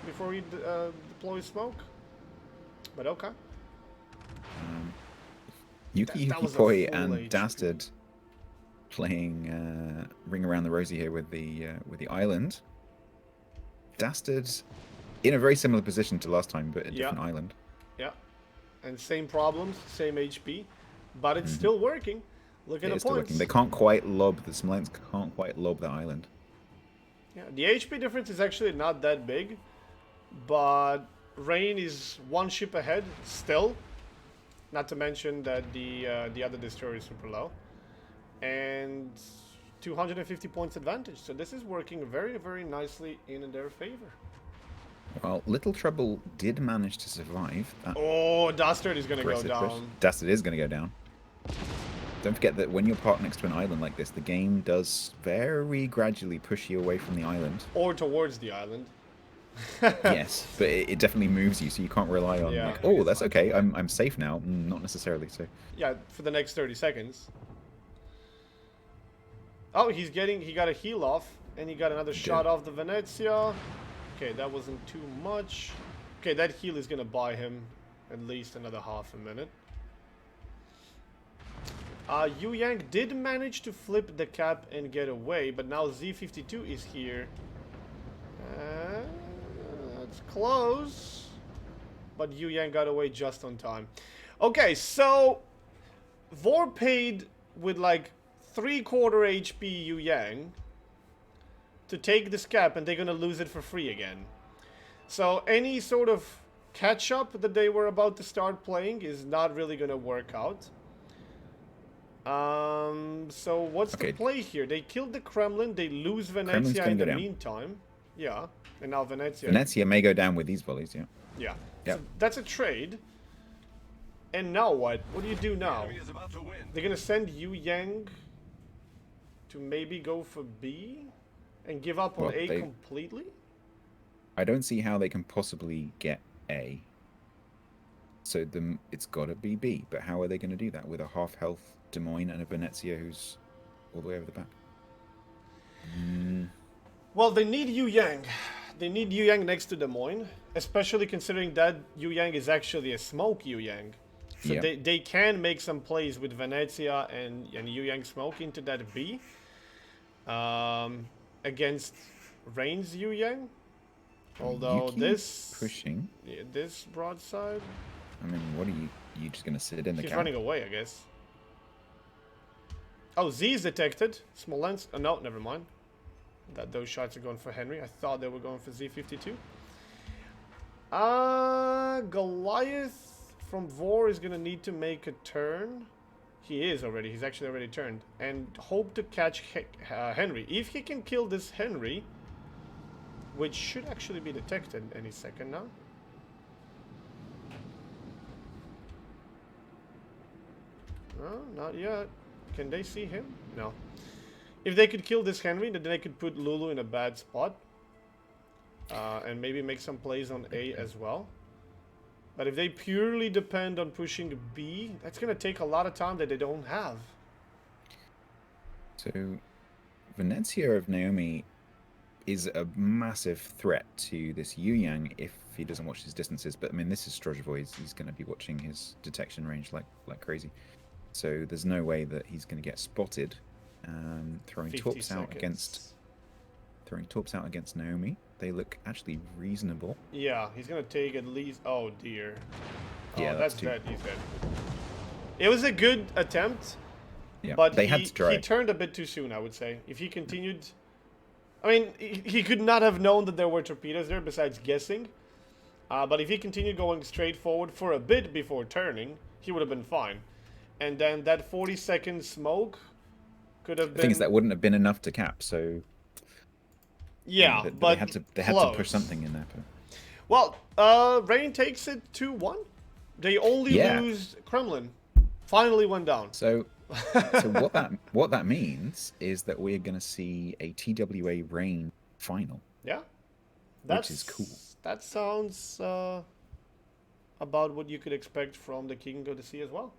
before he deploys smoke. But okay. Yuki That was a Poi full and HP. Dastard playing Ring Around the Rosie here with the island. Dastard in a very similar position to last time, but a Yeah. different island. Yeah. And same problems, same HP. But it's still working. Look at It the is still points. working. They can't quite lob, the Smolensk can't quite lob that island. Yeah, the HP difference is actually not that big. But Rain is one ship ahead still. Not to mention that the other destroyer is super low. And 250 points advantage. So this is working very, very nicely in their favor. Well, Little Trouble did manage to survive. That Oh, Dastard is going to go aggressive push. down. Dastard is going to go down. Don't forget that when you're parked next to an island like this, the game does very gradually push you away from the island. Or towards the island. Yes, but it definitely moves you, so you can't rely on Yeah. like, oh, that's okay, I'm safe now. Not necessarily. So Yeah, for the next 30 seconds. Oh, he got a heal off, and he got another shot off the Venezia. Okay, that wasn't too much. Okay, that heal is gonna buy him at least another half a minute. Yu Yang did manage to flip the cap and get away, but now Z52 is here. It's close. But Yu Yang got away just on time. Okay, so Vor paid with like 3/4 HP Yu Yang to take this cap, and they're gonna lose it for free again. So any sort of catch up that they were about to start playing is not really gonna work out. So what's the Okay. play here? They killed the Kremlin. They lose Kremlin's Venezia gonna in go the down. meantime. Yeah, and now Venezia. Venezia may go down with these volleys, yeah. Yeah. Yep. So that's a trade. And now what? What do you do now? Enemy is about to win. They're gonna send Yu Yang to maybe go for B and give up on Well, A they- completely? I don't see how they can possibly get A. So it's got to be B. But how are they going to do that with a half health Des Moines and a Venezia who's all the way over the back? Well, they need Yu Yang. They need Yu Yang next to Des Moines, especially considering that Yu Yang is actually a smoke Yu Yang. So Yeah. they can make some plays with Venezia and Yu Yang smoke into that B. Against Rain's Yu Yang. Although You keep this pushing. yeah, this broadside, I mean, what are you just going to sit in the he's camp? running away, I guess. Oh, Z is detected. Smolensk. Oh, no, never mind. Those shots are going for Henry. I thought they were going for Z52. Goliath from Vor is gonna need to make a turn. He is already. He's actually already turned, and hope to catch Henry. If he can kill this Henry, which should actually be detected any second now. No, not yet. Can they see him? No. If they could kill this Henry, then they could put Lulu in a bad spot. And maybe make some plays on A as well. But if they purely depend on pushing B, that's going to take a lot of time that they don't have. So, Venezia of Naomi is a massive threat to this Yu Yang if he doesn't watch his distances. But I mean, this is Strozhevoi. He's going to be watching his detection range like crazy. So there's no way that he's going to get spotted. Throwing 50 torps out against Naomi. They look actually reasonable. Yeah, he's going to take at least... Oh, dear. Yeah, oh, that's dead. He's dead. It was a good attempt. Yeah, But they he, had to try. he turned a bit too soon, I would say. If he continued... I mean, he could not have known that there were torpedoes there, besides guessing. But if he continued going straight forward for a bit before turning, he would have been fine. And then that 40-second smoke could have been... The thing is, that wouldn't have been enough to cap, so... Yeah, but but they had to push close. something in there. Well, Rain takes it 2-1. They only lose Kremlin. Finally went down. So what that means is that we're going to see a TWA Rain final. Yeah, which is cool. That sounds about what you could expect from the King of the Sea as well.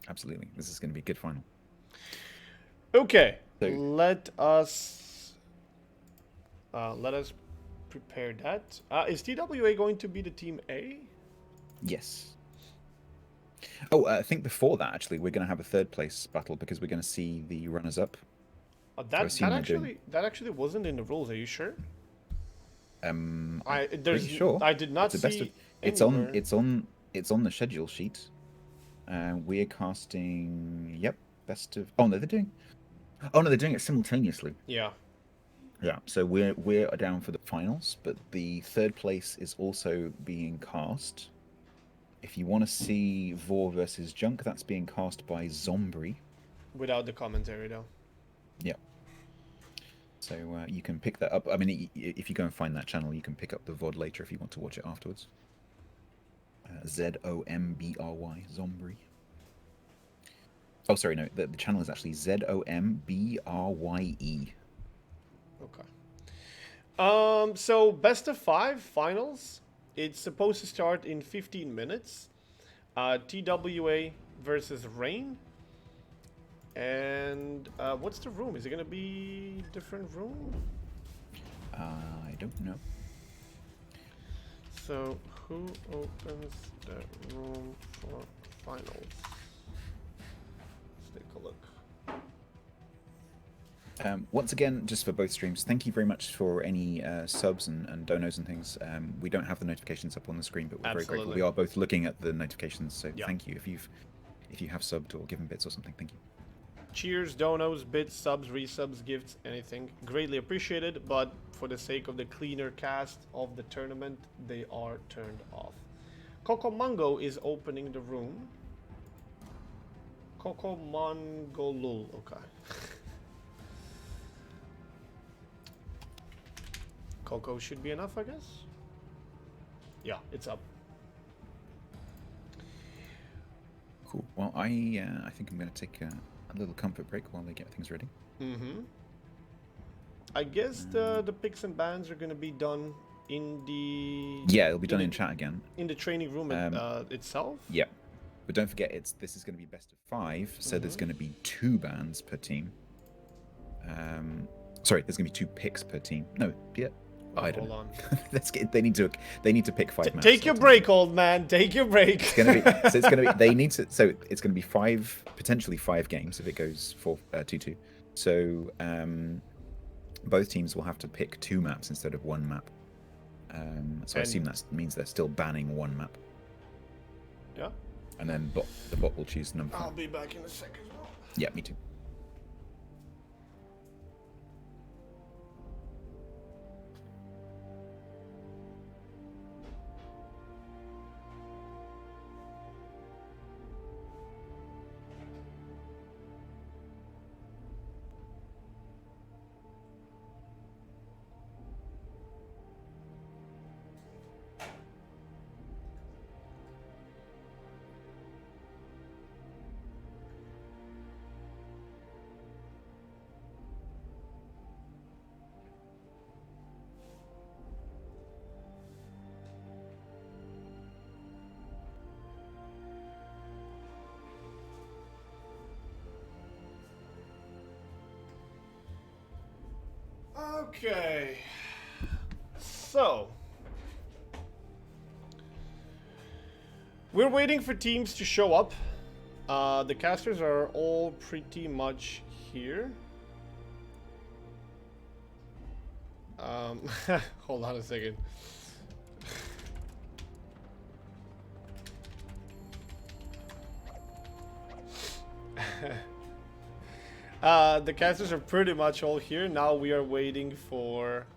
Absolutely, this is going to be a good final. Okay, So- let us prepare that. Is TWA going to be the team A? Yes. Oh, I think before that, actually, we're going to have a third place battle because we're going to see the runners-up. That assume they're actually wasn't in the rules. Are you sure? Pretty sure. I did not It's a see. it's on the schedule sheet. We're casting. Yep, best of. Oh no, they're doing it simultaneously. Yeah. Yeah, so we're down for the finals, but the third place is also being cast. If you want to see Vor versus Junk, that's being cast by Zombrie. Without the commentary, though. Yeah. So you can pick that up. I mean, if you go and find that channel, you can pick up the VOD later if you want to watch it afterwards. Zombry, Zombrie. Oh, sorry, no, the channel is actually Zombrye. Okay. So best of 5 finals. It's supposed to start in 15 minutes. TWA versus Rain. And what's the room? Is it gonna be different room? I don't know. So who opens the room for finals? Let's take a look. Once again, just for both streams, thank you very much for any subs and donos and things. We don't have the notifications up on the screen, but we're very grateful. We are both looking at the notifications, so thank you. If you have subbed or given bits or something, thank you. Cheers, donos, bits, subs, resubs, gifts, anything. Greatly appreciated, but for the sake of the cleaner cast of the tournament, they are turned off. Coco Mango is opening the room. Coco Mongolul. Okay. Coco should be enough, I guess. Yeah, it's up. Cool. Well, I think I'm going to take a little comfort break while they get things ready. Mm-hmm. I guess the picks and bans are going to be done in the... Yeah, it'll be done in chat again. In the training room itself? Yeah. But don't forget, this is going to be best of 5, so there's going to be 2 bans per team. Sorry, there's going to be 2 picks per team. No, yeah. I don't know. Let's get. They need to pick 5 maps. Take your break, old man. Take your break. It's gonna be. So it's gonna be. They need to. So it's gonna be 5, potentially 5 games if it goes 2-2. So both teams will have to pick 2 maps instead of 1 map. So I assume that means they're still banning 1 map. Yeah. And then the bot will choose number 5. I'll be back in a second. Yeah, me too. Okay, so we're waiting for teams to show up. The casters are all pretty much here. Hold on a second. The casters are pretty much all here. Now we are waiting for...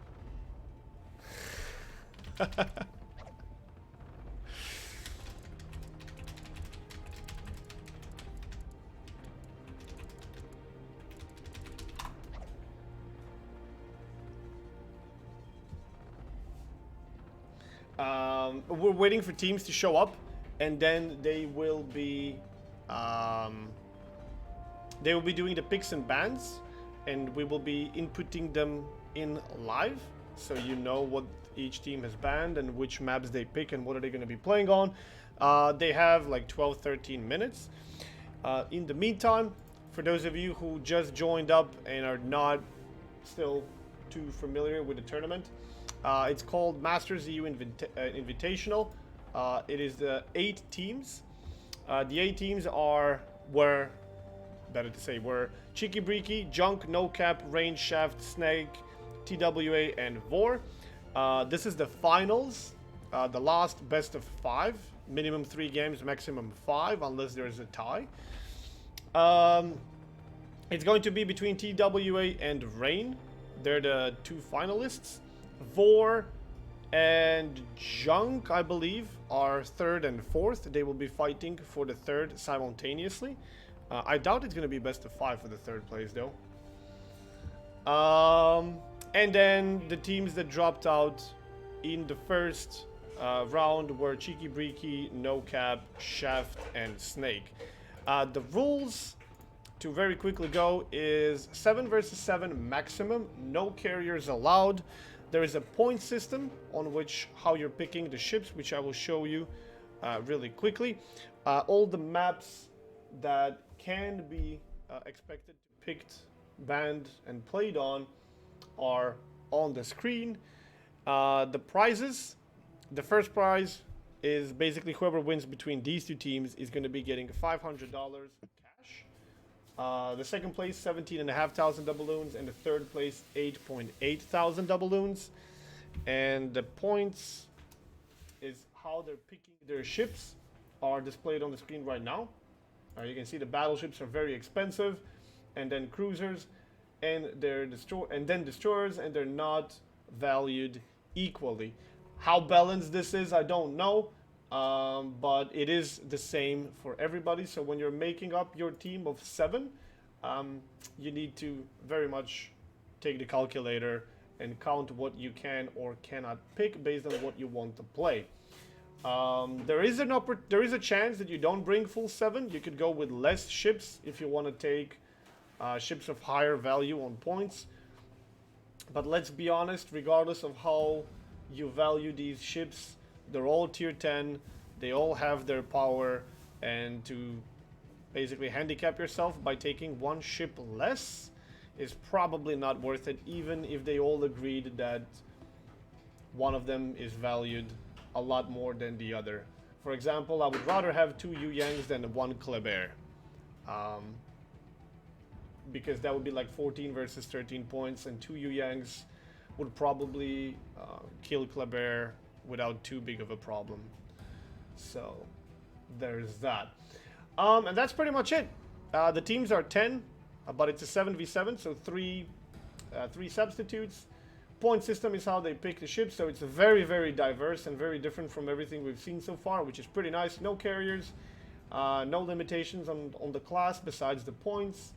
we're waiting for teams to show up, and then they will be doing the picks and bans, and we will be inputting them in live, so you know what each team has banned and which maps they pick and what are they going to be playing on. They have like 12-13 minutes. In the meantime, for those of you who just joined up and are not still too familiar with the tournament, it's called Masters EU Invitational. It is the 8 teams. The 8 teams were Cheeky Breeky, Junk, No Cap, Range, Shaft, Snake, TWA, and Vor. This is the finals, the last best of 5, minimum 3 games, maximum 5, unless there's a tie. It's going to be between TWA and Rain. They're the 2 finalists. Vor and Junk, I believe, are 3rd and 4th. They will be fighting for the 3rd simultaneously. I doubt it's going to be best of 5 for the 3rd place, though. And then the teams that dropped out in the first round were Cheeky Breeky, No Cap, Shaft, and Snake. The rules, to very quickly go, is 7 versus 7 maximum, no carriers allowed. There is a point system on how you're picking the ships, which I will show you really quickly. All the maps that can be expected to be picked, banned, and played on are on the screen. The prizes, the first prize is basically whoever wins between these 2 teams is going to be getting $500 cash. The second place, 17,500 doubloons, and the third place, 8,800 doubloons. And the points is how they're picking their ships are displayed on the screen right now. You can see the battleships are very expensive, and then cruisers, and then destroyers, and they're not valued equally. How balanced this is, I don't know. but it is the same for everybody. So when you're making up your team of 7, you need to very much take the calculator and count what you can or cannot pick based on what you want to play. There is a chance that you don't bring full 7. You could go with less ships if you want to take ships of higher value on points. But let's be honest, regardless of how you value these ships, they're all tier 10, they all have their power, and to basically handicap yourself by taking 1 ship less is probably not worth it, even if they all agreed that one of them is valued a lot more than the other. For example, I would rather have 2 Yu Yangs than 1 Kleber. Because that would be like 14 versus 13 points, and 2 Yu Yangs would probably kill Kleber without too big of a problem. So there's that. And that's pretty much it. The teams are 10, but it's a 7v7, so 3 substitutes. Point system is how they pick the ships, so it's very, very diverse and very different from everything we've seen so far, which is pretty nice. No carriers, no limitations on the class besides the points.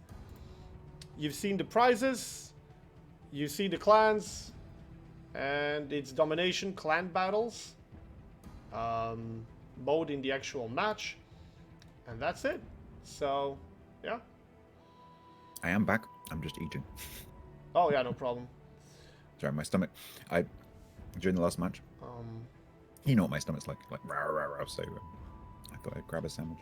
You've seen the prizes, you see the clans, and it's domination clan battles, both in the actual match, and that's it. So, yeah. I am back. I'm just eating. Oh yeah, no problem. Sorry, my stomach. During the last match, you know what my stomach's like rah, rah, rah, so I thought I'd grab a sandwich.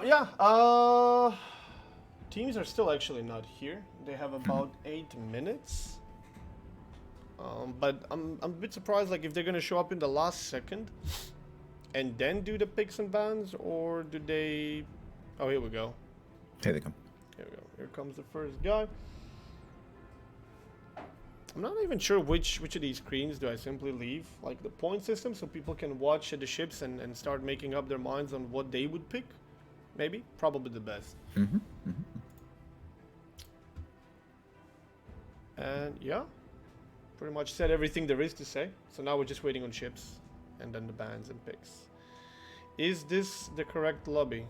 Yeah, teams are still actually not here. They have about 8 minutes. But I'm a bit surprised, like, if they're gonna show up in the last second and then do the picks and bans, or do they... Oh, here we go. Here they come. Here we go. Here comes the first guy. I'm not even sure which of these screens do I simply leave, like the point system, so people can watch the ships and start making up their minds on what they would pick. Maybe, probably the best. And yeah, pretty much said everything there is to say. So now we're just waiting on ships and then the bans and picks. Is this the correct lobby?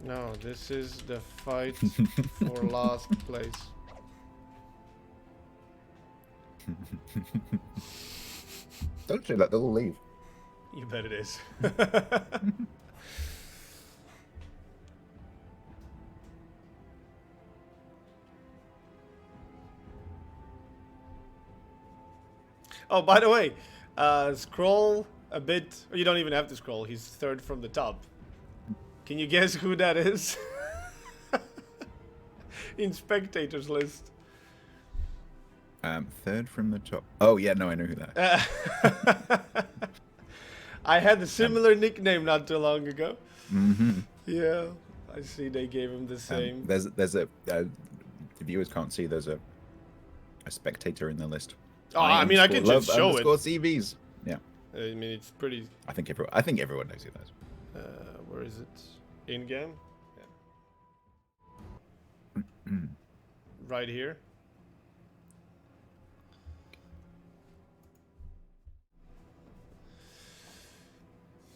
No, this is the fight for last place. Don't say that, they'll leave. You bet it is. Oh, by the way, scroll a bit. You don't even have to scroll. He's 3rd from the top. Can you guess who that is? In spectators list. 3rd from the top. Oh yeah, no, I know who that is. I had a similar nickname not too long ago. Yeah, I see they gave him the same. There's a the viewers can't see. There's a spectator in the list. Oh, I mean, I can just show it. CVs. Yeah. I mean, it's pretty. I think everyone knows who that is. Where is it? In game. Yeah. Right here.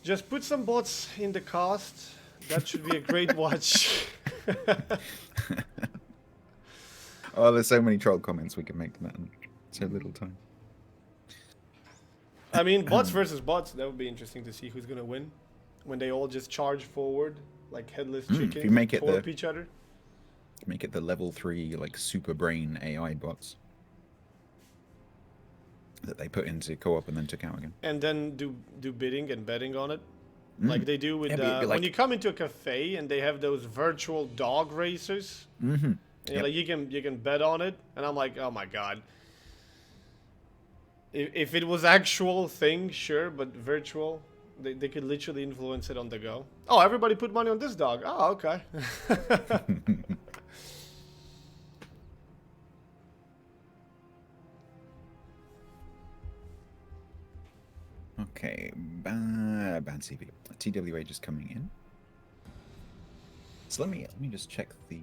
Just put some bots in the cast. That should be a great watch. Oh, there's so many troll comments we can make to that in so little time. I mean, bots versus bots, that would be interesting to see who's going to win. When they all just charge forward like headless chickens if you make and torp each other. Make it the level 3 like super brain AI bots that they put into co-op and then took out again. And then do bidding and betting on it. Like they do with like... when you come into a cafe and they have those virtual dog racers. And like you can bet on it, and I'm like, oh my god. If it was actual thing, sure, but virtual, they could literally influence it on the go. Oh, everybody put money on this dog. Oh, okay. Okay, ban CV. TWA just coming in. So let me just check the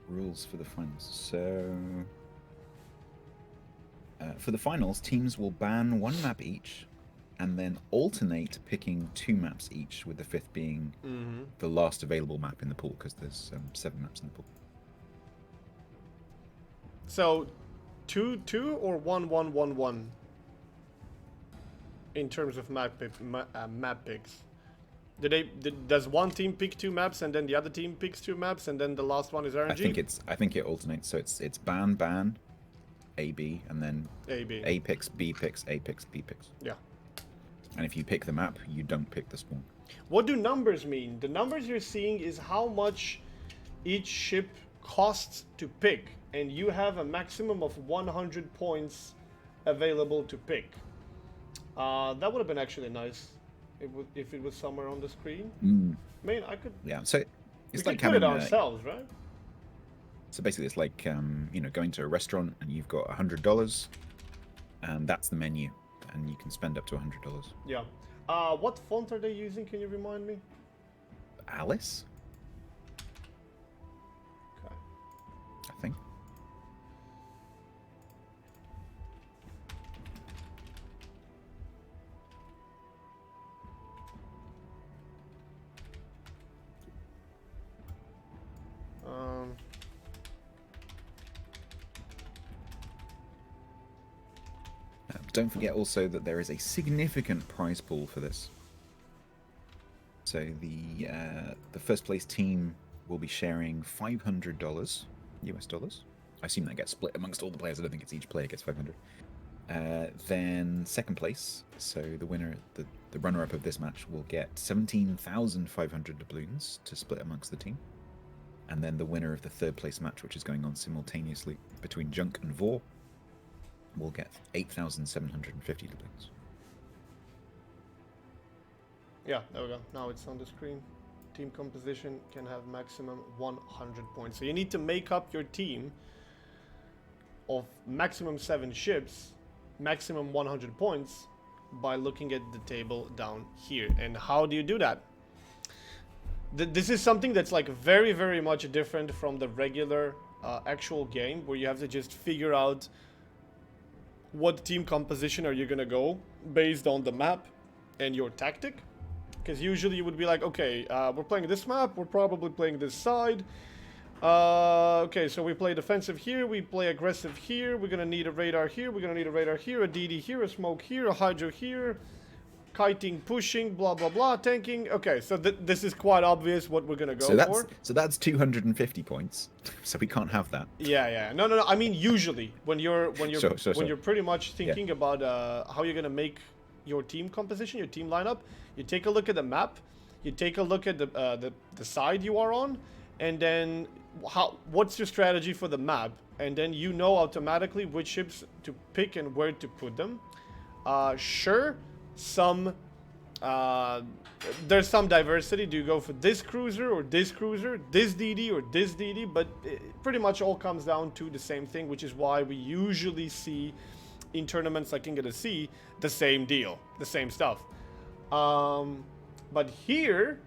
rules for the finals. So for the finals, teams will ban one map each, and then alternate picking 2 maps each, with the 5th being the last available map in the pool, because there's 7 maps in the pool. So, 2-2 or 1-1-1-1 in terms of map picks. Does one team pick 2 maps and then the other team picks 2 maps and then the last one is RNG? I think it alternates. So it's ban, A B, and then AB. A picks, B picks, A picks, B picks. Yeah. And if you pick the map, you don't pick the spawn. What do numbers mean? The numbers you're seeing is how much each ship costs to pick, and you have a maximum of 100 points available to pick. That would have been actually nice if it was somewhere on the screen. I mean, I could. Yeah. So We it's could like put having it ourselves, right? So basically, it's like going to a restaurant and you've got $100, and that's the menu, and you can spend up to $100. Yeah. What font are they using? Can you remind me? Alice, Okay. I think. Don't forget also that there is a significant prize pool for this. So the first place team will be sharing $500 US dollars. I assume that gets split amongst all the players. I don't think it's each player gets 500. Then second place, so the winner, the runner-up of this match, will get 17,500 doubloons to split amongst the team. And then the winner of the third place match, which is going on simultaneously between Junk and Vor, will get 8,750 doubloons. Yeah, there we go. Now it's on the screen. Team composition can have maximum 100 points. So you need to make up your team of maximum 7 ships, maximum 100 points, by looking at the table down here. And how do you do that? This is something that's like very, very much different from the regular actual game, where you have to just figure out what team composition are you gonna go based on the map and your tactic. Because usually you would be like, okay, we're playing this map, we're probably playing this side. Okay, so we play defensive here, we play aggressive here, we're gonna need a radar here, we're gonna need a radar here, a DD here, a smoke here, a hydro here, kiting, pushing, blah blah blah, tanking. Okay, so this is quite obvious what we're gonna go for. So that's 250 points. So we can't have that. Yeah. No. I mean, usually when you're Sure. you're pretty much thinking about how you're gonna make your team composition, your team lineup, you take a look at the map, you take a look at the side you are on, and then what's your strategy for the map, and then you know automatically which ships to pick and where to put them. Sure, there's some diversity. Do you go for this cruiser or this cruiser, this DD or this DD? But it pretty much all comes down to the same thing, which is why we usually see in tournaments like King of the Sea the same deal, the same stuff. But here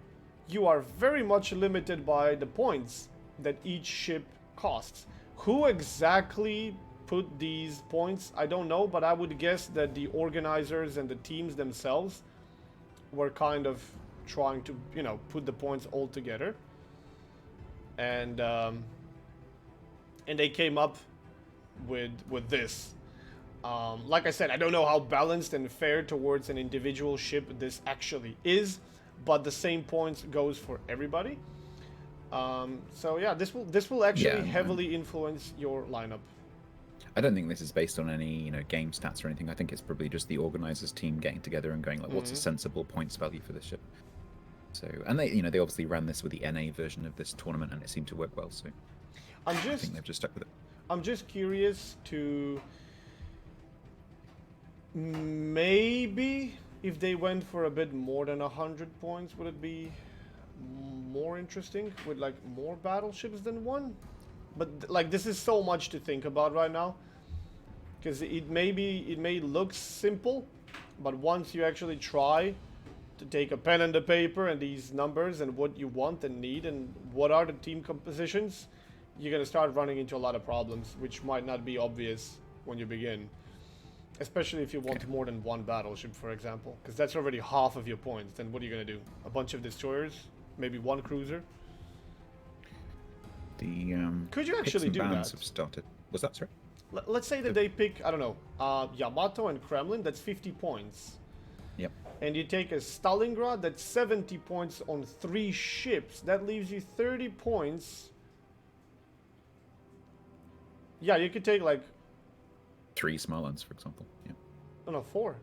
you are very much limited by the points that each ship costs. Who exactly put these points? I don't know, but I would guess that the organizers and the teams themselves were kind of trying to, put the points all together, and they came up with this. Like I said, I don't know how balanced and fair towards an individual ship this actually is, but the same points goes for everybody. So yeah, this will actually heavily influence your lineup. I don't think this is based on any game stats or anything. I think it's probably just the organizers team getting together and going like, what's a sensible points value for this ship? So, and they they obviously ran this with the NA version of this tournament, and it seemed to work well. So I think they've just stuck with it. I'm just curious to maybe if they went for a bit more than 100 points, would it be more interesting with like more battleships than one? But like this is so much to think about right now, because it may look simple, But once you actually try to take a pen and the paper and these numbers and what you want and need and what are the team compositions, you're gonna start running into a lot of problems, which might not be obvious when you begin. Especially if you want more than one battleship, for example, because that's already half of your points. Then what are you gonna do? A bunch of destroyers, maybe one cruiser. The Could you picks actually and do bans that? have started. Was that sorry? Let's say that they pick, I don't know, Yamato and Kremlin. That's 50 points. Yep. And you take a Stalingrad. That's 70 points on 3 ships. That leaves you 30 points. Yeah, you could take like 3 Smolensk, for example. Yeah. no, 4.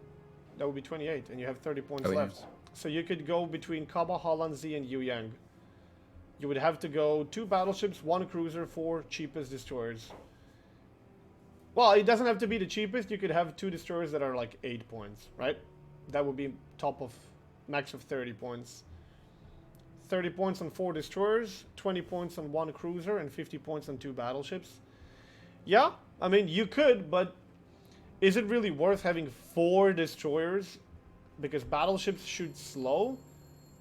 That would be 28, and you have 30 points Oh, yeah. left. So you could go between Kaba, Hollandsee, and Yuyang. You would have to go 2 battleships, 1 cruiser, 4 cheapest destroyers. Well, it doesn't have to be the cheapest. You could have 2 destroyers that are like 8 points, right? That would be top of max of 30 points. 30 points on 4 destroyers, 20 points on 1 cruiser, and 50 points on 2 battleships. Yeah, I mean, you could, but is it really worth having 4 destroyers? Because battleships shoot slow,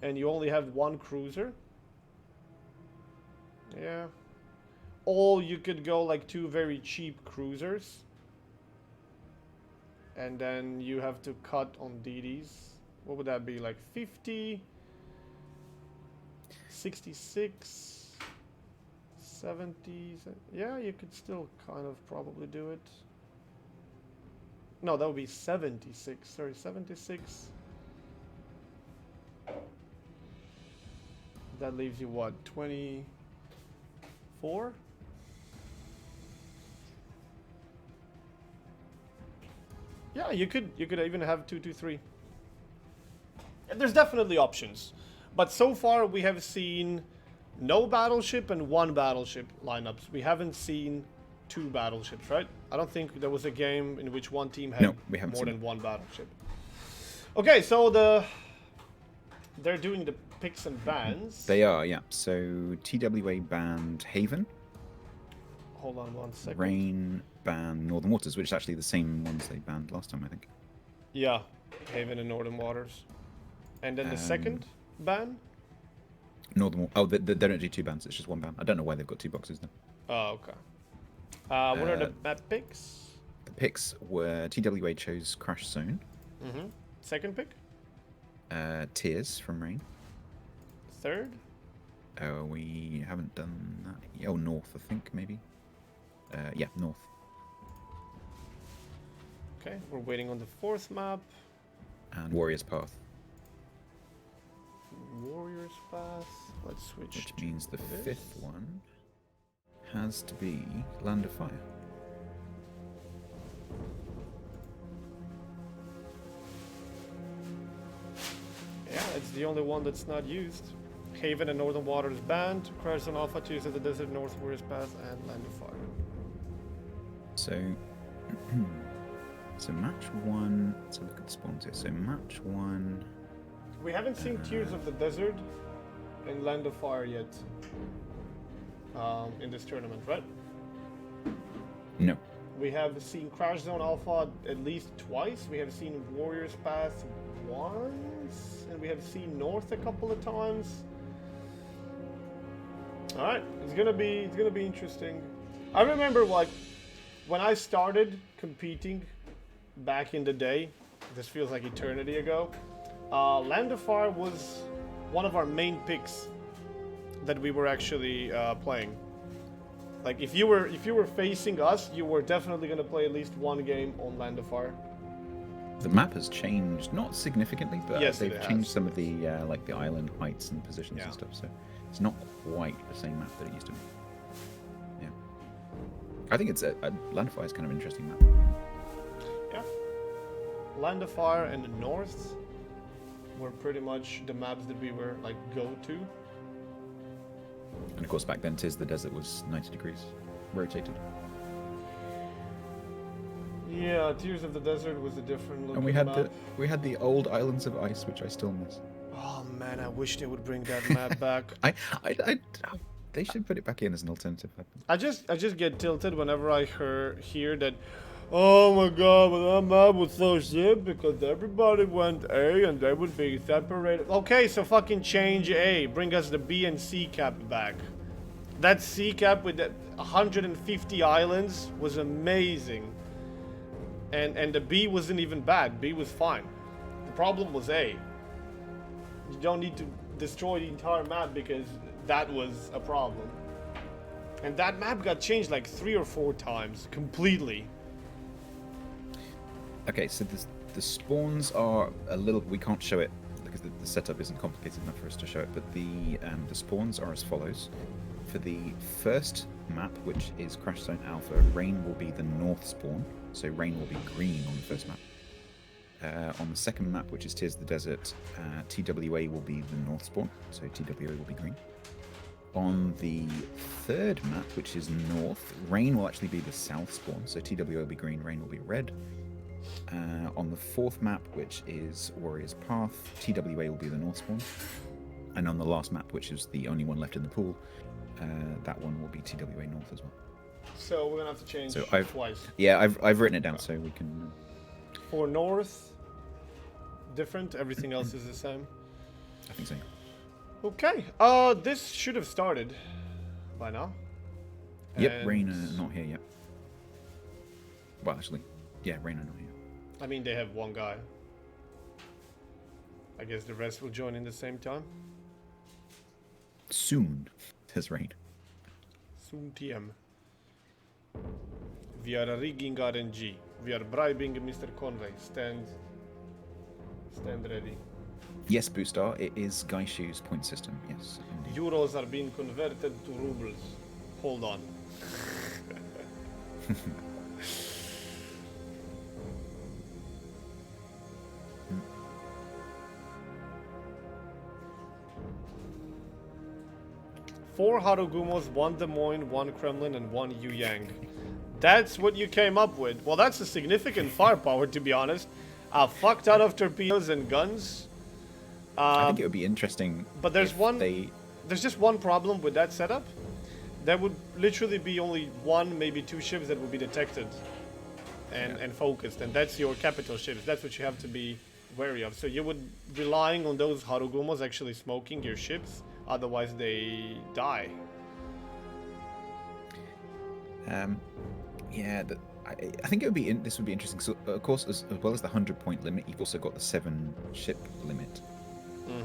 and you only have 1 cruiser. Yeah. Or you could go like 2 very cheap cruisers. And then you have to cut on DDs. What would that be? Like 50, 66, 70. Yeah, you could still kind of probably do it. No, that would be 76. Sorry, 76. That leaves you what? 24? Yeah, you could even have 223. And there's definitely options. But so far we have seen no battleship and 1 battleship lineups. We haven't seen 2 battleships, right? I don't think there was a game in which one team had we haven't more seen than 1 battleship. Okay, so they're doing the picks and bans. They are, yeah. So TWA banned Haven, Hold on 1 second. Rain banned Northern Waters, which is actually the same ones they banned last time, I think. Yeah, Haven and Northern Waters. And then the second ban? Oh, they don't do 2 bans, it's just 1 ban. I don't know why they've got 2 boxes then. Oh, okay. What are the map picks? The picks were TWA chose Crash Zone, Second pick? Tears from Rain. Third? We haven't done that. Oh, North, I think, maybe. Yeah, North. Okay, we're waiting on the 4th map. And Warrior's Path, Warriors Path. Let's switch. which to means the this. 5th one has to be Land of Fire. Yeah, it's the only one that's not used. Haven and Northern Waters banned. Crash on Alpha, Tears of the Desert, North Warriors Path, and Land of Fire. So, so match 1. Let's have a look at the spawns here. So match 1. We haven't seen Tears of the Desert and Land of Fire yet in this tournament, right? No. We have seen Crash Zone Alpha at least twice. We have seen Warriors Path once, and we have seen North a couple of times. All right, it's gonna be interesting. I remember like when I started competing back in the day. This feels like eternity ago. Land of Fire was one of our main picks that we were actually playing. Like if you were facing us, you were definitely gonna play at least 1 game on Land of Fire. The map has changed, not significantly, but Yes, they've it changed has. some of the like the island heights and positions Yeah. and stuff. So it's not quite the same map that it used to be. Yeah, I think it's Land of Fire is kind of an interesting map. Yeah. Land of Fire and the North were pretty much the maps that we were like go to. And of course, back then, Tears of the Desert was 90 degrees, rotated. Yeah, Tears of the Desert was a different looking And we had map. the old Islands of Ice, which I still miss. Oh man, I wish they would bring that map back. They should put it back in as an alternative. I just get tilted whenever I hear that, Oh my god, but that map was so shit because everybody went A and they would be separated. Okay, so fucking change A. Bring us the B and C cap back. That C cap with the 150 islands was amazing. And the B wasn't even bad. B was fine. The problem was A. You don't need to destroy the entire map because that was a problem. And that map got changed like 3 or 4 times completely. Okay, so the spawns are a little. We can't show it because the setup isn't complicated enough for us to show it. But the spawns are as follows. For the first map, which is Crash Zone Alpha, rain will be the north spawn. So rain will be green on the first map. On the second map, which is Tears of the Desert, TWA will be the north spawn. So TWA will be green. On the third map, which is north, rain will actually be the south spawn. So TWA will be green, rain will be red. On the fourth map, which is Warrior's Path, TWA will be the north spawn. And on the last map, which is the only one left in the pool, that one will be TWA north as well. So we're gonna have to change twice. Yeah, I've written it down so we can. For north, different. Everything else is the same. I think so. Okay. This should have started by now. Yep, And Rain not here yet. Well, actually, yeah, Rain not here. I mean, they have one guy. I guess the rest will join in the same time. Soon, says Rain. Soon TM. We are rigging RNG. We are bribing Mr. Conway. Stand ready. Yes, Boostar, it is Gaishu's point system. Yes, indeed. Euros are being converted to rubles. Hold on. Four Harugumos, 1 Des Moines, 1 Kremlin, and 1 Yuyang. That's what you came up with. Well, that's a significant firepower, to be honest. A fuck ton of torpedoes and guns. I think it would be interesting. But there's if there's just one problem with that setup. There would literally be only 1, maybe 2 ships that would be detected and focused, and that's your capital ships. That's what you have to be wary of. So you would relying on those Harugumos actually smoking your ships, otherwise they die. Yeah, I think it would be. This would be interesting. So, of course, as well as the 100-point limit, you've also got the 7-ship limit.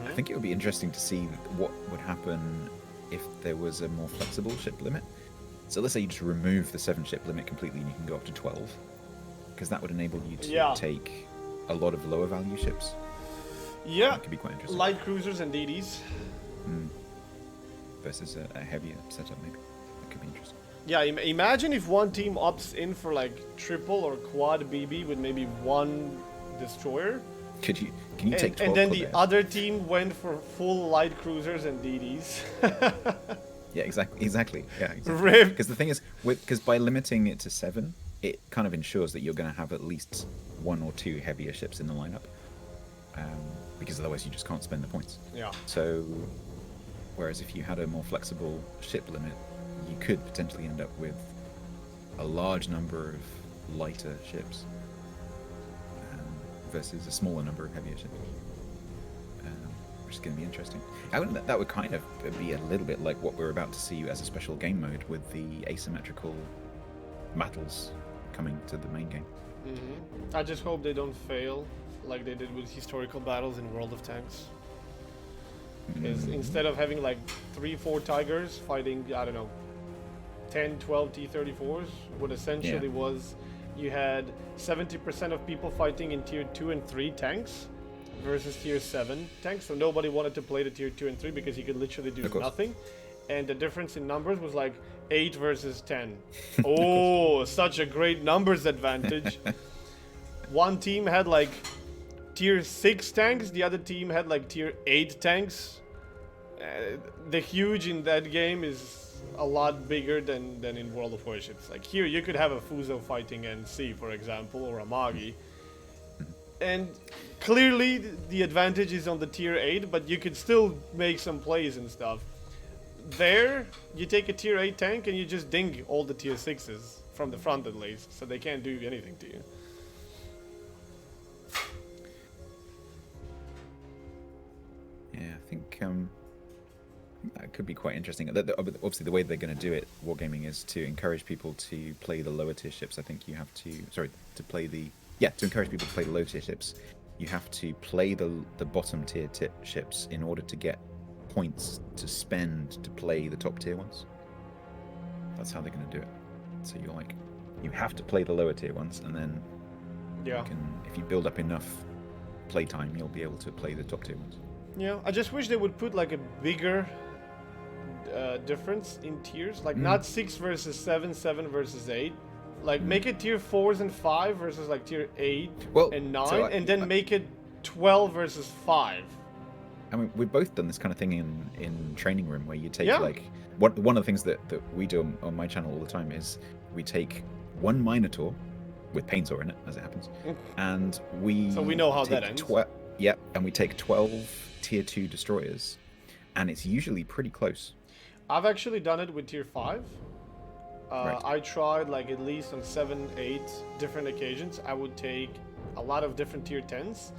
I think it would be interesting to see what would happen if there was a more flexible ship limit. So let's say you just remove the 7-ship limit completely and you can go up to 12, because that would enable you to take a lot of lower value ships. Yeah, that could be quite interesting. Light cruisers and DDs. Versus a heavier setup, maybe. That could be interesting. Yeah, imagine if one team opts in for like triple or quad BB with maybe 1 destroyer. Can you take 12 and then the Corvairs? other team went for full light cruisers and DDs. Yeah, exactly. Yeah, exactly. Rip. Because the thing is, because by limiting it to 7, it kind of ensures that you're going to have at least 1 or 2 heavier ships in the lineup. Because otherwise you just can't spend the points. Yeah. So, whereas if you had a more flexible ship limit, you could potentially end up with a large number of lighter ships versus a smaller number of heavier ships, which is going to be interesting. That would kind of be a little bit like what we're about to see as a special game mode with the asymmetrical battles coming to the main game. I just hope they don't fail like they did with historical battles in World of Tanks. Because instead of having like 3-4 Tigers fighting, I don't know, 10-12 T-34s, what essentially was you had 70% of people fighting in tier 2 and 3 tanks versus tier 7 tanks, so nobody wanted to play the tier 2 and 3 because you could literally do nothing, and the difference in numbers was like 8 versus 10. Oh, such a great numbers advantage. One team had like tier 6 tanks, the other team had like tier 8 tanks. The huge in that game is a lot bigger than in World of Warships. Like here you could have a Fuso fighting NC, for example, or a Magi, and clearly the advantage is on the tier 8, but you could still make some plays and stuff. There you take a tier 8 tank and you just ding all the tier 6s from the front at least, so they can't do anything to you. Yeah, I think that could be quite interesting. Obviously, the way they're going to do it, wargaming, is to encourage people to play the lower tier ships. I think you have to, to play the, to encourage people to play the lower tier ships, you have to play the bottom tier ships in order to get points to spend to play the top tier ones. That's how they're going to do it. So you have to play the lower tier ones, and then if you build up enough playtime, you'll be able to play the top tier ones. Yeah, I just wish they would put like a bigger difference in tiers, like not 6 versus 7, 7 versus 8. Like make it tier 4s and 5 versus like tier 8 and 9, and then make it 12 versus 5. I mean, we've both done this kind of thing in training room, where you take like one of the things that we do on my channel all the time is we take one Minotaur with Painsaw in it, as it happens, and we know how that ends. And we take 12 tier 2 destroyers, and it's usually pretty close. I've actually done it with tier 5. Right. I tried like at least on 7, 8 different occasions. I would take a lot of different tier 10s,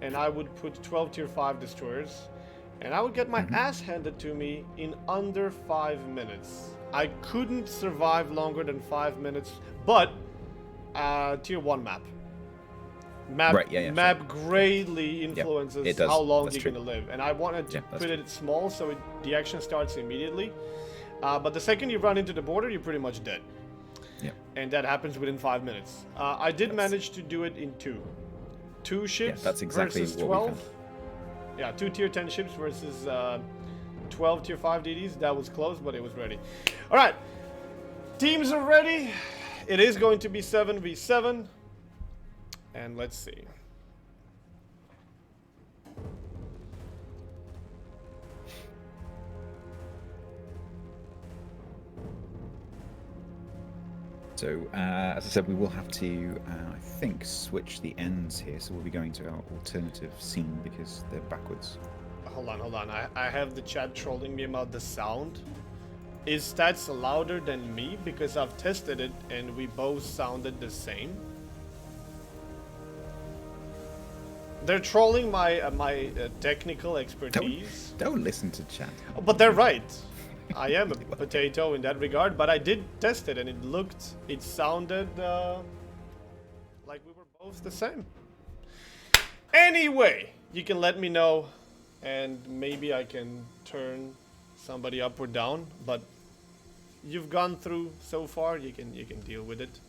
and I would put 12 tier 5 destroyers, and I would get my ass handed to me in under 5 minutes. I couldn't survive longer than 5 minutes, but tier 1 map. Map greatly influences how long you're going to live. And I wanted to put it small so the action starts immediately. But the second you run into the border, you're pretty much dead. Yeah. And that happens within 5 minutes. I did manage to do it in 2. 2 ships that's exactly versus what 12. we found. Yeah, 2 tier 10 ships versus 12 tier 5 DDs. That was close, but it was ready. All right. Teams are ready. It is going to be 7v7. And let's see. So, as I said, we will have to, I think, switch the ends here. So we'll be going to our alternative scene because they're backwards. Hold on. I have the chat trolling me about the sound. Is Stats louder than me? Because I've tested it and we both sounded the same. They're trolling my technical expertise. Don't listen to chat. Oh, but they're right. I am a potato in that regard, but I did test it and it sounded like we were both the same. Anyway, you can let me know and maybe I can turn somebody up or down, but you've gone through so far, you can deal with it.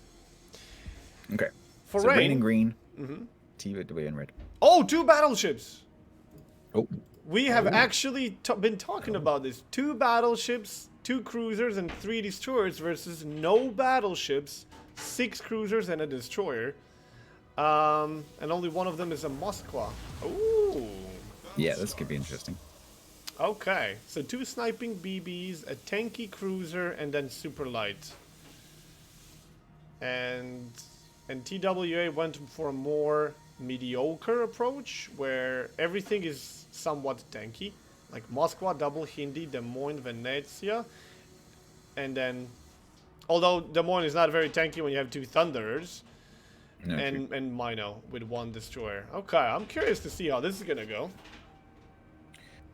Okay. For so rain and green, TV and red. Oh, 2 battleships. Oh. We have actually been talking about this. 2 battleships, 2 cruisers, and 3 destroyers versus no battleships, 6 cruisers, and a destroyer. And only one of them is a Moskva. Ooh. Yeah, this could be interesting. Okay, so 2 sniping BBs, a tanky cruiser, and then super light. And TWA went for a more mediocre approach where everything is somewhat tanky, like Moskva, double Hindi, Des Moines, Venezia, and then although Des Moines is not very tanky when you have 2 Thunderers and Mino with 1 destroyer. Okay, I'm curious to see how this is gonna go.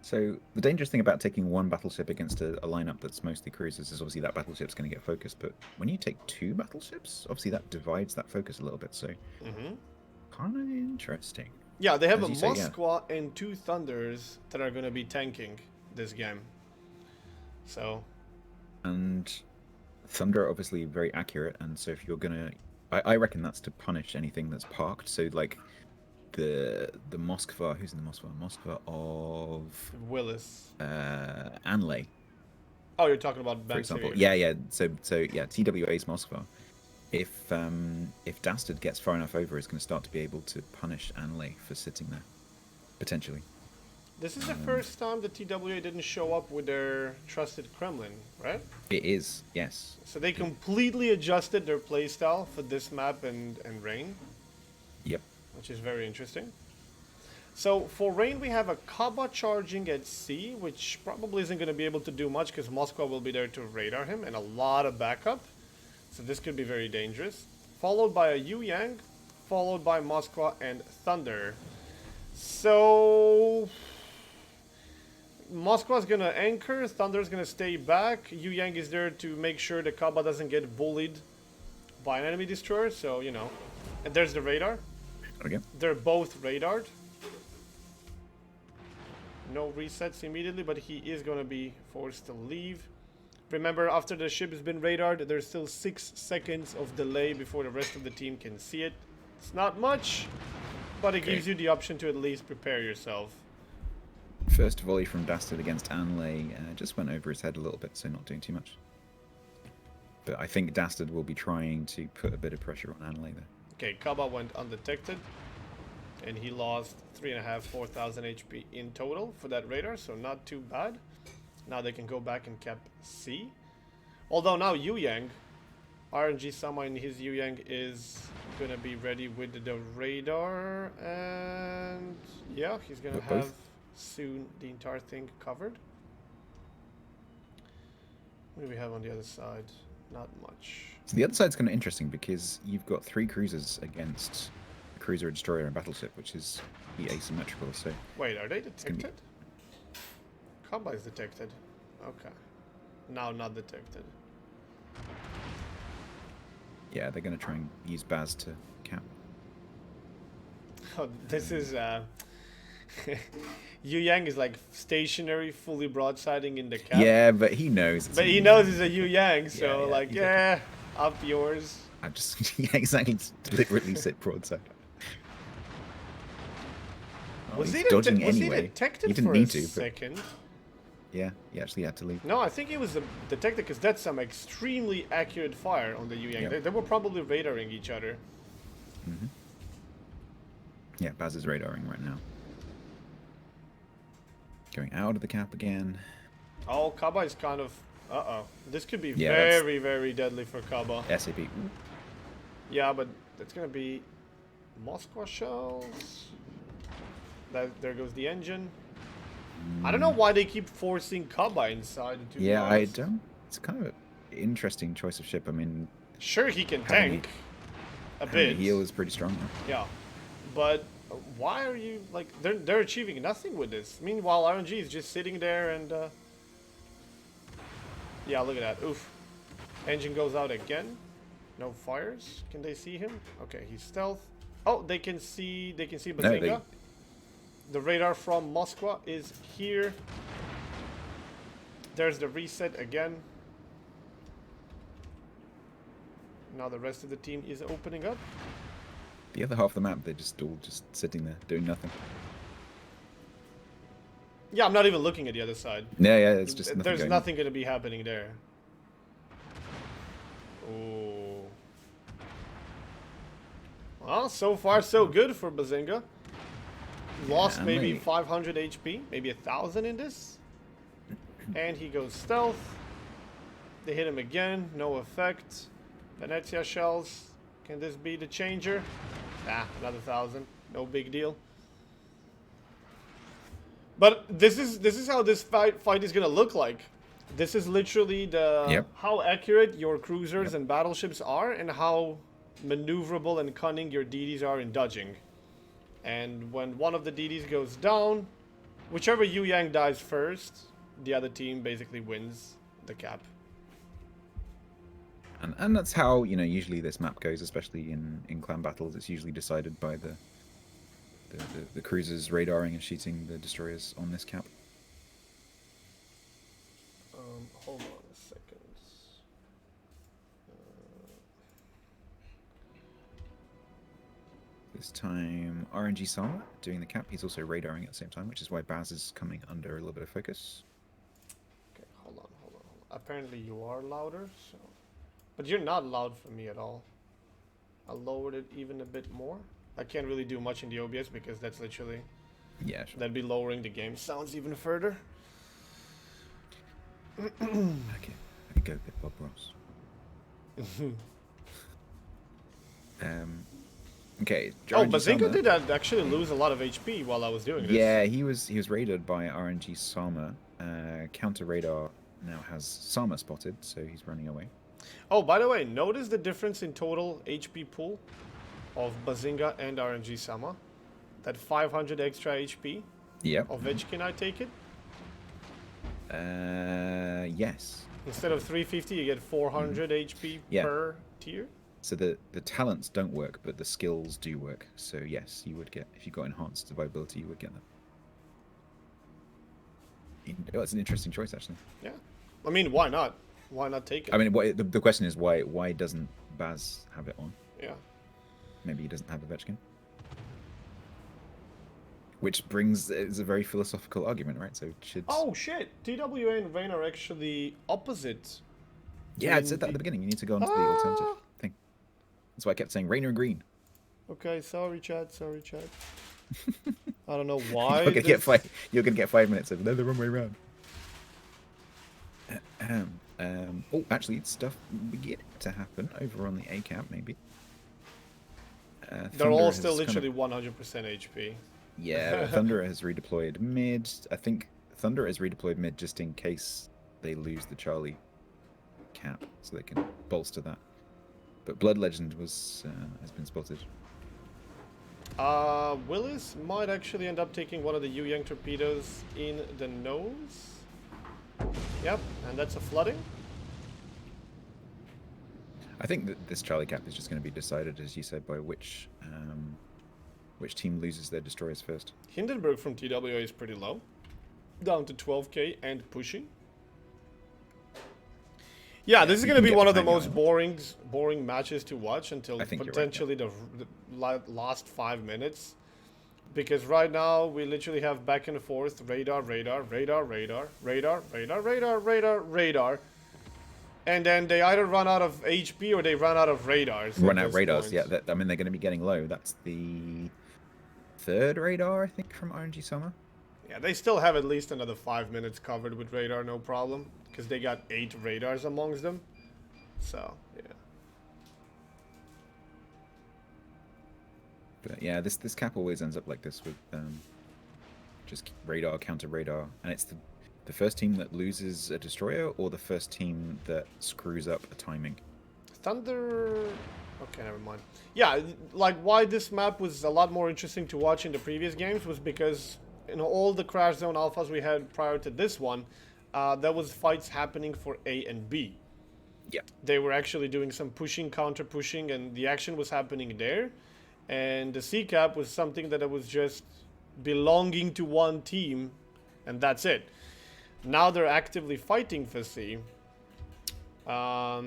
So the dangerous thing about taking 1 battleship against a lineup that's mostly cruisers is obviously that battleship's going to get focused, but when you take 2 battleships, obviously that divides that focus a little bit, so kind of interesting. Yeah, they have a Moskva and 2 Thunders that are going to be tanking this game. So. And Thunder are obviously very accurate, and so if you're going to... I reckon that's to punish anything that's parked, so like the Moskva... Who's in the Moskva? Moskva of... Willis. Anlay. Oh, you're talking about for example. Yeah. So yeah, TWA's Moskva. If Dastard gets far enough over, it's going to start to be able to punish Anlay for sitting there, potentially. This is the first time the TWA didn't show up with their trusted Kremlin, right? It is, yes. So they completely adjusted their playstyle for this map and Rain. Yep. Which is very interesting. So for Rain, we have a Kaba charging at sea, which probably isn't going to be able to do much because Moscow will be there to radar him, and a lot of backup. So this could be very dangerous. Followed by a Yu Yang, followed by Moskva and Thunder. So Moskva's gonna anchor, Thunder's gonna stay back. Yu Yang is there to make sure the Kaba doesn't get bullied by an enemy destroyer, so you know. And there's the radar. Okay. They're both radared. No resets immediately, but he is gonna be forced to leave. Remember, after the ship has been radared, there's still 6 seconds of delay before the rest of the team can see it. It's not much, but it gives you the option to at least prepare yourself. First volley from Dastard against Anlay just went over his head a little bit, so not doing too much. But I think Dastard will be trying to put a bit of pressure on Anlay there. Okay, Kaba went undetected, and he lost 3,500, 4,000 HP in total for that radar, so not too bad. Now they can go back and cap C. Although now Yu Yang, RNG Sama in his Yu Yang is gonna be ready with the radar, and yeah, he's gonna have soon the entire thing covered. What do we have on the other side? Not much. So the other side's kind of interesting because you've got 3 cruisers against a cruiser, a destroyer, and a battleship, which is the asymmetrical. So wait, are they detected? Kaba is detected. Okay. Now not detected. yeah, they're going to try and use Baz to cap. Oh, this is Yu Yang is like stationary, fully broadsiding in the cap. Yeah, but he knows. But he knows it's a Yu Yang, so Yeah, like, he's yeah, up yours. I just yeah, exactly, deliberately sit broadside. Oh, Was he's he dodging was anyway. he detected He didn't for need a to, but second? yeah, he actually had to leave. No, I think he was detected because that's some extremely accurate fire on the Yu Yang. Yep. They were probably radaring each other. Mm-hmm. Yeah, Baz is radaring right now. Going out of the cap again. Oh, Kaba is kind of... Uh-oh. This could be Yeah, very, very deadly for Kaba. SAP. Ooh. Yeah, but that's going to be Moskva shells. There goes the engine. I don't know why they keep forcing Kaba inside. To be Yeah, I honest. don't. It's kind of an interesting choice of ship. I mean, Sure, he can Having tank a having bit. a heal is pretty strong. Yeah, but why are you like they're achieving nothing with this? Meanwhile, RNG is just sitting there and yeah, look at that. Oof. Engine goes out again. No fires. Can they see him? Okay, he's stealth. Oh, they can see Bazinga. The radar from Moskva is here. There's the reset again. Now the rest of the team is opening up. The other half of the map, they're just all just sitting there doing nothing. Yeah, I'm not even looking at the other side. Yeah, yeah, it's just nothing. There's going nothing going to be happening there. Oh. Well, so far so good for Bazinga. Lost Yeah, maybe mate. 500 HP, maybe 1,000 in this. And he goes stealth. They hit him again, no effect. Venezia shells. Can this be the changer? Ah, another 1,000. No big deal. But this is how this fight is gonna look like. This is literally the Yep. how accurate your cruisers and battleships are, and how maneuverable and cunning your DDs are in dodging. And when one of the DDs goes down, whichever Yu Yang dies first, the other team basically wins the cap. And that's how, you know, usually this map goes, especially in clan battles. It's usually decided by the cruisers radaring and shooting the destroyers on this cap. Hold on a second. This time, RNG Sama doing the cap. He's also radaring at the same time, which is why Baz is coming under a little bit of focus. Okay, hold on. Apparently you are louder, so... But you're not loud for me at all. I lowered it even a bit more. I can't really do much in the OBS because that's literally... Yeah, sure. That'd be lowering the game sounds even further. Okay, I can go a bit Bob Ross. Okay. Oh, RNG Bazinga Sama- did actually lose a lot of HP while I was doing this. Yeah, he was raided by RNG Sama. Counter radar now has Sama spotted, so he's running away. Oh, by the way, notice the difference in total HP pool of Bazinga and RNG Sama. That 500 extra HP Yep. of Vetchkin, I take it. Yes. Instead of 350, you get 400 HP Yeah. per tier. So the talents don't work, but the skills do work. So yes, you would get, if you got enhanced survivability, you would get that. Oh, it's an interesting choice, actually. Yeah. I mean, why not? Why not take it? I mean, the question is why doesn't Baz have it on? Yeah. Maybe he doesn't have a Vetchkin. Which brings, it's a very philosophical argument, right? So should... Oh shit! TWA and Vayne are actually opposite. Yeah, I said that at the beginning. You need to go onto the alternative thing. That's why I kept saying Rainer and Green. Okay, sorry chat, sorry chat. I don't know why. You're gonna get 5 minutes of no, the wrong way around. Oh, actually, stuff beginning to happen over on the A camp, maybe. They're all Thunder still has kind literally of- 100% HP. Yeah, Thunder has redeployed mid. I think Thunder has redeployed mid just in case they lose the Charlie cap, so they can bolster that. But Blood Legend has been spotted. Willis might actually end up taking one of the Yu Yang torpedoes in the nose. Yep, and that's a flooding. I think that this Charlie cap is just going to be decided, as you said, by which team loses their destroyers first. Hindenburg from TWA is pretty low. Down to 12k and pushing. Yeah, this is going to be one of the most boring matches to watch until potentially the last 5 minutes. Because right now we literally have back and forth radar, radar, radar, radar, radar, radar, radar, radar, radar. And then they either run out of HP or they run out of radars. Run out of radars, yeah. I mean, they're going to be getting low. That's the third radar, I think, from RNG Summer. Yeah, they still have at least another 5 minutes covered with radar, no problem. Because they got 8 radars amongst them. So, yeah. But yeah, this cap always ends up like this with just radar, counter radar. And it's the first team that loses a destroyer or the first team that screws up a timing. Thunder... Okay, never mind. Yeah, like why this map was a lot more interesting to watch in the previous games was because in all the Crash Zone alphas we had prior to this one, there was fights happening for A and B. Yeah. They were actually doing some pushing, counter pushing, and the action was happening there. And the C cap was something that was just belonging to one team, and that's it. Now they're actively fighting for C. I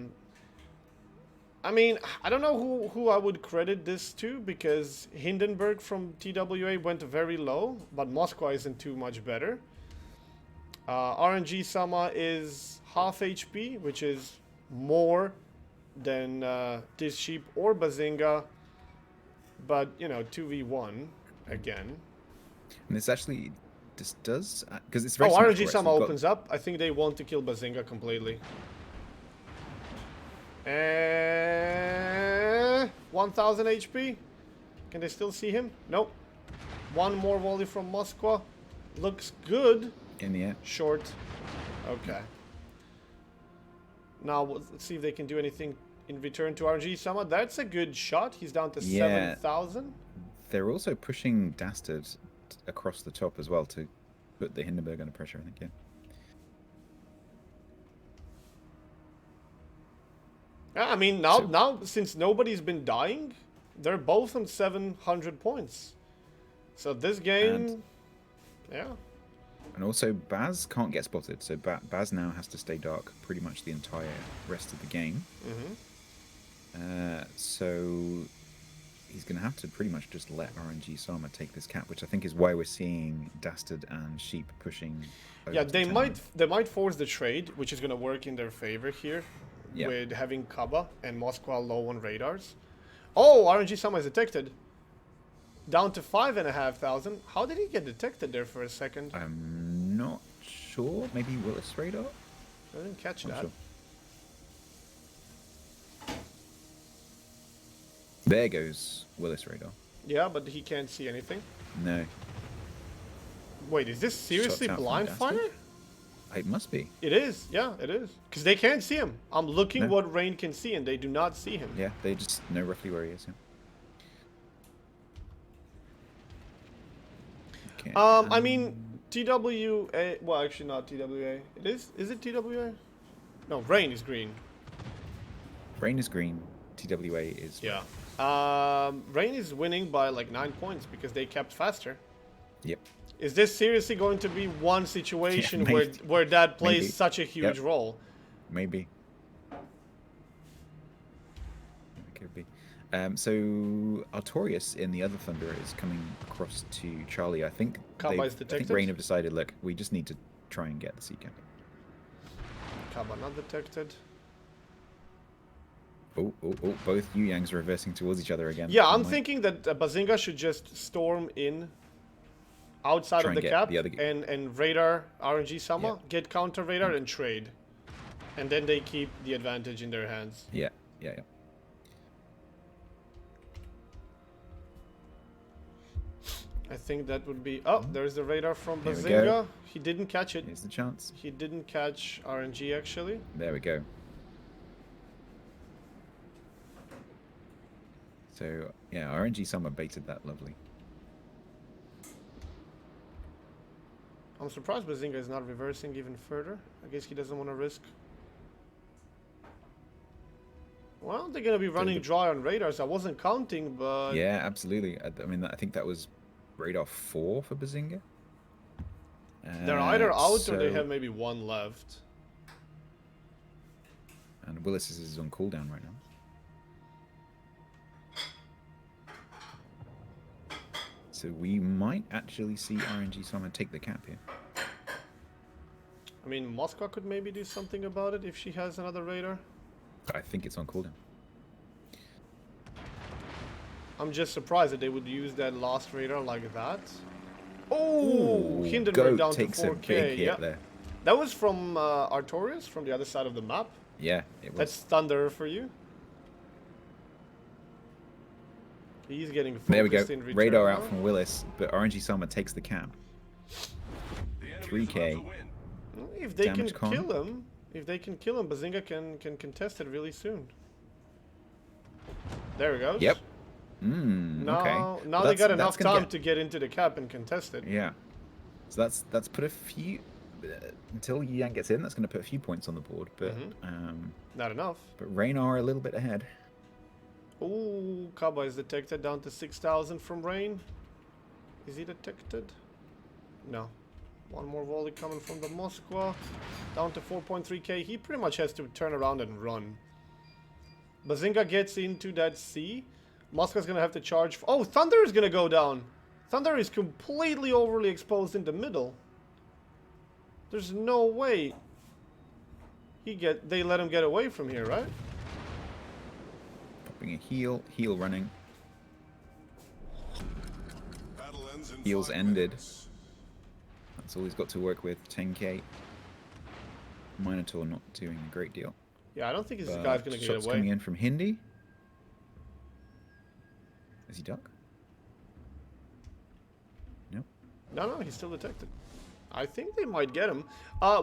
mean, I don't know who I would credit this to, because Hindenburg from TWA went very low, but Moscow isn't too much better. RNG Sama is half HP, which is more than this Sheep or Bazinga, but, you know, 2v1 again. And this actually, this does, because it's very RNG Sama opens up. I think they want to kill Bazinga completely. 1000 HP. Can they still see him? Nope. One more volley from Moscow. Looks good. In the air. Short. Okay. Now let's see if they can do anything in return to RNG Sama. That's a good shot. He's down to 7,000. They're also pushing Dastard across the top as well to put the Hindenburg under pressure, I think, yeah. Yeah, I mean, now since nobody's been dying, they're both on 700 points. So this game, yeah. And also, Baz can't get spotted, so Baz now has to stay dark pretty much the entire rest of the game. So he's going to have to pretty much just let RNG Sama take this cap, which I think is why we're seeing Dastard and Sheep pushing. Yeah, they might force the trade, which is going to work in their favor here. Yep. With having Kaba and Moscow low on radars. Oh, RNG Sama is detected. Down to 5,500. How did he get detected there for a second? I'm not sure. Maybe Willis radar? I didn't catch that. Sure. There goes Willis radar. Yeah, but he can't see anything. No. Wait, is this seriously blind fire? It must be. It is, yeah, it is. Because they can't see him. I'm looking No. what Rain can see, and they do not see him. Yeah, they just know roughly where he is. Yeah. Okay. I mean, TWA. Well, actually, not TWA. It is. Is it TWA? No, Rain is green. Rain is green. TWA is. Yeah. Rain is winning by like 9 points because they kept faster. Yep. Is this seriously going to be one situation Yeah, maybe. where that plays Maybe. such a huge Yep. role? Maybe. It could be. So Artorias in the other Thunder is coming across to Charlie. I think Kaba is I think detected? Rain have decided, look, we just need to try and get the sea cap. Kaba not detected. Oh, both Yu Yangs are reversing towards each other again. Yeah, I'm Might thinking that Bazinga should just storm in outside Try of and the get cap the other and radar RNG Sama, Yeah. get counter radar and trade. And then they keep the advantage in their hands. Yeah. I think that would be... Oh, there's the radar from There we Bazinga. go. He didn't catch it. Here's the chance. He didn't catch RNG actually. There we go. So, yeah, RNG Summer baited that lovely. I'm surprised Bazinga is not reversing even further. I guess he doesn't want to risk. Well, they're going to be running dry on radars. I wasn't counting, but... Yeah, absolutely. I mean, I think that was radar 4 for Bazinga. They're either out or they so- have maybe one left. And Willis is on cooldown right now. So we might actually see RNG Summer take the cap here. I mean, Moscow could maybe do something about it if she has another radar. I think it's on cooldown. I'm just surprised that they would use that last radar like that. Oh, Ooh, Hindenburg Goat down to takes a 4k. big hit Yeah. there. That was from Artorias, from the other side of the map. Yeah, it was. That's Thunder for you. He's getting focused There we go. in return Radar out now. from Willis, but RNG Summer takes the cap. The enemy is 3K. about to win. If they can Damage con. kill him, Bazinga can contest it really soon. There he goes. Yep. Okay. Now Well, they got that's enough gonna time get- to get into the cap and contest it. Yeah. So that's put a few until Yang gets in. That's going to put a few points on the board, but Not enough. but Rain are a little bit ahead. Oh, Kaba is detected down to 6,000 from Rain. Is he detected? No. One more volley coming from the Moskva. Down to 4.3k. He pretty much has to turn around and run. Bazinga gets into that C. Moskva's gonna have to charge. Oh, Thunder is gonna go down. Thunder is completely overly exposed in the middle. There's no way. They let him get away from here, right? Popping a heal running. Battle ends in Heals 5 ended. minutes. That's all he's got to work with. 10k. Minotaur not doing a great deal. Yeah, I don't think this But guy's gonna get shots away. coming in from Hindi. Is he duck? Nope. No, he's still detected. I think they might get him.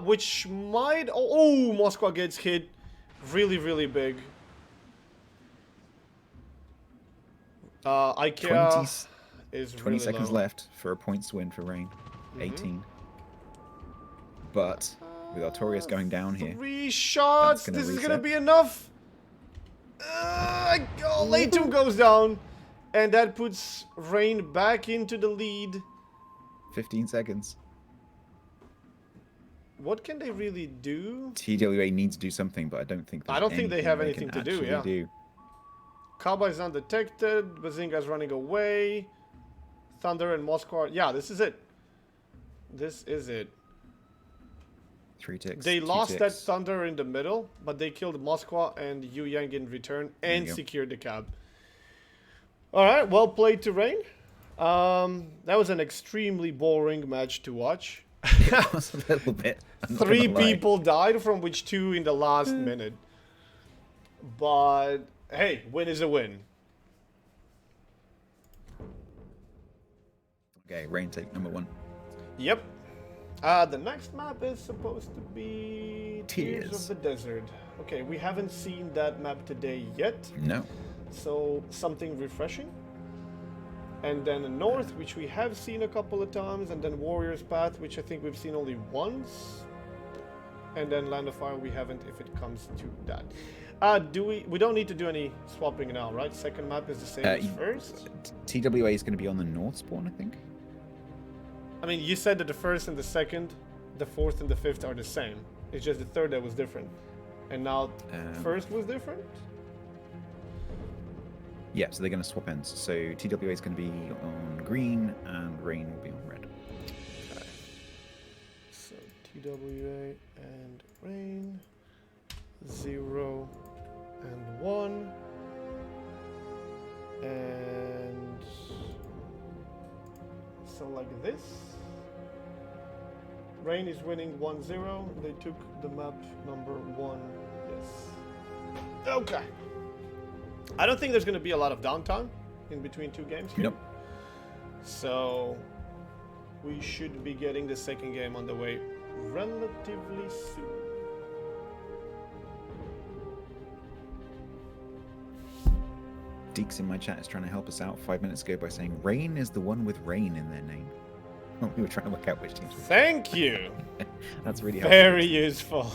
Which might... Oh, Moskva gets hit really, really big. IKEA 20, is 20 really seconds low. left for a points win for Rain. 18. But with Artorias going down here, 3 shots! gonna This is gonna reset. be enough! Leitum goes down. And that puts Rain back into the lead. 15 seconds. What can they really do? TWA needs to do something, but I don't think. I don't there's think they have can anything to do, actually yeah. do. Kaba is undetected. Bazinga's running away. Thunder and Moskva. Yeah, this is it. This is it. 3 ticks. They 2 lost that ticks. Thunder in the middle, but they killed Moskva and Yu Yang in return and you go. secured the cab. Alright, well played to Rain. That was an extremely boring match to watch. It was a little bit. I'm not 3 gonna lie. people died, from which 2 in the last minute. But hey, win is a win. Okay, Rain take number 1. Yep. The next map is supposed to be Tears Tears. of the Desert. Okay, we haven't seen that map today yet, No. so something refreshing. And then the North, which we have seen a couple of times, and then Warrior's Path, which I think we've seen only once. And then Land of Fire we haven't if it comes to that. We don't need to do any swapping now, right? Second map is the same as first. TWA is going to be on the north spawn, I think. I mean, you said that the first and the second, the fourth and the fifth are the same. It's just the third that was different. And now first was different? Yeah, so they're going to swap ends. So TWA is going to be on green and Rain will be on red. Okay. So TWA and Rain, 0 and 1. And so like this. Rain is winning 1-0. They took the map number 1. Yes. Okay. I don't think there's going to be a lot of downtime in between two games here. Nope. So we should be getting the second game on the way relatively soon. Deeks in my chat is trying to help us out 5 minutes ago by saying Rain is the one with rain in their name. We were trying to work out which teams. Thank you. That's really helpful. Very useful.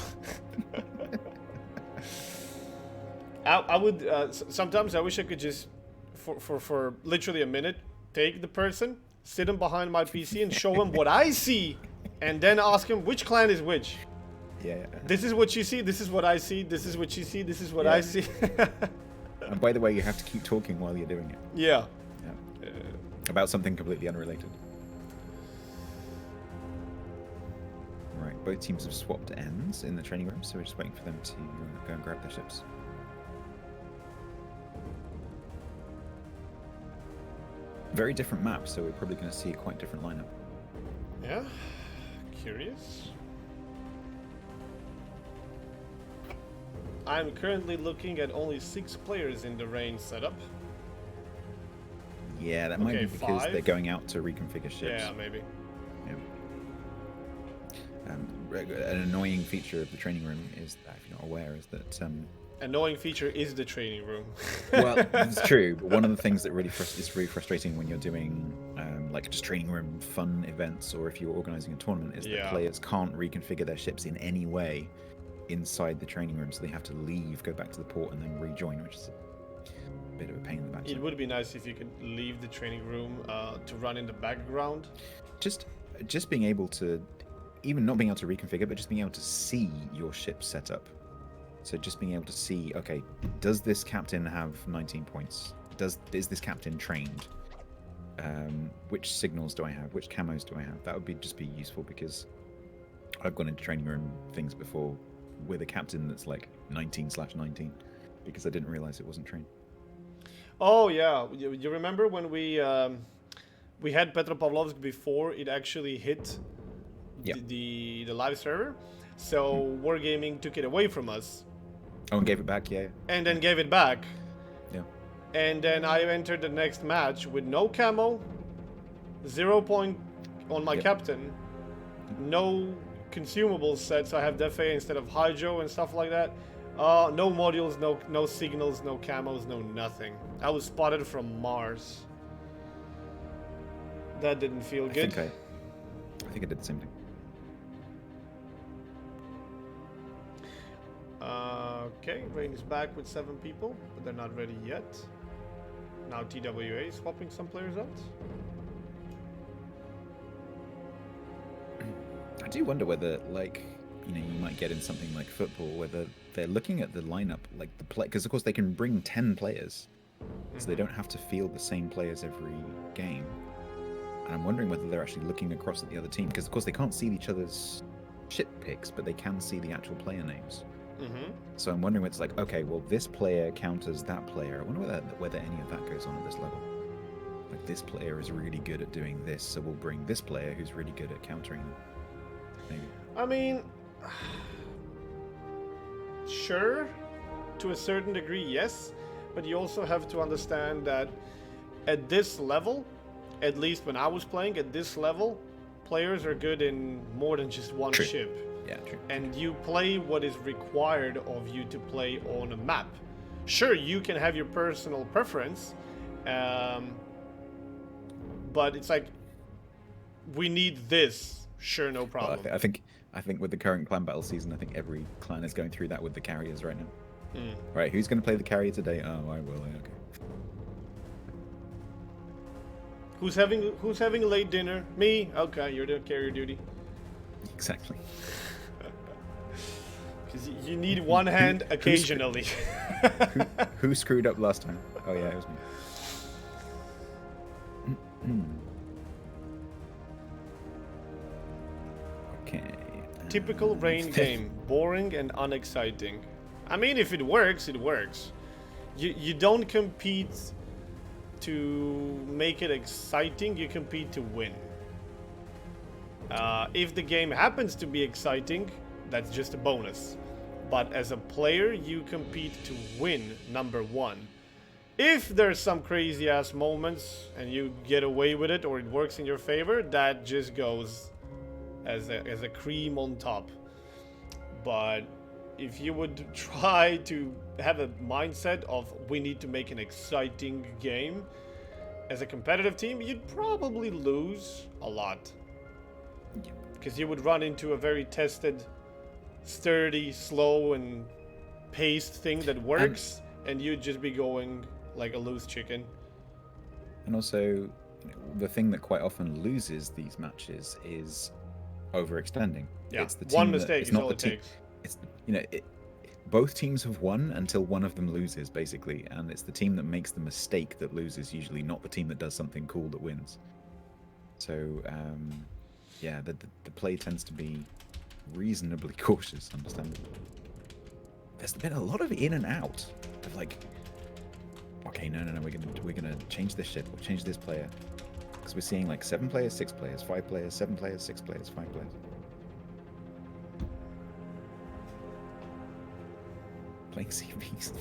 I would sometimes I wish I could just for literally a minute take the person, sit him behind my PC and show him what I see, and then ask him which clan is which. Yeah. This is what you see. This is what I see. This is what you see. This is what I see. And by the way, you have to keep talking while you're doing it. Yeah. About something completely unrelated. Right, both teams have swapped ends in the training room, so we're just waiting for them to go and grab their ships. Very different map, so we're probably going to see a quite different lineup. Yeah. Curious. I'm currently looking at only 6 players in the Rain setup. Yeah, that might Okay, be because 5. they're going out to reconfigure ships. Yeah, maybe. An annoying feature of the training room is that, if you're not aware, is that Annoying feature is the training room. well, it's true, but one of the things that really is really frustrating when you're doing like just training room fun events, or if you're organizing a tournament, is that players can't reconfigure their ships in any way inside the training room, so they have to leave, go back to the port, and then rejoin, which is a bit of a pain in the backside. It would be nice if you could leave the training room to run in the background. Just being able to, even not being able to reconfigure, but just being able to see your ship set up. So just being able to see, okay, does this captain have 19 points? Is this captain trained? Which signals do I have? Which camos do I have? That would just be useful, because I've gone into training room things before with a captain that's like 19/19 because I didn't realize it wasn't trained. Oh yeah, you remember when we had Petropavlovsk before it actually hit the live server? So Wargaming took it away from us. Oh, and gave it back, yeah. And then gave it back. Yeah. And then I entered the next match with no camo, 0 point on my captain, no consumables set, so I have Defe instead of Hydro and stuff like that. No modules, no signals, no camos, no nothing. I was spotted from Mars. That didn't feel good. I think I did the same thing. Okay, Rain is back with 7 people, but they're not ready yet. Now TWA is swapping some players out. I do wonder whether, like, you might get in something like football, whether they're looking at the lineup, like the play, because of course they can bring 10 players, so they don't have to field the same players every game. And I'm wondering whether they're actually looking across at the other team, because of course they can't see each other's ship picks, but they can see the actual player names. So I'm wondering whether it's like, okay, well, this player counters that player. I wonder whether any of that goes on at this level. Like, this player is really good at doing this, so we'll bring this player who's really good at countering them. Maybe. I mean, sure, to a certain degree, yes, but you also have to understand that at this level, at least when I was playing at this level, players are good in more than just one True. ship. Yeah, true. And you play what is required of you to play on a map. Sure, you can have your personal preference, but it's like, we need this. Sure, no Well, problem. I think with the current clan battle season, I think every clan is going through that with the carriers right now. Mm. Right, who's going to play the carrier today? Oh, I will. Okay. Who's having late dinner? Me. Okay, you're doing carrier duty. Exactly. Because you need one hand occasionally. Who screwed up last time? Oh yeah, it was me. Okay. Typical rain game, boring and unexciting. I mean, if it works, it works. You don't compete to make it exciting, you compete to win. If the game happens to be exciting, that's just a bonus. But as a player, you compete to win, number one. If there's some crazy ass moments and you get away with it or it works in your favor, that just goes as a cream on top. But if you would try to have a mindset of we need to make an exciting game as a competitive team, you'd probably lose a lot. Because you would run into a very tested, sturdy, slow, and paced thing that works, and you'd just be going like a loose chicken. And also, the thing that quite often loses these matches is overextending. Yeah, It's the one team mistake it's is not all the it team. takes. It's both teams have won until one of them loses, basically, and it's the team that makes the mistake that loses, usually, not the team that does something cool that wins. So, yeah, the play tends to be reasonably cautious, understandably. There's been a lot of in and out of like, okay, no, we're gonna change this ship, or change this player, because we're seeing like 7 players, 6 players, 5 players, 7 players, 6 players, 5 players. Playing CVs.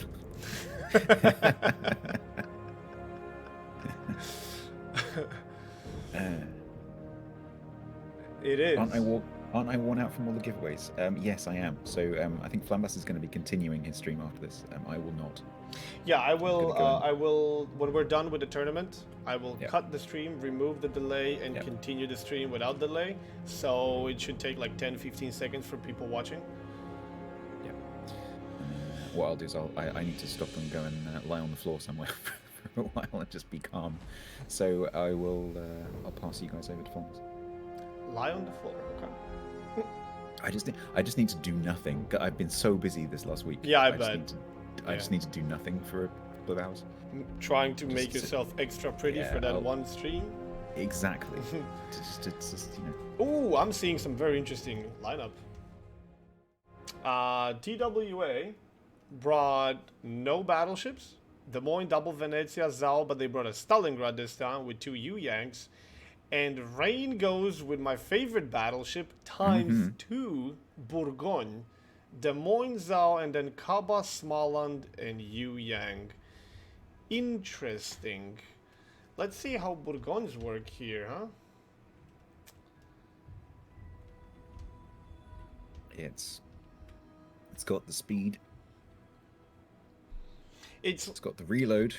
It is. Aren't I worn out from all the giveaways? Yes, I am. So I think Flambas is going to be continuing his stream after this. I will not. Yeah, I will. gonna go in. I will. When we're done with the tournament, I will Yep. cut the stream, remove the delay, and Yep. continue the stream without delay. So it should take like 10-15 seconds for people watching. Yeah. And then, what I'll do is I need to stop and go and lie on the floor somewhere for a while and just be calm. So I will. I'll pass you guys over to Flambas. Lie on the floor. Okay. I just need to do nothing. I've been so busy this last week. Yeah, I just bet. need to- I just need to do nothing for a couple of hours. Trying to make Just- yourself extra pretty yeah, for that I'll- one stream. Exactly. just you know. Ooh, I'm seeing some very interesting lineup. TWA brought no battleships. Des Moines, double Venezia, Zao, but they brought a Stalingrad this time with 2 Yu-Yangs. And Rain goes with my favorite battleship times 2 Bourgogne. Des Moines, Zao, and then Kaba, Smaland, and Yu-Yang. Interesting. Let's see how Bourgognes work here, huh? It's got the speed. It's It's got the reload.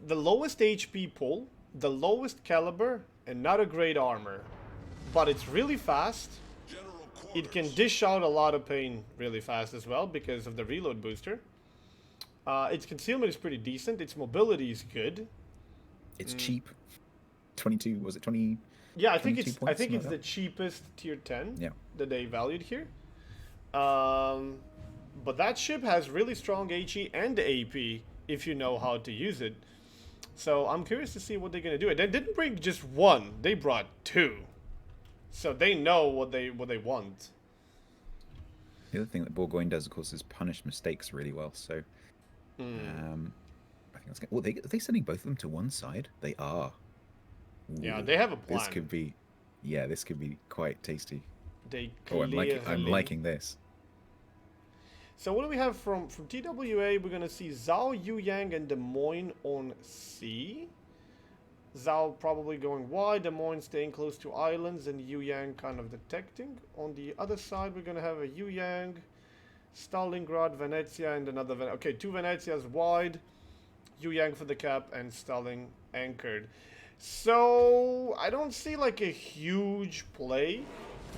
the lowest HP pull, the lowest caliber, and not a great armor. But it's really fast. General It can quarters. dish out a lot of pain really fast as well because of the reload booster. Its concealment is pretty decent. Its mobility is good. It's cheap. 22, was it 20? Yeah, I think 22 it's points, something the like cheapest tier 10 Yeah. that they valued here. But that ship has really strong HE and AP if you know how to use it. So I'm curious to see what they're gonna do. And they didn't bring just one; they brought 2. So they know what they want. The other thing that Bourgogne does, of course, is punish mistakes really well. So, I think that's good. Well, are they sending both of them to one side? They are. Yeah, Ooh, they have a plan. This could be, yeah, this could be quite tasty. They Oh, I'm clearly- liking this. So what do we have from TWA? We're gonna see Zhao, Yu Yang, and Des Moines on C. Zhao probably going wide, Des Moines staying close to islands, and Yu Yang kind of detecting. On the other side, we're gonna have a Yu Yang, Stalingrad, Venezia, and another okay, 2 Venezias wide, Yu Yang for the cap, and Stalin anchored. So I don't see like a huge play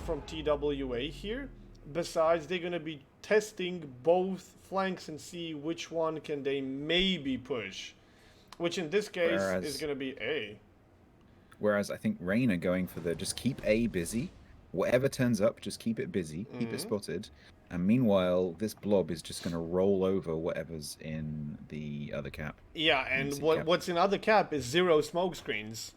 from TWA here. Besides, they're gonna be testing both flanks and see which one can they maybe push. Which in this case is going to be A. Whereas I think Rain are going for the just keep A busy. Whatever turns up, just keep it busy, keep it spotted. And meanwhile, this blob is just going to roll over whatever's in the other cap. Yeah, and what's in other cap is 0 smoke screens.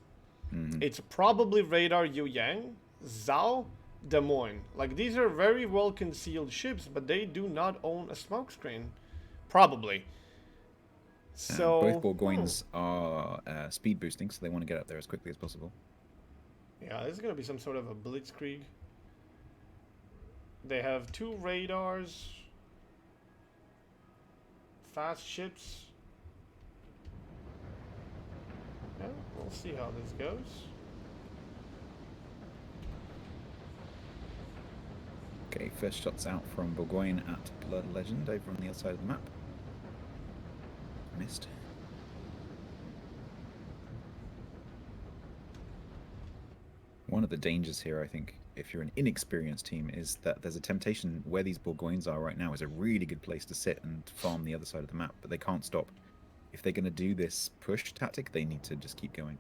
It's probably radar Yu Yang, Zhao, Des Moines. Like, these are very well concealed ships, but they do not own a smoke screen. Probably. So both Bourgoignes are speed boosting, so they want to get up there as quickly as possible. Yeah, this is going to be some sort of a blitzkrieg. They have 2 radars, fast ships. Yeah, we'll see how this goes. Okay, first shots out from Bourgogne at Blood Legend over on the other side of the map. Missed. One of the dangers here, I think, if you're an inexperienced team, is that there's a temptation where these Bourgoignes are right now is a really good place to sit and farm the other side of the map, but they can't stop. If they're going to do this push tactic, they need to just keep going,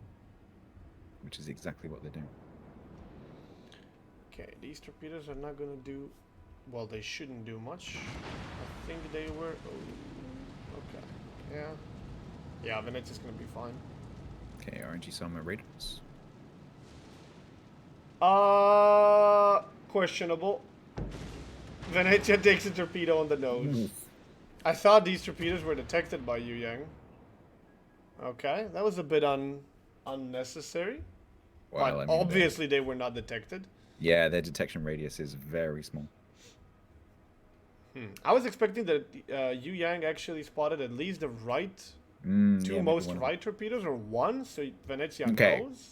which is exactly what they're doing. Okay, these torpedoes are not going to do... Well, they shouldn't do much. I think they were... Oh, okay. Yeah. Yeah, Venezia's gonna be fine. Okay, RNG Summer radars. Questionable. Venezia takes a torpedo on the nose. I thought these torpedoes were detected by Yu Yang. Okay, that was a bit unnecessary. Well, but I mean, obviously they were not detected. Yeah, their detection radius is very small. I was expecting that Yu Yang actually spotted at least the right, two most right torpedoes, or one, so Venezia knows.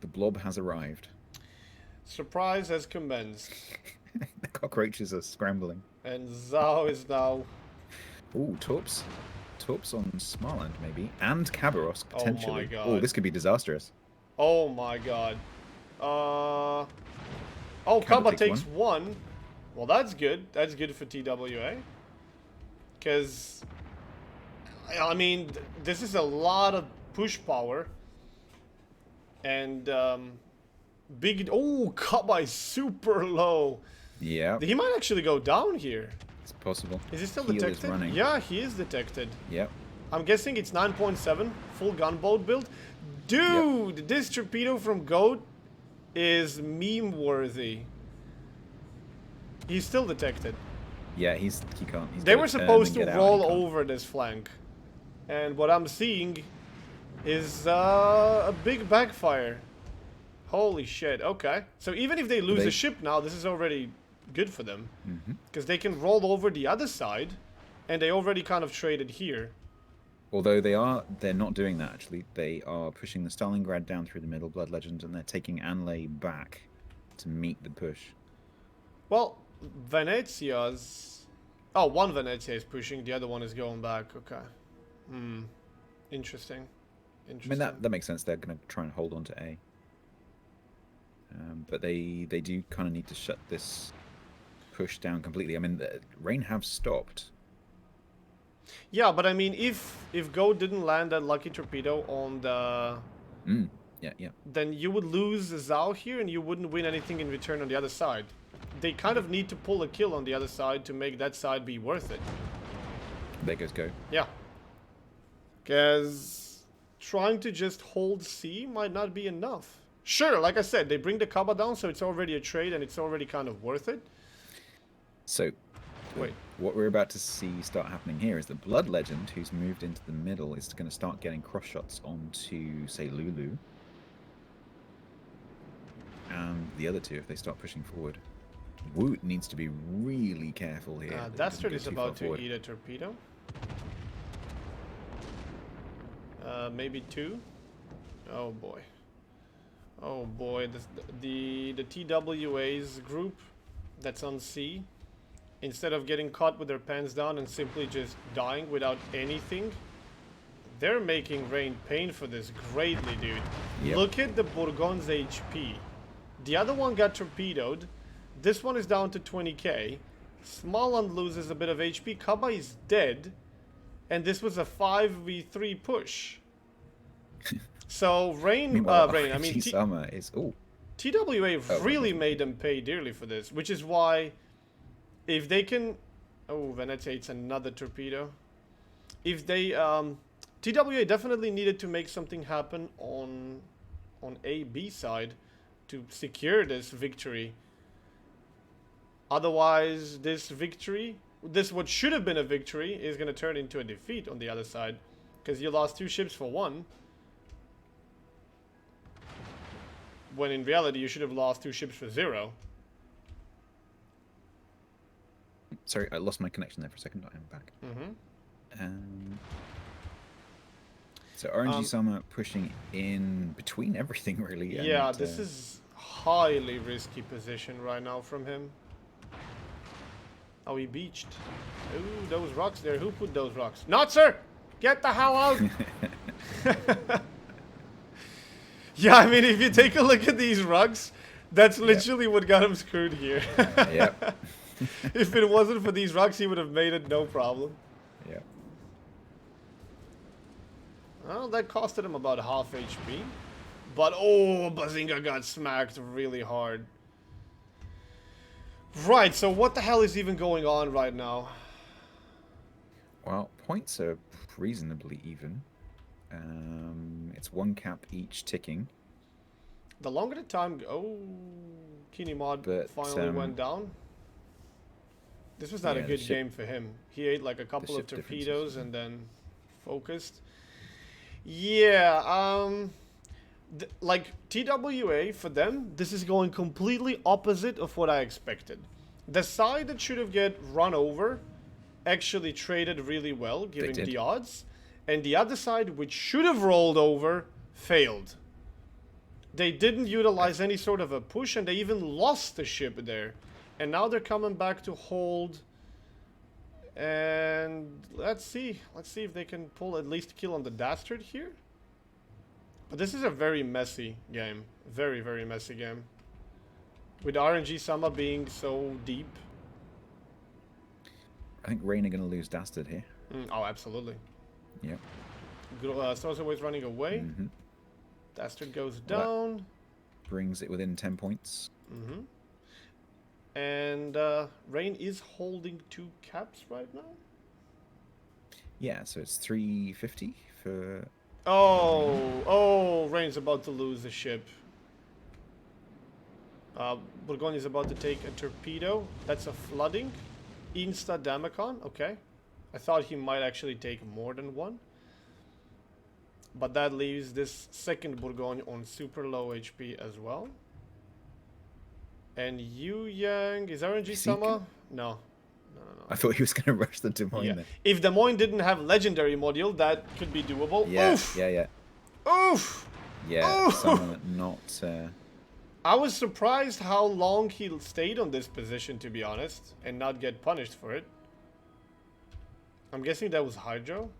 The blob has arrived. Surprise has commenced. The cockroaches are scrambling. And Zhao is now... Ooh, Torps. Torps on Smarland, maybe. And Khabarovsk, potentially. Oh my god. Oh, this could be disastrous. Oh my god. Oh, Kaba takes one. Well, that's good. That's good for TWA. Because, I mean, this is a lot of push power. And, big... Oh, Kaba is super low. Yeah. He might actually go down here. It's possible. Is he still Heel detected? is running. Yeah, he is detected. Yep. I'm guessing it's 9.7, full gunboat build. Dude, this torpedo from Goat is meme-worthy. He's still detected. Yeah, he can't. They were supposed to roll over this flank. And what I'm seeing is a big backfire. Holy shit, okay. So even if they lose a ship now, this is already good for them. Because they can roll over the other side, and they already kind of traded here. Although they're not doing that actually. They are pushing the Stalingrad down through the middle, Blood Legend, and they're taking Anlay back to meet the push. Well, Venezia's... Oh, one Venezia is pushing, the other one is going back. Okay. Interesting. I mean, that makes sense. They're going to try and hold on to A. But they do kind of need to shut this push down completely. I mean, Rain have stopped. Yeah, but I mean, if Go didn't land that lucky torpedo on the... Yeah. Then you would lose Zhao here, and you wouldn't win anything in return on the other side. They kind of need to pull a kill on the other side to make that side be worth it. There goes Go. Yeah. Because trying to just hold C might not be enough. Sure, like I said, they bring the Kaba down, so it's already a trade, and it's already kind of worth it. So, wait. What we're about to see start happening here is the Blood Legend, who's moved into the middle, is going to start getting cross shots onto, say, Lulu. And the other two, if they start pushing forward. Woot needs to be really careful here. Dastard is about to eat a torpedo. Maybe two. Oh boy. Oh boy. The TWA's group that's on C, instead of getting caught with their pants down and simply just dying without anything, they're making Rain pay for this greatly, dude. Yep. Look at the Bourgon's HP. The other one got torpedoed. This one is down to 20k. Smalland loses a bit of HP. Kaba is dead. And this was a 5v3 push. So Rain, I mean Summer is TWA really made them pay dearly for this, which is why if they can, oh, Venezia, it's another torpedo. If they TWA definitely needed to make something happen on A-B side to secure this victory. Otherwise, this victory, this what should have been a victory, is going to turn into a defeat on the other side. Because you lost 2 ships for 1. When in reality, you should have lost 2 ships for 0. Sorry, I lost my connection there for a second. I am back. Mm-hmm. So RNG Summer pushing in between everything, really. Yeah, and, this is highly risky position right now from him. Oh, he beached. Ooh, those rocks there. Who put those rocks? Not, sir! Get the hell out! Yeah, I mean, if you take a look at these rocks, that's literally what got him screwed here. Yep. If it wasn't for these rocks, he would have made it no problem. Yeah. Well, that costed him about half HP. But, oh, Bazinga got smacked really hard. Right, so what the hell is even going on right now? Well, points are reasonably even. It's 1 cap each ticking. The longer the time... Oh, Kinimod But, finally went down. This was not a good game for him. He ate like a couple of torpedoes and then focused. Yeah, like TWA, for them, this is going completely opposite of what I expected. The side that should have get run over actually traded really well, giving the odds. And the other side, which should have rolled over, failed. They didn't utilize any sort of a push, and they even lost the ship there. And now they're coming back to hold. And let's see if they can pull at least a kill on the Dastard here. But this is a very messy game. Very, very messy game. With RNG Sama being so deep. I think Rain are going to lose Dastard here. Oh, absolutely. Yep. Sorcerer's running away. Mm-hmm. Dastard goes down. That brings it within 10 points. Mm-hmm. And Rain is holding 2 caps right now. Yeah, so it's 350 for... Oh, Rain's about to lose the ship. Bourgogne is about to take a torpedo. That's a flooding. Insta Damacon, okay. I thought he might actually take more than 1. But that leaves this second Bourgogne on super low HP as well. And Yu Yang, is RNG Sama? No. I thought he was going to rush the Des Moines. Yeah. There. If Des Moines didn't have legendary module, that could be doable. Yeah, Oof! yeah. Oof! Yeah, Oof! Sama not... I was surprised how long he stayed on this position, to be honest, and not get punished for it. I'm guessing that was Hydro.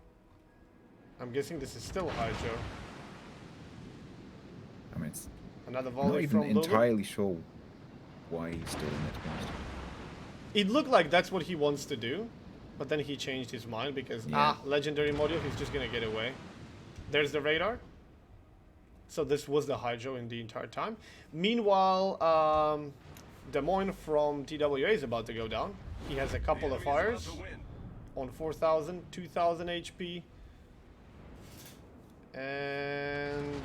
I'm guessing this is still Hydro. I mean, it's... Another I'm volley not even from Lulu. entirely sure why he's still in it, to be honest. It looked like that's what he wants to do, but then he changed his mind because, legendary module, he's just gonna get away. There's the radar. So this was the Hydro in the entire time. Meanwhile, Des Moines from TWA is about to go down. He has a couple of fires on 4,000, 2,000 HP. And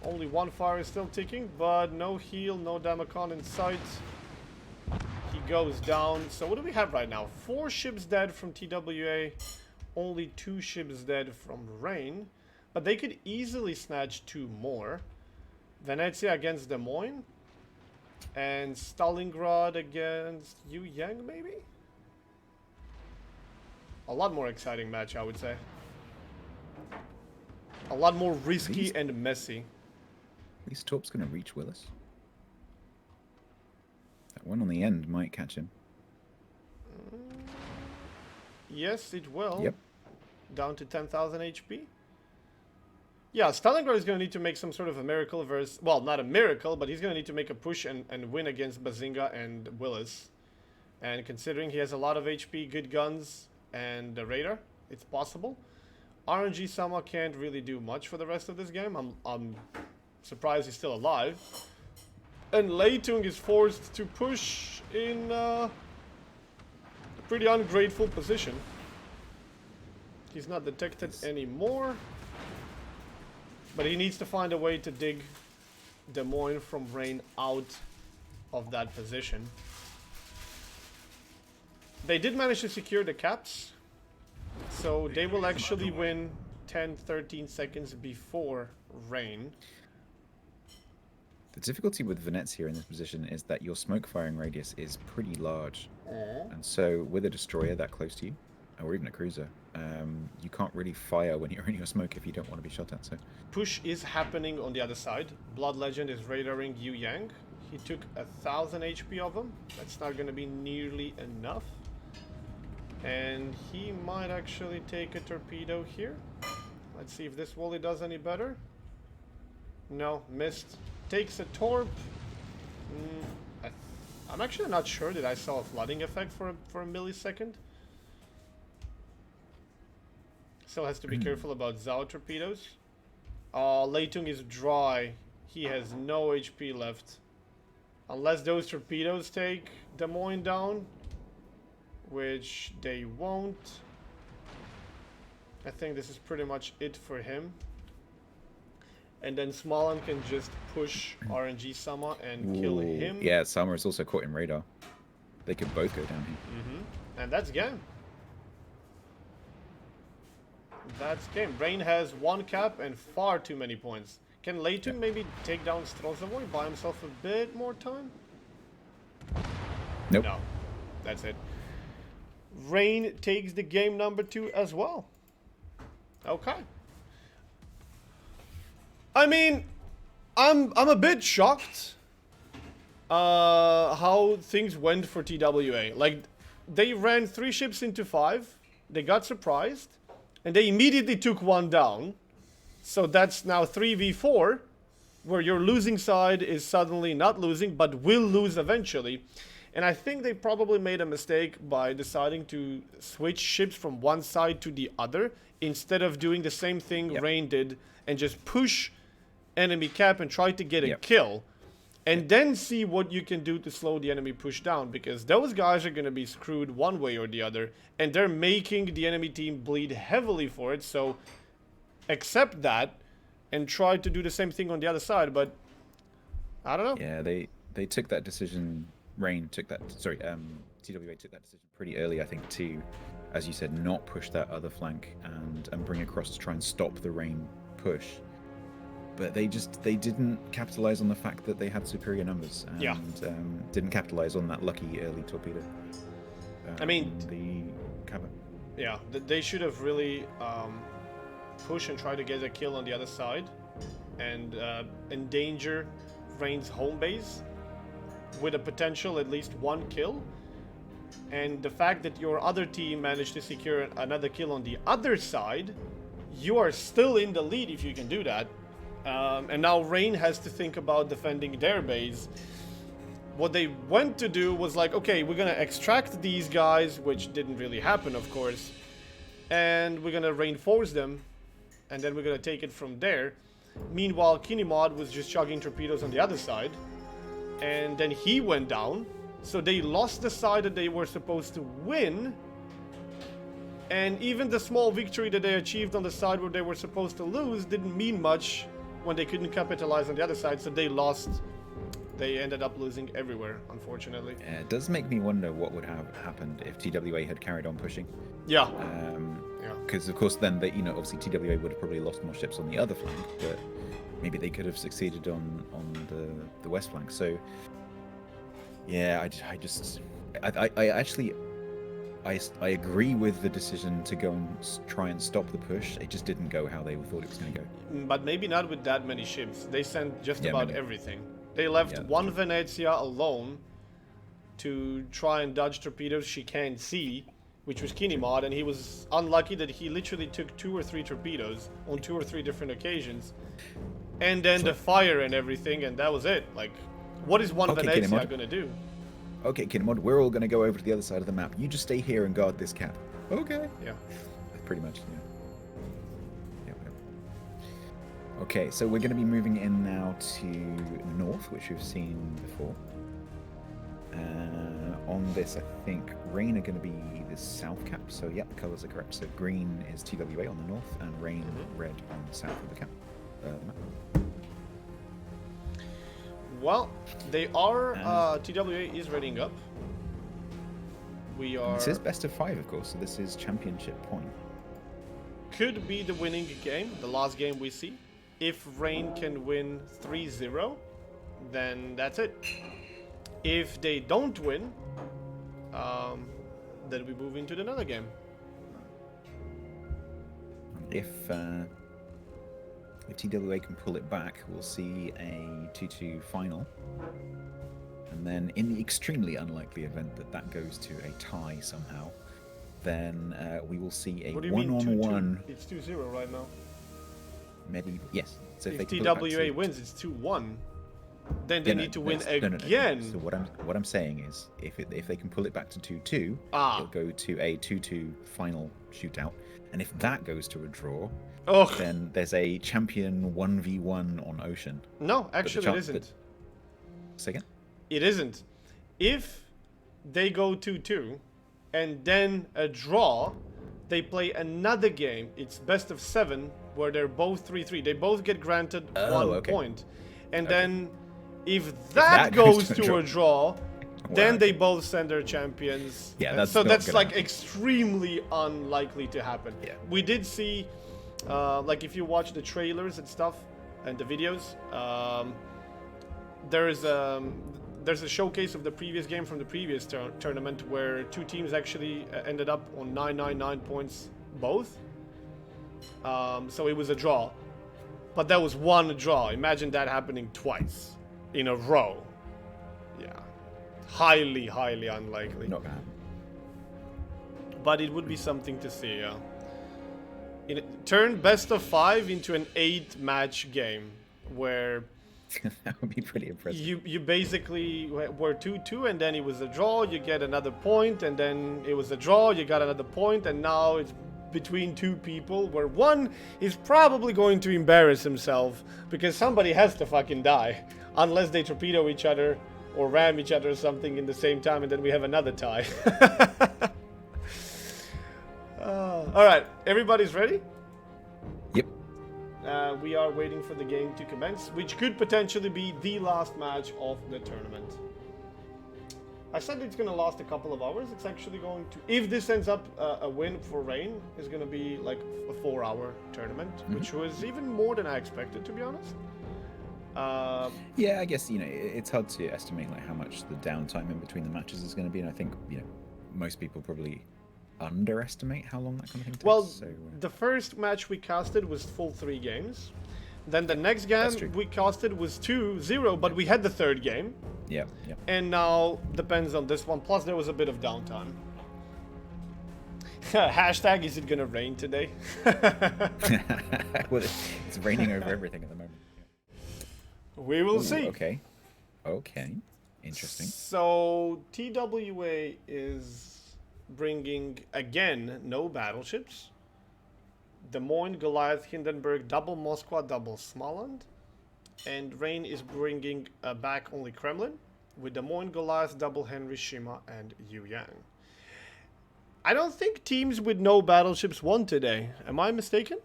only 1 fire is still ticking, but no heal, no Damacon in sight. He goes down. So what do we have right now? 4 ships dead from TWA, only 2 ships dead from Rain. But they could easily snatch 2 more. Venezia against Des Moines. And Stalingrad against Yu Yang, maybe? A lot more exciting match, I would say. A lot more risky These- and messy. These Torp's going to reach Willis. That one on the end might catch him. Yes, it will. Yep. Down to 10,000 HP. Yeah, Stalingrad is going to need to make some sort of a miracle versus... Well, not a miracle, but he's going to need to make a push and win against Bazinga and Willis. And considering he has a lot of HP, good guns, and the radar, it's possible. RNG Sama can't really do much for the rest of this game. I'm surprised he's still alive. And Leitung is forced to push in a pretty ungrateful position. He's not detected anymore. But he needs to find a way to dig Des Moines from Rain out of that position. They did manage to secure the caps. So they will actually win 10-13 seconds before Rain. The difficulty with Venezia in this position is that your smoke firing radius is pretty large. And so with a destroyer that close to you, or even a cruiser, you can't really fire when you're in your smoke if you don't want to be shot at. So Push is happening on the other side. Blood Legend is radaring Yu Yang. He took 1,000 HP of him. That's not going to be nearly enough. And he might actually take a torpedo here. Let's see if this Wooly does any better. No, missed. Takes a torp. I'm actually not sure that I saw a flooding effect for a millisecond. Still has to be careful about Zao torpedoes. Leitung is dry. He has no HP left. Unless those torpedoes take Des Moines down, which they won't. I think this is pretty much it for him. And then Smolan can just push RNG Sama and kill him. Yeah, Sama is also caught in radar. They could both go down here. And that's game. That's game. Rain has one cap and far too many points. Can Leitung maybe take down Strozovoy, buy himself a bit more time? Nope. No. That's it. Rain takes the game number 2 as well. Okay. I mean, I'm a bit shocked how things went for TWA. Like, they ran 3 ships into 5. They got surprised. And they immediately took one down. So that's now 3v4. Where your losing side is suddenly not losing, but will lose eventually. And I think they probably made a mistake by deciding to switch ships from one side to the other. Instead of doing the same thing Rain did and just push enemy cap and try to get a kill. And then see what you can do to slow the enemy push down. Because those guys are going to be screwed one way or the other. And they're making the enemy team bleed heavily for it. So accept that and try to do the same thing on the other side. But I don't know. Yeah, they took that decision. Rain took that. Sorry, TWA took that decision pretty early, I think, to, as you said, not push that other flank and bring across to try and stop the Rain push. But they didn't capitalize on the fact that they had superior numbers and didn't capitalize on that lucky early torpedo. I mean, the cabin. Yeah, they should have really pushed and tried to get a kill on the other side and endanger Rain's home base with a potential at least one kill. And the fact that your other team managed to secure another kill on the other side, you are still in the lead if you can do that. And now Rain has to think about defending their base. What they went to do was like, okay, we're gonna extract these guys, which didn't really happen, of course, and we're gonna reinforce them, and then we're gonna take it from there. Meanwhile, Kinemod was just chugging torpedoes on the other side, and then he went down, so they lost the side that they were supposed to win, and even the small victory that they achieved on the side where they were supposed to lose didn't mean much when they couldn't capitalize on the other side, so they lost. They ended up losing everywhere, unfortunately. Yeah, it does make me wonder what would have happened if TWA had carried on pushing. Yeah. Because of course then they, obviously TWA would have probably lost more ships on the other flank, but maybe they could have succeeded on the west flank. So yeah, I I agree with the decision to go and try and stop the push. It just didn't go how they thought it was going to go. But maybe not with that many ships. They sent just Yeah, about maybe. everything. They left Yeah, one true. Venezia alone to try and dodge torpedoes she can't see, which was Kinimod, and he was unlucky that he literally took 2 or 3 torpedoes on 2 or 3 different occasions. And then the fire and everything, and that was it. Like, what is one Okay, Venezia Kinimod. gonna do? Okay, Kinmod, we're all going to go over to the other side of the map. You just stay here and guard this cap. Okay. Yeah. Pretty much, yeah. Yep. Okay, so we're going to be moving in now to north, which we've seen before. On this, I think rain are going to be the south cap. So yeah, the colours are correct. So green is TWA on the north, and rain red on the south of the cap. The map. Well, they are, TWA is readying up. We are... This is best of 5, of course, so this is championship point. Could be the winning game, the last game we see. If Rain can win 3-0, then that's it. If they don't win, then we move into another game. If TWA can pull it back, we'll see a 2-2 final. And then in the extremely unlikely event that that goes to a tie somehow, then we will see a What do you mean 1-on-1 2-2? It's 2-0 right now. medieval. Yes. So If they can pull it back TWA to- wins, it's 2-1. Then they need to win no, again. So what I'm saying is, if they can pull it back to 2-2, Ah. it'll go to a 2-2 final shootout. And if that goes to a draw, Oh, then there's a champion 1v1 on Ocean. no, actually it chance isn't. that- Say again? It isn't. If they go 2-2 and then a draw, they play another game. It's best of 7 where they're both 3-3. They both get granted 1 okay. point. And then if that that goes goes to a to a draw, then Wow. they both send their champions. Yeah, And that's so not that's gonna like happen. extremely unlikely to happen. Yeah. We did see, like if you watch the trailers and stuff and the videos, there's a showcase of the previous game from the previous tournament where 2 teams actually ended up on 999 points both. So it was a draw. But that was 1 draw. Imagine that happening twice in a row. Yeah. Highly, highly unlikely. Not gonna happen. But it would be something to see, yeah. Turn best of 5 into an 8-match game where That would be pretty impressive. you basically were 2-2 and then it was a draw, you get another point, and then it was a draw, you got another point, and now it's between 2 people where one is probably going to embarrass himself because somebody has to fucking die unless they torpedo each other or ram each other or something in the same time, and then we have another tie. Alright, everybody's ready? Yep. We are waiting for the game to commence, which could potentially be the last match of the tournament. I said it's going to last a couple of hours. It's actually going to, if this ends up a win for Rain, it's going to be like a 4-hour tournament, which was even more than I expected, to be honest. Yeah, I guess, it's hard to estimate like how much the downtime in between the matches is going to be, and I think, most people probably underestimate how long that kind of thing takes. Well, so, the first match we casted was full 3 games. Then the next game true. we casted was 2-0, but we had the third game. yeah. And now depends on this one. Plus there was a bit of downtime. Hashtag, is it gonna rain today? Well, it's raining over everything at the moment. We will Ooh, see. Okay. Interesting. So TWA is bringing again no battleships. Des Moines, Goliath, Hindenburg, double Moskva, double Smolensk. And Rain is bringing back only Kremlin with Des Moines, Goliath, double Henry, Shima, and Yu Yang. I don't think teams with no battleships won today. Am I mistaken?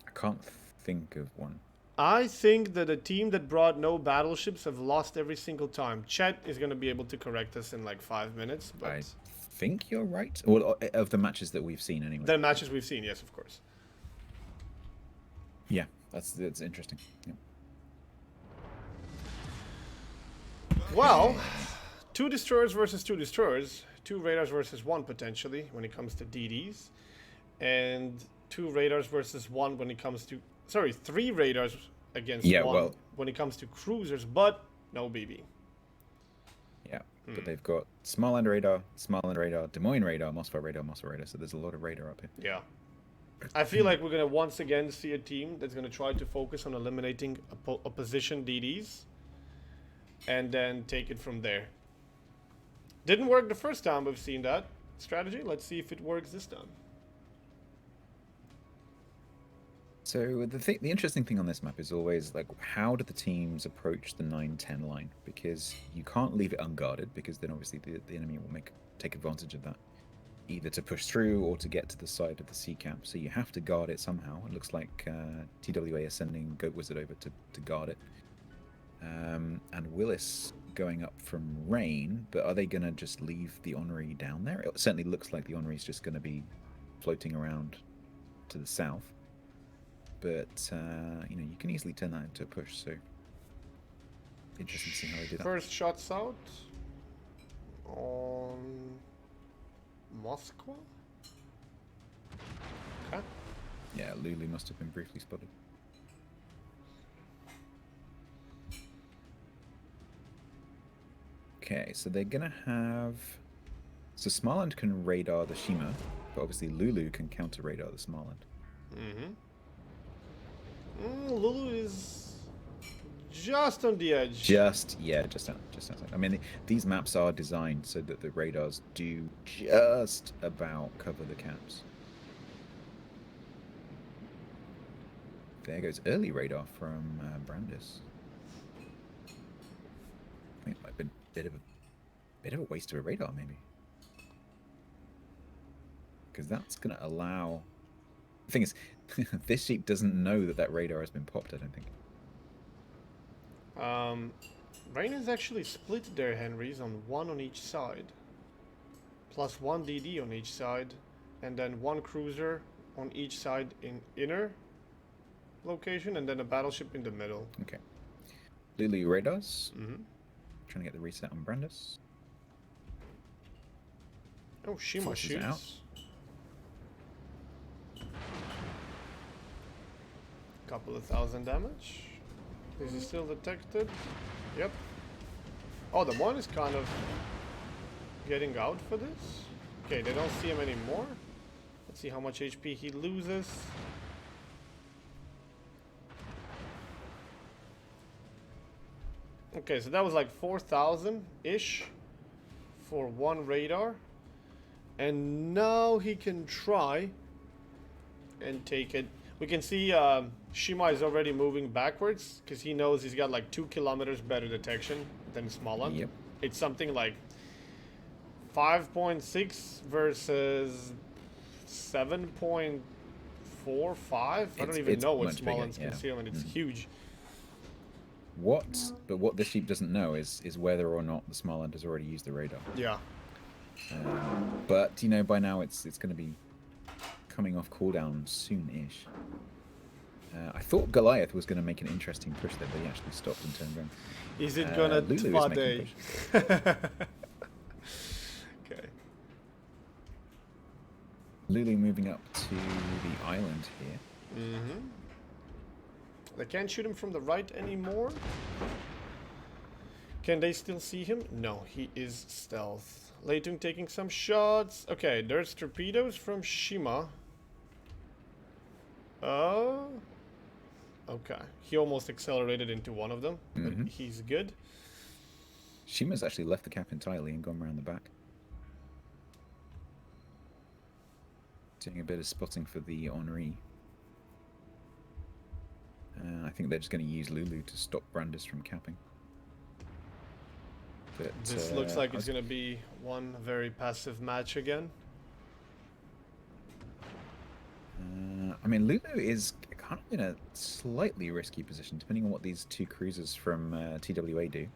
I can't think of one. I think that a team that brought no battleships have lost every single time. Chet is going to be able to correct us in like 5 minutes. But I think you're right. Well, of the matches that we've seen, anyway. the matches we've seen, yes, of course. Yeah, that's interesting. Yeah. Well, two destroyers versus two destroyers, two radars versus one potentially when it comes to DDs, and two radars versus one when it comes to, sorry, three radars against one when it comes to cruisers, but no BB. Yeah, but they've got Smarland radar, Des Moines radar, Moscow radar, so there's a lot of radar up here. Yeah. I feel like we're going to once again see a team that's going to try to focus on eliminating opposition DDs and then take it from there. Didn't work the first time we've seen that strategy. Let's see if it works this time. So the interesting thing on this map is always like, how do the teams approach the 9-10 line? Because you can't leave it unguarded, because then obviously the enemy will take advantage of that, either to push through or to get to the side of the sea camp. So you have to guard it somehow. It looks like TWA is sending Goat Wizard over to guard it, and Willis going up from Rain. But are they going to just leave the Honoree down there? It certainly looks like the Honoree is just going to be floating around to the south. But, you can easily turn that into a push, so interesting to see how they do that. First shots out on Moscow? Okay. Yeah, Lulu must have been briefly spotted. Okay, so they're going to have... So Smarland can radar the Shima, but obviously Lulu can counter radar the Smarland. Mm-hmm. Lulu is just on the edge. Just outside. I mean, these maps are designed so that the radars do just about cover the caps. There goes early radar from Brandis. I think it might have been a bit of a waste of a radar, maybe, because that's going to allow. The thing is, this sheep doesn't know that radar has been popped, I don't think. Rain has actually split their Henrys on one on each side. Plus one DD on each side. And then one cruiser on each side in inner location. And then a battleship in the middle. Okay. Lulu radars. Mm-hmm. Trying to get the reset on Brandis. Oh, Shima shoots. Out. Couple of thousand damage. Is he still detected? Yep. Oh, the one is kind of getting out for this. Okay, they don't see him anymore. Let's see how much HP he loses. Okay, so that was like 4,000-ish for one radar. And now he can try and take it. We can see Shima is already moving backwards because he knows he's got like 2 kilometers better detection than Smalland. Yep. It's something like 5.6 versus 7.45. I don't even know what Smalland's concealment. It's huge. What the sheep doesn't know is whether or not the Smalland has already used the radar. Yeah. But by now it's going to be coming off cooldown soon-ish. I thought Goliath was going to make an interesting push there, but he actually stopped and turned around. Is it gonna Tvade? Okay. Lulu moving up to the island here. Mm-hmm. They can't shoot him from the right anymore. Can they still see him? No, he is stealth. Leitung taking some shots. Okay, there's torpedoes from Shima. Oh. Okay. He almost accelerated into one of them, but he's good. Shima's actually left the cap entirely and gone around the back. Doing a bit of spotting for the Honoree. I think they're just going to use Lulu to stop Brandis from capping. But, this looks like it's going to be one very passive match again. I mean, Lulu is kind of in a slightly risky position, depending on what these two cruisers from TWA do.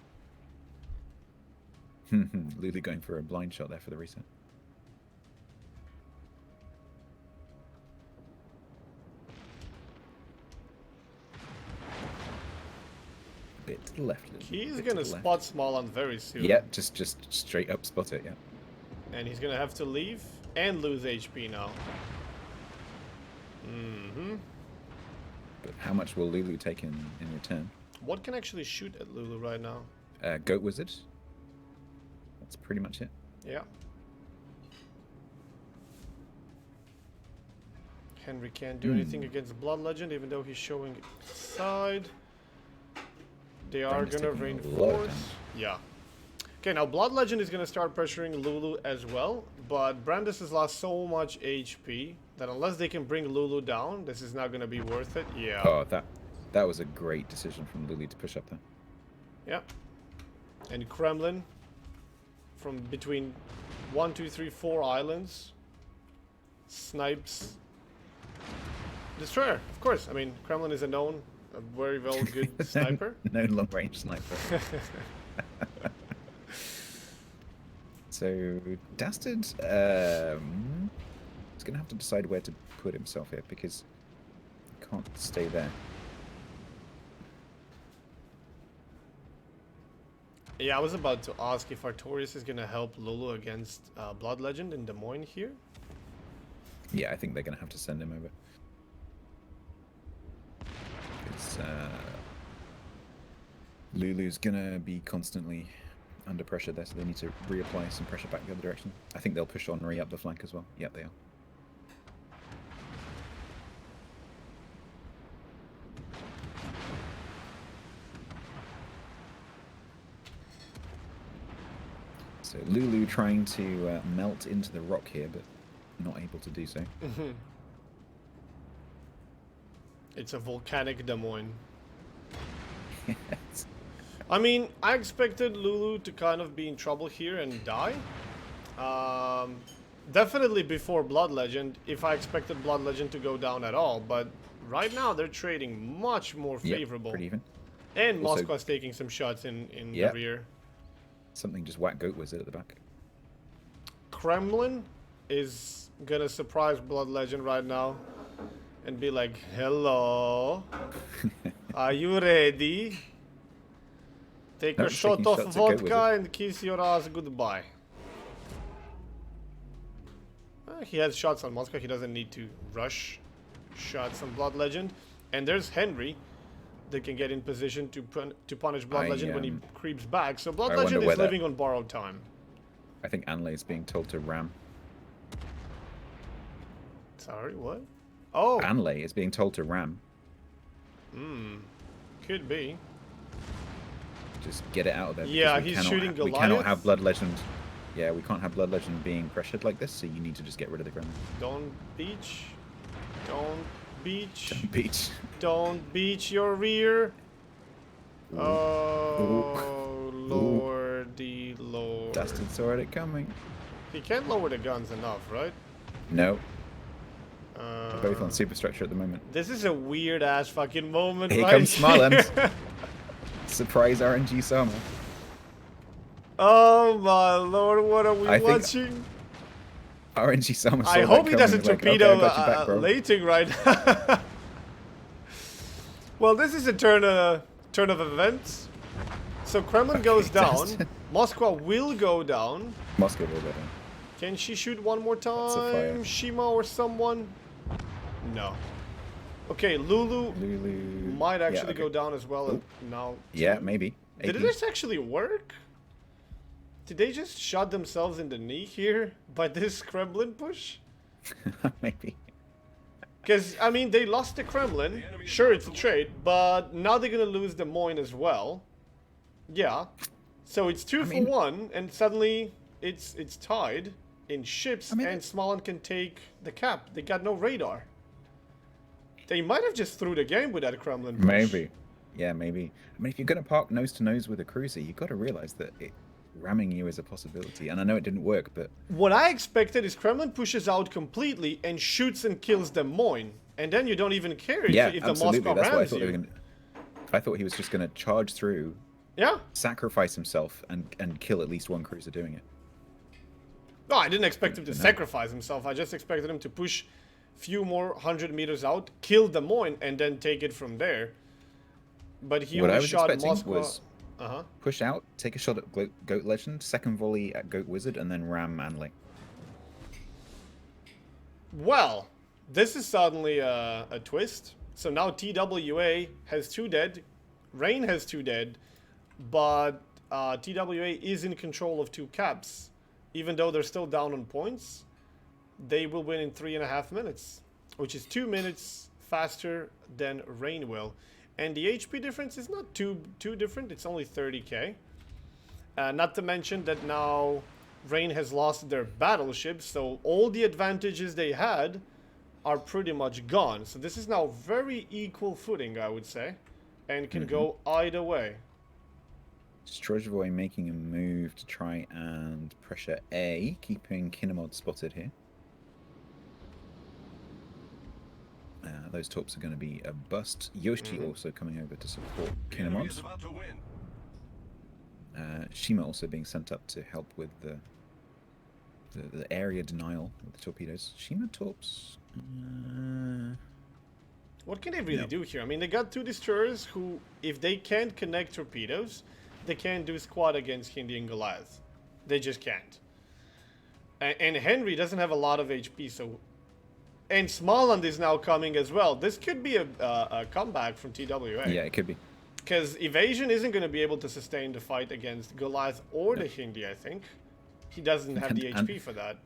Lulu going for a blind shot there for the reset. Bit to the left. Lulu, He's bit to gonna the left. spot Smalland very soon. Yeah, just straight up spot it. Yeah. And he's gonna have to leave and lose HP now. Mm-hmm. But how much will Lulu take in return? What can actually shoot at Lulu right now? Goat Wizard. That's pretty much it. Yeah. Henry can't do anything against Blood Legend, even though he's showing side. They are Brandis gonna taking a lot of reinforce. damage. Yeah. Okay, now Blood Legend is gonna start pressuring Lulu as well, but Brandis has lost so much HP that unless they can bring Lulu down, this is not gonna be worth it. Yeah. Oh, that was a great decision from Lulu to push up there. Yeah. And Kremlin from between 1, 2, 3, 4 islands snipes Destroyer, of course. I mean, Kremlin is a very well good sniper. No long range sniper. So Dastard is gonna have to decide where to put himself here because he can't stay there. Yeah, I was about to ask if Artorias is gonna help Lulu against Blood Legend in Des Moines here. Yeah, I think they're gonna have to send him over. Because Lulu's gonna be constantly under pressure there, so they need to reapply some pressure back the other direction. I think they'll push Henri up the flank as well. Yep, they are. So Lulu trying to melt into the rock here, but not able to do so. It's a volcanic Des Moines. Yes. I mean, I expected Lulu to kind of be in trouble here and die. Definitely before Blood Legend, if I expected Blood Legend to go down at all, but right now they're trading much more favorable. Pretty even. And Also- Moscow's taking some shots in Yep. the rear. Something just whack Goat Wizard at the back. Kremlin is gonna surprise Blood Legend right now and be like, hello, are you ready? Take No, a he's shot taking of shots at Goat vodka and kiss your ass goodbye. He has shots on Moscow, he doesn't need to rush shots on Blood Legend. And there's Henry that can get in position to punish Blood Legend when he creeps back. So Blood I Legend wonder is whether- living on borrowed time. I think Anley is being told to ram. Sorry, what? Oh, Anley is being told to ram. could be. Just get it out of there. because Yeah, we he's cannot shooting We cannot Goliath. have Blood Legend. Yeah, we can't have Blood Legend being pressured like this, so you need to just get rid of the Gremlin. Don't beach. Don't beach. Beach. Don't beach your rear. Oh, lordy lord. Dastard saw it coming. He can't lower the guns enough, right? No, both on superstructure at the moment. This is a weird ass fucking moment, Here right? comes Smarland. Surprise RNG Sama. Oh my lord, what are we I think- watching? RNG Sama. I hope he doesn't torpedo Lating right now. Well, this is a turn of events. So Kremlin goes down. Dastard. Moscow will go down. Moscow will go down. Can she shoot one more a fire. time? Shima or someone? No. Okay, Lulu Lulu. might actually okay. go down as well. Oop. Now. Yeah, maybe. Did 18. this actually work? Did they just shot themselves in the knee here by this Kremlin push? Maybe. Because, I mean, they lost the Kremlin. Sure, it's a trade, but now they're going to lose Des Moines as well. Yeah. So it's 2 for 1, and suddenly it's tied in ships, and Smalland can take the cap. They got no radar. They might have just threw the game with that Kremlin push. Maybe. Yeah, maybe. I mean, if you're going to park nose to nose with a cruiser, you've got to realize that ramming you is a possibility. And I know it didn't work, but... What I expected is Kremlin pushes out completely and shoots and kills Des Moines. And then you don't even care if, if the absolutely. Moscow That's what I rams thought they were you. going to... I thought he was just going to charge through, Yeah. sacrifice himself, and kill at least one cruiser doing it. No, I didn't expect him to sacrifice himself. I just expected him to push few more 100 meters out, kill Des Moines, and then take it from there. But he What only I was shot expecting Moskva. was Uh-huh. push out, take a shot at Goat Legend, second volley at Goat Wizard, and then ram Manly. Well, this is suddenly a twist. So now TWA has 2 dead, Rain has 2 dead, but TWA is in control of 2 caps. Even though they're still down on points, they will win in 3.5 minutes, which is 2 minutes faster than Rain will. And the HP difference is not too different, it's only 30k. Not to mention that now Rain has lost their battleships, so all the advantages they had are pretty much gone. So this is now very equal footing, I would say, and can go either way. Strojvoy making a move to try and pressure A, keeping Kinemod spotted here. Those torps are going to be a bust. Yoshi also coming over to support The enemy is Kinemod. about to win. Shima also being sent up to help with the area denial with the torpedoes. Shima torps. What can they really No. do here? I mean, they got 2 destroyers who, if they can't connect torpedoes, they can't do squad against Hindi and Goliath. They just can't. And Henry doesn't have a lot of HP, so... And Smalland is now coming as well. This could be a comeback from TWA. Yeah, it could be. Because Evasion isn't going to be able to sustain the fight against Goliath or the Hindi, I think. He doesn't have the HP for that.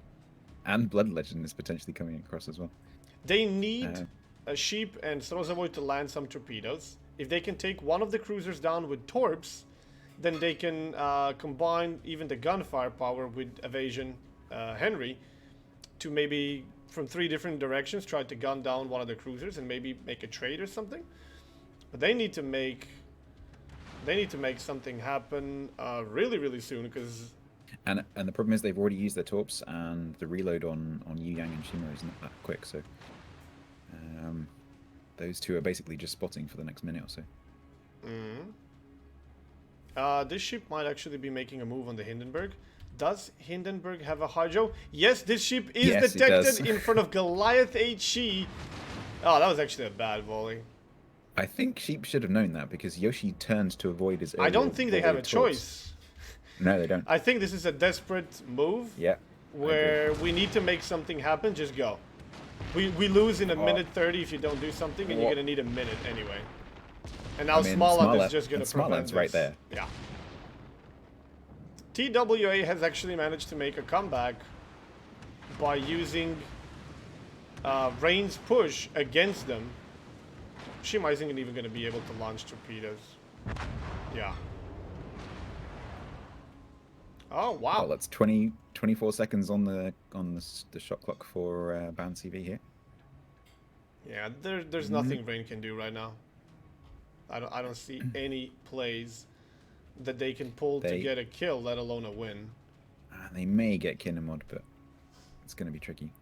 And Blood Legend is potentially coming across as well. They need a Sheep and Strozavoy to land some torpedoes. If they can take one of the cruisers down with torps, then they can combine even the gunfire power with Evasion Henry to maybe from 3 different directions try to gun down one of the cruisers and maybe make a trade or something. But they need to make something happen really soon, because And the problem is they've already used their torps, and the reload on Yu Yang and Shima is not that quick. So those 2 are basically just spotting for the next minute or so. This ship might actually be making a move on the Hindenburg. Does Hindenburg have a hydro? Yes, this ship is Yes, it does. detected in front of Goliath HE. Oh, that was actually a bad volley. I think Sheep should have known that because Yoshi turned to avoid his. I don't think they have a volley torps. choice. No, they don't. I think this is a desperate move. Yeah. Where we need to make something happen. Just go. We lose in a minute 30 if you don't do something, and you're gonna need a minute anyway. And now Smalland is just gonna prevent Smalland's right this. there. Yeah. TWA has actually managed to make a comeback by using Rain's push against them. Shima isn't even going to be able to launch torpedoes. Yeah. Oh, wow. Well, that's 24 seconds on the shot clock for Bound CV here. Yeah, there's nothing Rain can do right now. I don't see any plays that they can pull to get a kill, let alone a win. They may get Kinemod, but it's going to be tricky.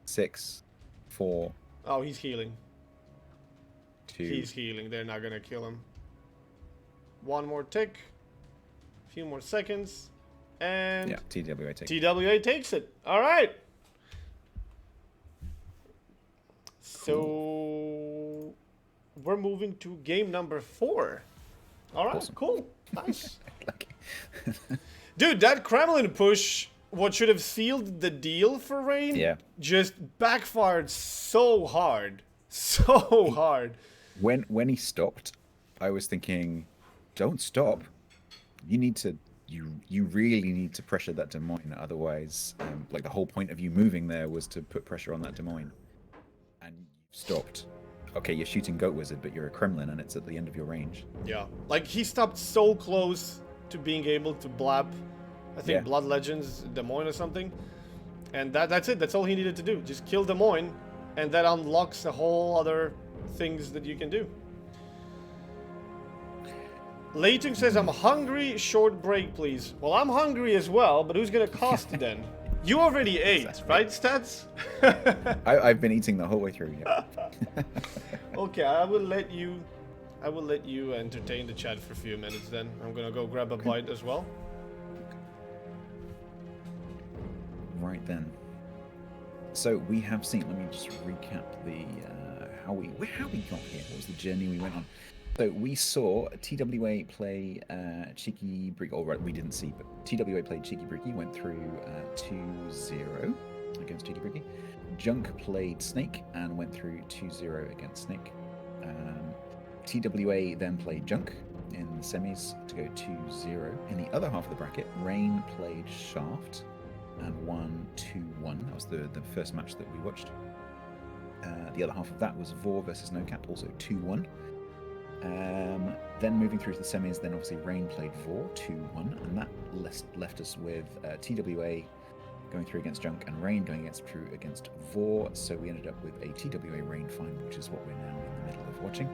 6, 4. Oh, he's healing. 2. He's healing. They're not gonna kill him. One more tick. A few more seconds. And Yeah, TWA takes. TWA takes it. All right. So we're moving to game number 4. All right, Awesome. cool, nice. Lucky. Dude, that Kremlin push, what should have sealed the deal for Rain, Yeah. just backfired so hard, so hard. When he stopped, I was thinking, don't stop. You need to. You really need to pressure that Des Moines. Otherwise, like the whole point of you moving there was to put pressure on that Des Moines. And you stopped. Okay, you're shooting Goat Wizard, but you're a Kremlin, and it's at the end of your range. Yeah, like he stopped so close to being able to blap, I think Yeah. Blood Legends Des Moines or something, and that's it. That's all he needed to do. Just kill Des Moines, and that unlocks a whole other things that you can do. Leitung says, I'm hungry, short break please. Well, I'm hungry as well, but who's gonna cost then? You already ate, right, Stats? I've been eating the whole way through. Yeah. Okay, I will let you entertain the chat for a few minutes then. I'm gonna go grab a bite as well. Right then. So we have seen. Let me just recap the how we got here. What was the journey we went on? So we saw TWA play Cheeky Bricky. All right, we didn't see, but TWA played Cheeky Bricky, went through 2-0 against Cheeky Bricky. Junk played Snake and went through 2-0 against Snake. TWA then played Junk in the semis to go 2-0. In the other half of the bracket, Rain played Shaft and won 2-1. That was the first match that we watched. The other half of that was Vor versus NoCap, also 2-1. Then moving through to the semis, then obviously Rain played Vor 2-1, and that left us with TWA going through against Junk and Rain going against Vor. So we ended up with a TWA Rain final, which is what we're now in the middle of watching.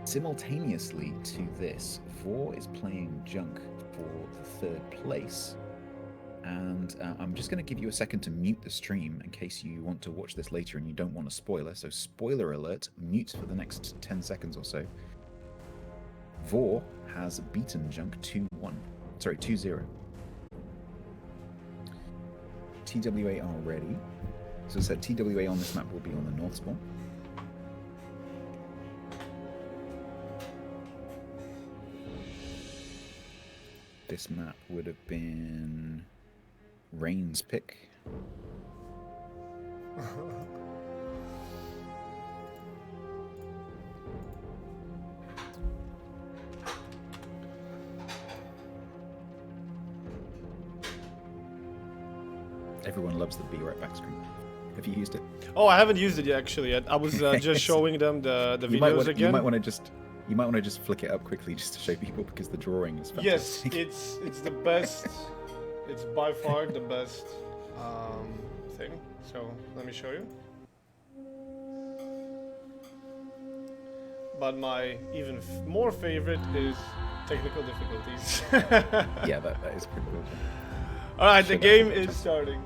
Simultaneously to this, Vor is playing Junk for the 3rd place. And I'm just going to give you a second to mute the stream in case you want to watch this later and you don't want a spoiler. So spoiler alert, mute for the next 10 seconds or so. Vor has beaten Junk 2-1. Sorry, 2-0. TWA are ready. So I said TWA on this map will be on the north spawn. This map would have been Rain's pick. Everyone loves the Be Right Back screen. Have you used it? Oh, I haven't used it yet, actually. Yet. I was just showing them the videos again. You might want to just flick it up quickly just to show people because the drawing is fantastic. Yes, it's the best. It's by far the best thing. So let me show you. But my even more favorite is technical difficulties. Yeah, that is pretty cool. All right, the game is starting.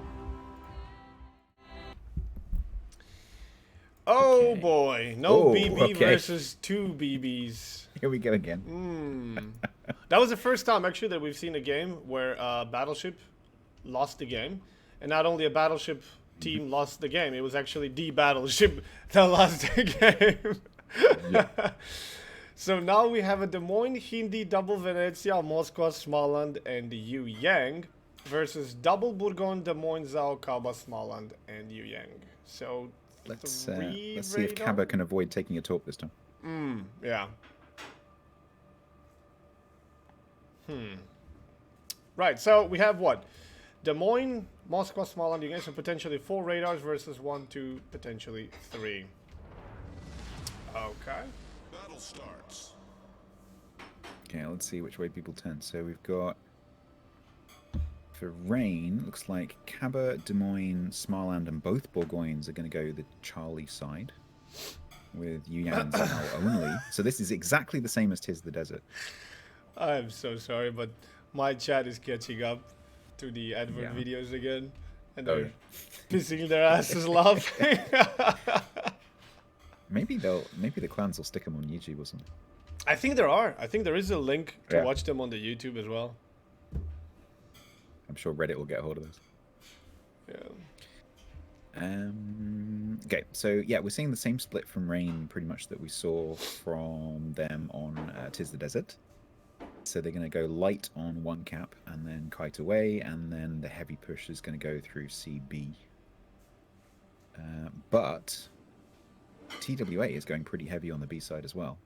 Oh Okay. boy, no BB okay. versus 2 BBs. Here we go again. That was the first time actually that we've seen a game where Battleship lost the game, and not only a Battleship team lost the game, it was actually the Battleship that lost the game. Yeah. So now we have a Des Moines, Hindi, double Venezia, Moscow, Smaland, and Yu Yang versus double Bourgogne, Des Moines, Zhao, Kaba, Smaland, and Yu Yang. So Let's see if radar? Kaba can avoid taking a talk this time. Yeah. Right, so we have what? Des Moines, Moscow, Smaland, Yu Yang, so potentially 4 radars versus 1, 2, potentially 3. Okay. Battle starts. Okay, let's see which way people turn. So we've got, for Rain, looks like Kaba, Des Moines, Smarland, and both Bourgognes are going to go the Charlie side, with Yu Yang and Zhao only. So this is exactly the same as Tis the Desert. I'm so sorry, but my chat is catching up to the advert videos again, and they're pissing their asses laughing. Maybe the clans will stick them on YouTube or something. I think there are. I think there is a link to Yeah. watch them on the YouTube as well. I'm sure Reddit will get a hold of those. Yeah. Okay, so yeah, we're seeing the same split from Rain pretty much that we saw from them on Tis the Desert. So they're going to go light on one cap and then kite away, and then the heavy push is going to go through CB. But TWA is going pretty heavy on the B side as well.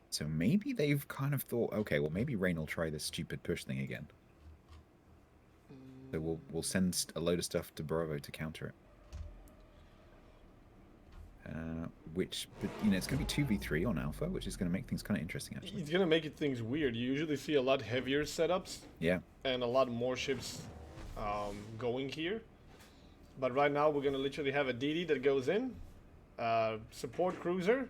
So maybe they've kind of thought, okay, well maybe Rain will try this stupid push thing again. So we'll send a load of stuff to Bravo to counter it. Which, you know, it's going to be 2v3 on Alpha, which is going to make things kind of interesting, actually. It's gonna make things weird. You usually see a lot heavier setups. Yeah. And a lot more ships going here. But right now we're gonna literally have a DD that goes in, support cruiser,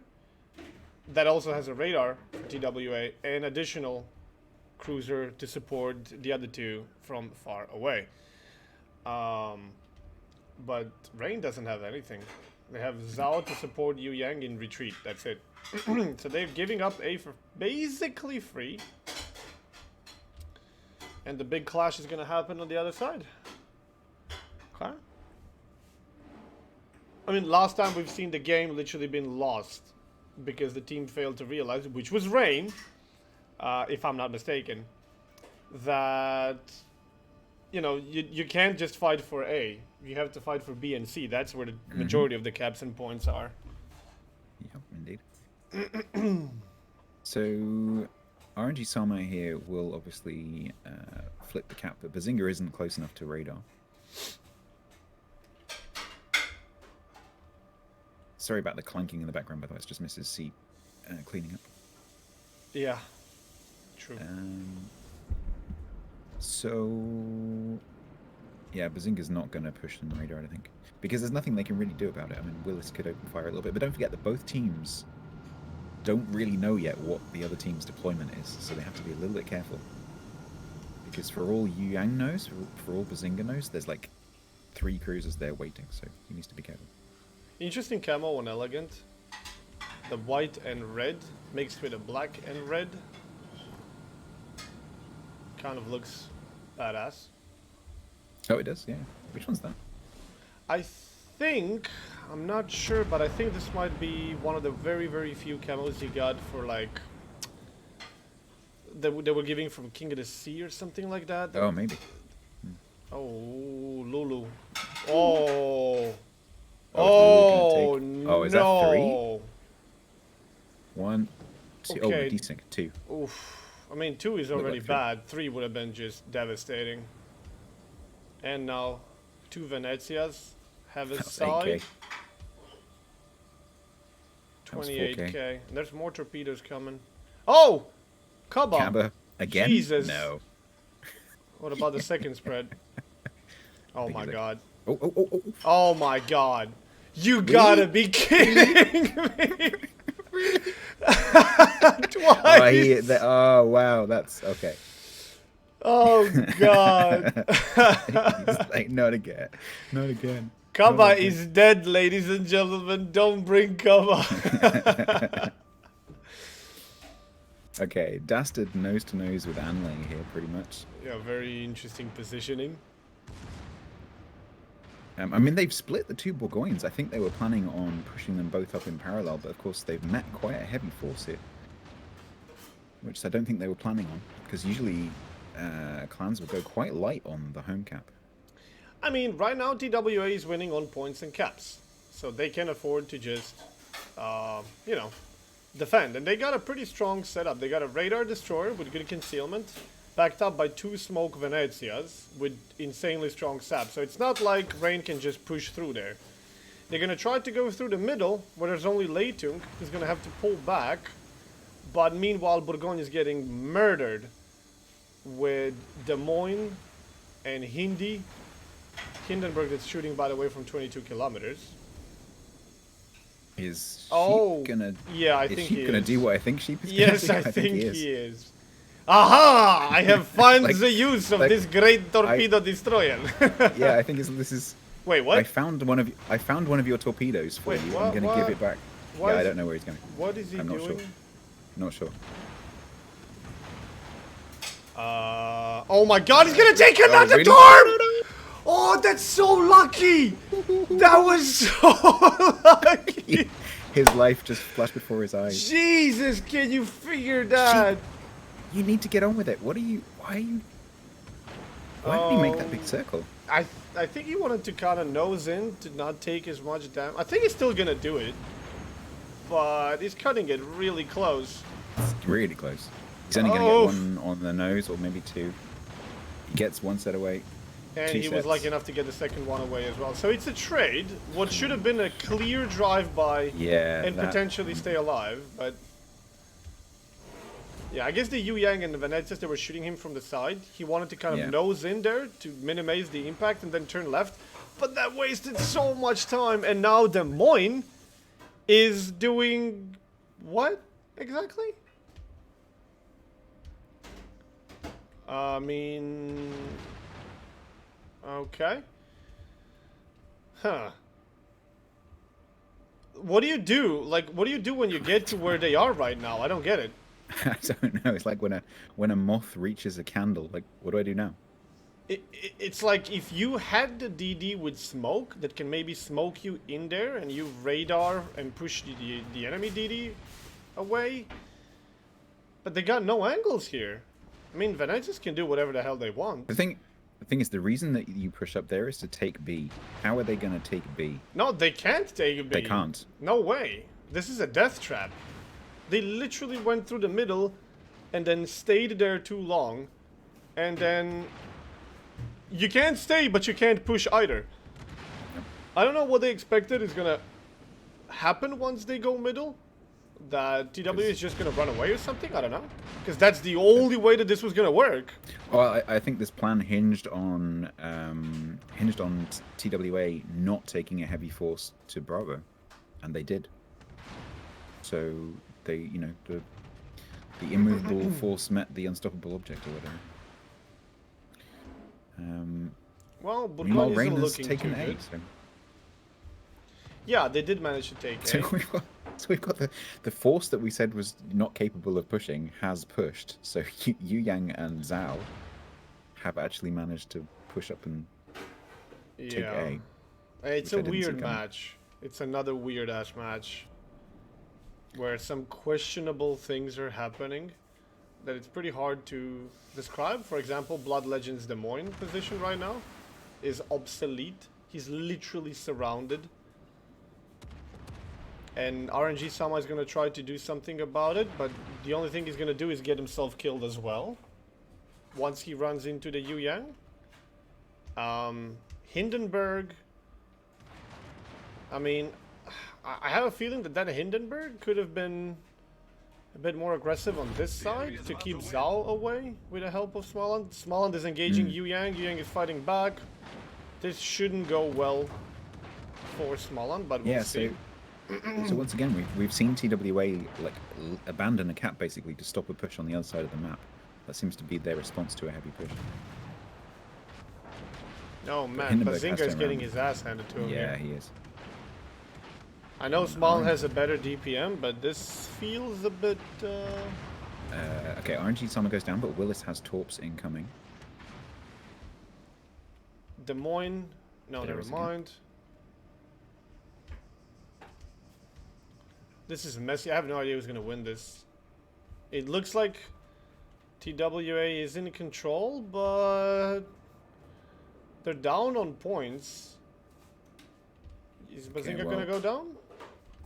that also has a radar for TWA, and additional cruiser to support the other two from far away. But Rain doesn't have anything. They have Zhao to support Yu Yang in retreat. That's it. So they're giving up A for basically free. And the big clash is going to happen on the other side. Okay. I mean, last time we've seen the game literally been lost because the team failed to realize, which was Rain, if I'm not mistaken, that you can't just fight for A. You have to fight for B and C. That's where the majority of the caps and points are. Yep, indeed. So, RNG Sama here will obviously flip the cap, but Bazinga isn't close enough to radar. Sorry about the clanking in the background, by the way. It's just Mrs. C cleaning up. Yeah, true. So, yeah, Bazinga's not going to push them radar, I think. Because there's nothing they can really do about it. I mean, Willis could open fire a little bit, but don't forget that both teams don't really know yet what the other team's deployment is, so they have to be a little bit careful. Because for all Yu Yang knows, for all Bazinga knows, there's like 3 cruisers there waiting, so he needs to be careful. Interesting camo on Elegant. The white and red mixed with a black and red. Kind of looks badass. Oh, it does, yeah. Which one's that? I think, I'm not sure, but I think this might be one of the very, very few camos you got for like, they were giving from King of the Sea or something like that. Oh, maybe. Oh, Lulu. Oh. Oh, No. is that 3? 1, 2. Okay. Oh, desync 2. Oof. I mean, 2 is already like 3. bad. 3 would have been just devastating. And now, 2 Venezias have a side. 28k. And there's more torpedoes coming. Oh! Kaba! Kaba again? Jesus. No. What about the second spread? Oh my god. Oh. Oh my god. You gotta be kidding me! Twice! Oh, wow, that's okay. Oh god. He's like, not again. Not again. Kaba is dead, ladies and gentlemen. Don't bring Kaba. Okay, Dastard nose to nose with Anlay here, pretty much. Yeah, very interesting positioning. I mean, they've split the 2 Bourgoignes. I think they were planning on pushing them both up in parallel, but of course they've met quite a heavy force here. Which I don't think they were planning on, because usually clans will go quite light on the home cap. I mean, right now TWA is winning on points and caps. So they can afford to just, defend. And they got a pretty strong setup. They got a radar destroyer with good concealment, backed up by 2 smoke Venezias with insanely strong sap. So it's not like Rain can just push through there. They're going to try to go through the middle, where there's only Leitung, who's going to have to pull back. But meanwhile, Bourgogne is getting murdered with Des Moines and Hindi. Hindenburg that's shooting, by the way, from 22 kilometers. Is Sheep gonna? Yeah, I think is Sheep he gonna is. do what I think Sheep is Yes, gonna I do? think he is. Aha! I have found Like- the use of like, this great torpedo destroyer. Yeah, I think this is. Wait, I what? found one of your torpedoes for Wait, you. what- I'm gonna give it back. what Yeah, I is- don't know where he's going. What is he I'm not doing? sure. Not sure. Oh my god, he's gonna take another really? torp! Oh, that's so lucky! That was so lucky! His life just flashed before his eyes. Jesus, can you figure that? You need to get on with it. What are you? Why are you? Why did he make that big circle? I think he wanted to kind of nose in to not take as much damage. I think he's still gonna do it, but he's cutting it really close. It's really close. He's only going to get one on the nose, or maybe 2. He gets 1 set away. And 2 he was sets. lucky enough to get the second one away as well. So it's a trade. What should have been a clear drive-by and potentially stay alive, but... Yeah, I guess the Yu Yang and the Venezias, they were shooting him from the side. He wanted to kind of nose in there to minimize the impact and then turn left. But that wasted so much time. And now Des Moines is doing... what exactly? I mean... Okay. Huh. What do you do? Like, what do you do when you get to where they are right now? I don't get it. I don't know. It's like when a moth reaches a candle. Like, what do I do now? It's like if you had the DD with smoke that can maybe smoke you in there and you radar and push the enemy DD away. But they got no angles here. I mean, Venezians can do whatever the hell they want. The thing is, the reason that you push up there is to take B. How are they going to take B? No, they can't take a B. They can't. No way. This is a death trap. They literally went through the middle and then stayed there too long. And then... You can't stay, but you can't push either. I don't know what they expected is gonna happen once they go middle. That TW is just gonna run away or something? I don't know. Because that's the only way that this was gonna work. Well, I think this plan hinged on TWA not taking a heavy force to Bravo, and they did. So they, you know, the immovable force met the unstoppable object or whatever. Well, Meanwhile, Burgoyne isn't Reyna's looking taken too A. good. So. Yeah, they did manage to take So A. we've got the force that we said was not capable of pushing has pushed. So Yu Yang and Zhao have actually managed to push up and take A. It's which a I didn't see weird coming. match. It's another weird ass match. Where some questionable things are happening that it's pretty hard to describe. For example, Blood Legends Des Moines position right now is obsolete. He's literally surrounded. And RNG Sama is going to try to do something about it, but the only thing he's going to do is get himself killed as well. Once he runs into the Yu Yang. Hindenburg. I mean, I have a feeling that Hindenburg could have been a bit more aggressive on this side to keep Zhao away with the help of Smaland. Smaland is engaging Yu Yang. Yu Yang is fighting back. This shouldn't go well for Smaland, but we'll see. So once again, we've seen TWA like abandon a cap basically to stop a push on the other side of the map. That seems to be their response to a heavy push. Oh man, Hindenburg has Bazinga to is getting run. his ass handed to him. Yeah, here. he is. I know Smaland has a better DPM, but this feels a bit. Okay, RNG Sama goes down, but Willis has torps incoming. Des Moines. No, There never is again. mind. This is messy. I have no idea who's gonna win this. It looks like TWA is in control, but they're down on points. Is Bazinga well, gonna go down?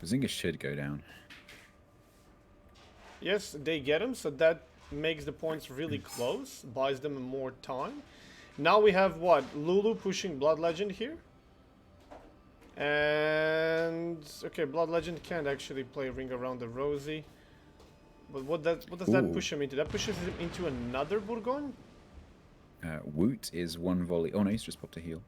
Bazinga should go down. Yes, they get him, so that makes the points really close, buys them more time. Now we have what? Lulu pushing Blood Legend here. And okay, Blood Legend can't actually play Ring Around the Rosie. But what does that Ooh. push him into? That pushes him into another Bourgogne? Woot is one volley. Oh no, he's just popped a heal.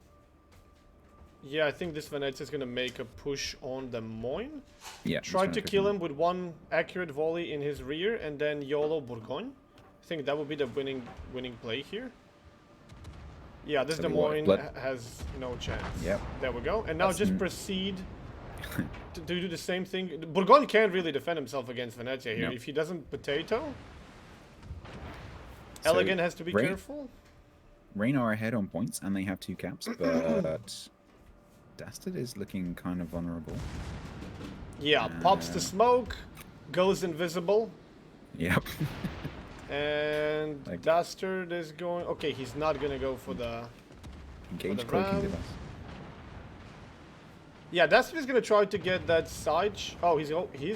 Yeah, I think this Venezia is gonna make a push on Des Moines. Yeah. Try to kill him with one accurate volley in his rear and then YOLO Bourgogne. I think that would be the winning play here. Yeah, this So Des we what, Moines blood- has no chance. Yep. There we go. And now That's just proceed to do the same thing. Bourgogne can't really defend himself against Venezia here. No. If he doesn't potato, So Elegant has to be Ray- careful. Rain are ahead on points, and they have 2 caps, but Dastard is looking kind of vulnerable. Yeah, pops the smoke, goes invisible, Yep. and Like- Dastard is going... Okay, he's not gonna go for the... Engage the cloaking ram. device. Yeah, Dastard is gonna try to get that side... Oh, he's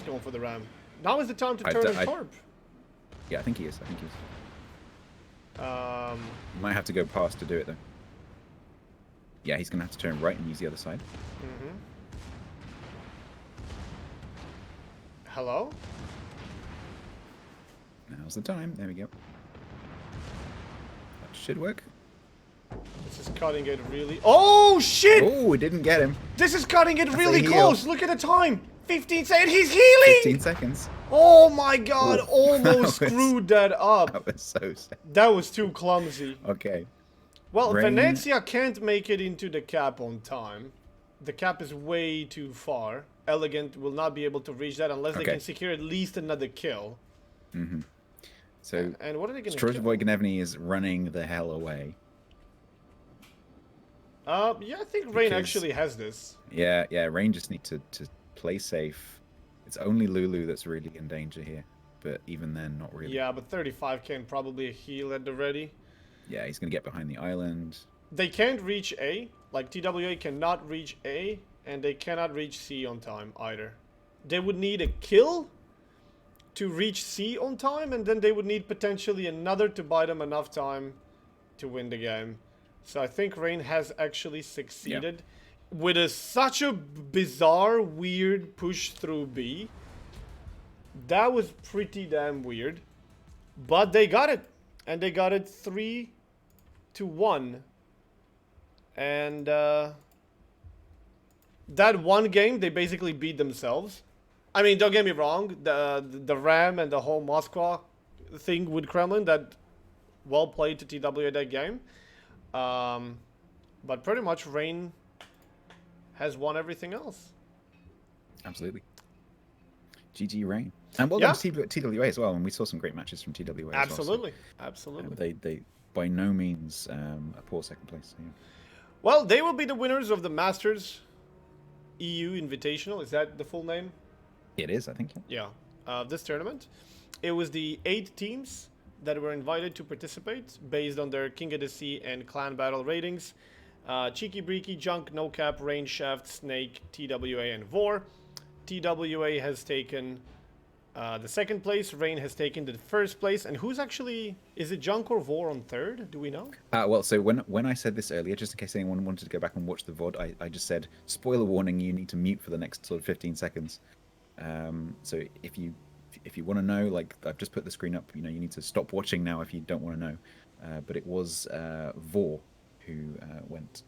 going for the ram. Now is the time to turn his torp. Yeah, I think he is. You might have to go past to do it though. Yeah, he's gonna have to turn right and use the other side. Hello? Now's the time. There we go. That should work. This is cutting it really... Oh, shit! Oh, it didn't get him. This is cutting it That's really a heal. close. Look at the time. 15 seconds. He's healing. 15 seconds. Oh my god. Ooh, Almost that was- screwed that up. That was so sad. That was too clumsy. Okay. Well, Rain- Venezia can't make it into the cap on time. The cap is way too far. Elegant will not be able to reach that unless they Okay. can secure at least another kill. So And what are they going to Strozhevoi kill? Gnevny is running the hell away. Yeah, I think Rain Because- actually has this. Yeah, Rain just need to play safe. It's only Lulu that's really in danger here, but even then, not really. Yeah, but 35 can probably heal at the ready. Yeah, he's gonna get behind the island. They can't reach A. Like, TWA cannot reach A, and they cannot reach C on time either. They would need a kill to reach C on time, and then they would need potentially another to buy them enough time to win the game. So I think Rain has actually succeeded with such a bizarre, weird push through B. That was pretty damn weird. But they got it. And they got it 3-1. And that one game, they basically beat themselves. I mean, don't get me wrong. The RAM and the whole Moscow thing with Kremlin, that well played to TWA that game. But pretty much Rain has won everything else. Absolutely. GG Rain. And well Yeah. done to TWA as well. And we saw some great matches from TWA Absolutely. as well. Absolutely. They by no means a poor second place. So, yeah. Well, they will be the winners of the Masters EU Invitational. Is that the full name? It is, I think. Yeah. This tournament. It was the 8 teams that were invited to participate based on their King of the Sea and Clan Battle ratings. Cheeky Breaky, Junk, No Cap, Rain Shaft, Snake, TWA, and Vor. TWA has taken the second place. Rain has taken the first place. And who's actually... Is it Junk or Vor on third? Do we know? Well, so when I said this earlier, just in case anyone wanted to go back and watch the VOD, I just said, spoiler warning, you need to mute for the next sort of 15 seconds. So if you want to know, like, I've just put the screen up, you need to stop watching now if you don't want to know. But it was Vor who went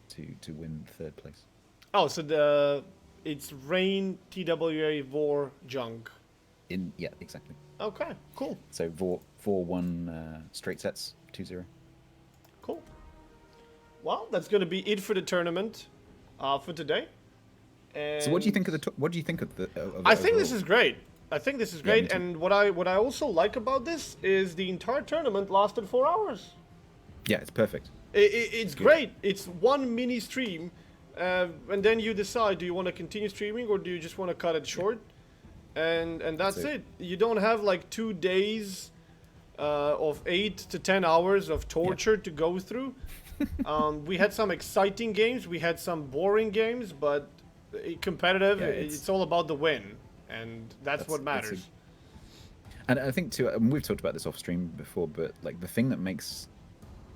to win third place. Oh, so it's Rain, TWA, Vor, Junk. Yeah, exactly. Okay, cool. So Vor won straight sets, 2-0. Cool. Well, that's going to be it for the tournament for today. And So what do you think of what do you think of the? I think this is great. I think this is me great. too. And what I also like about this is the entire tournament lasted 4 hours. Yeah, it's perfect. It's great. It's one mini stream, and then you decide: do you want to continue streaming or do you just want to cut it short? And that's it. You don't have like 2 days of 8 to 10 hours of torture to go through. We had some exciting games. We had some boring games, but competitive. Yeah, it's all about the win, and that's what matters. And I think too, and we've talked about this off stream before, but like the thing that makes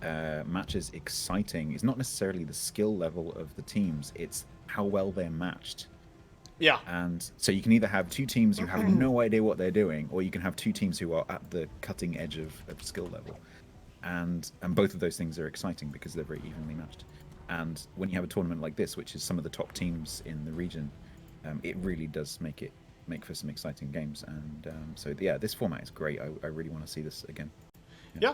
matches exciting is not necessarily the skill level of the teams; it's how well they're matched. Yeah. And so you can either have 2 teams who have no idea what they're doing, or you can have 2 teams who are at the cutting edge of skill level. And both of those things are exciting because they're very evenly matched. And when you have a tournament like this, which is some of the top teams in the region, it really does make for some exciting games. And so yeah, this format is great. I really want to see this again. Yeah.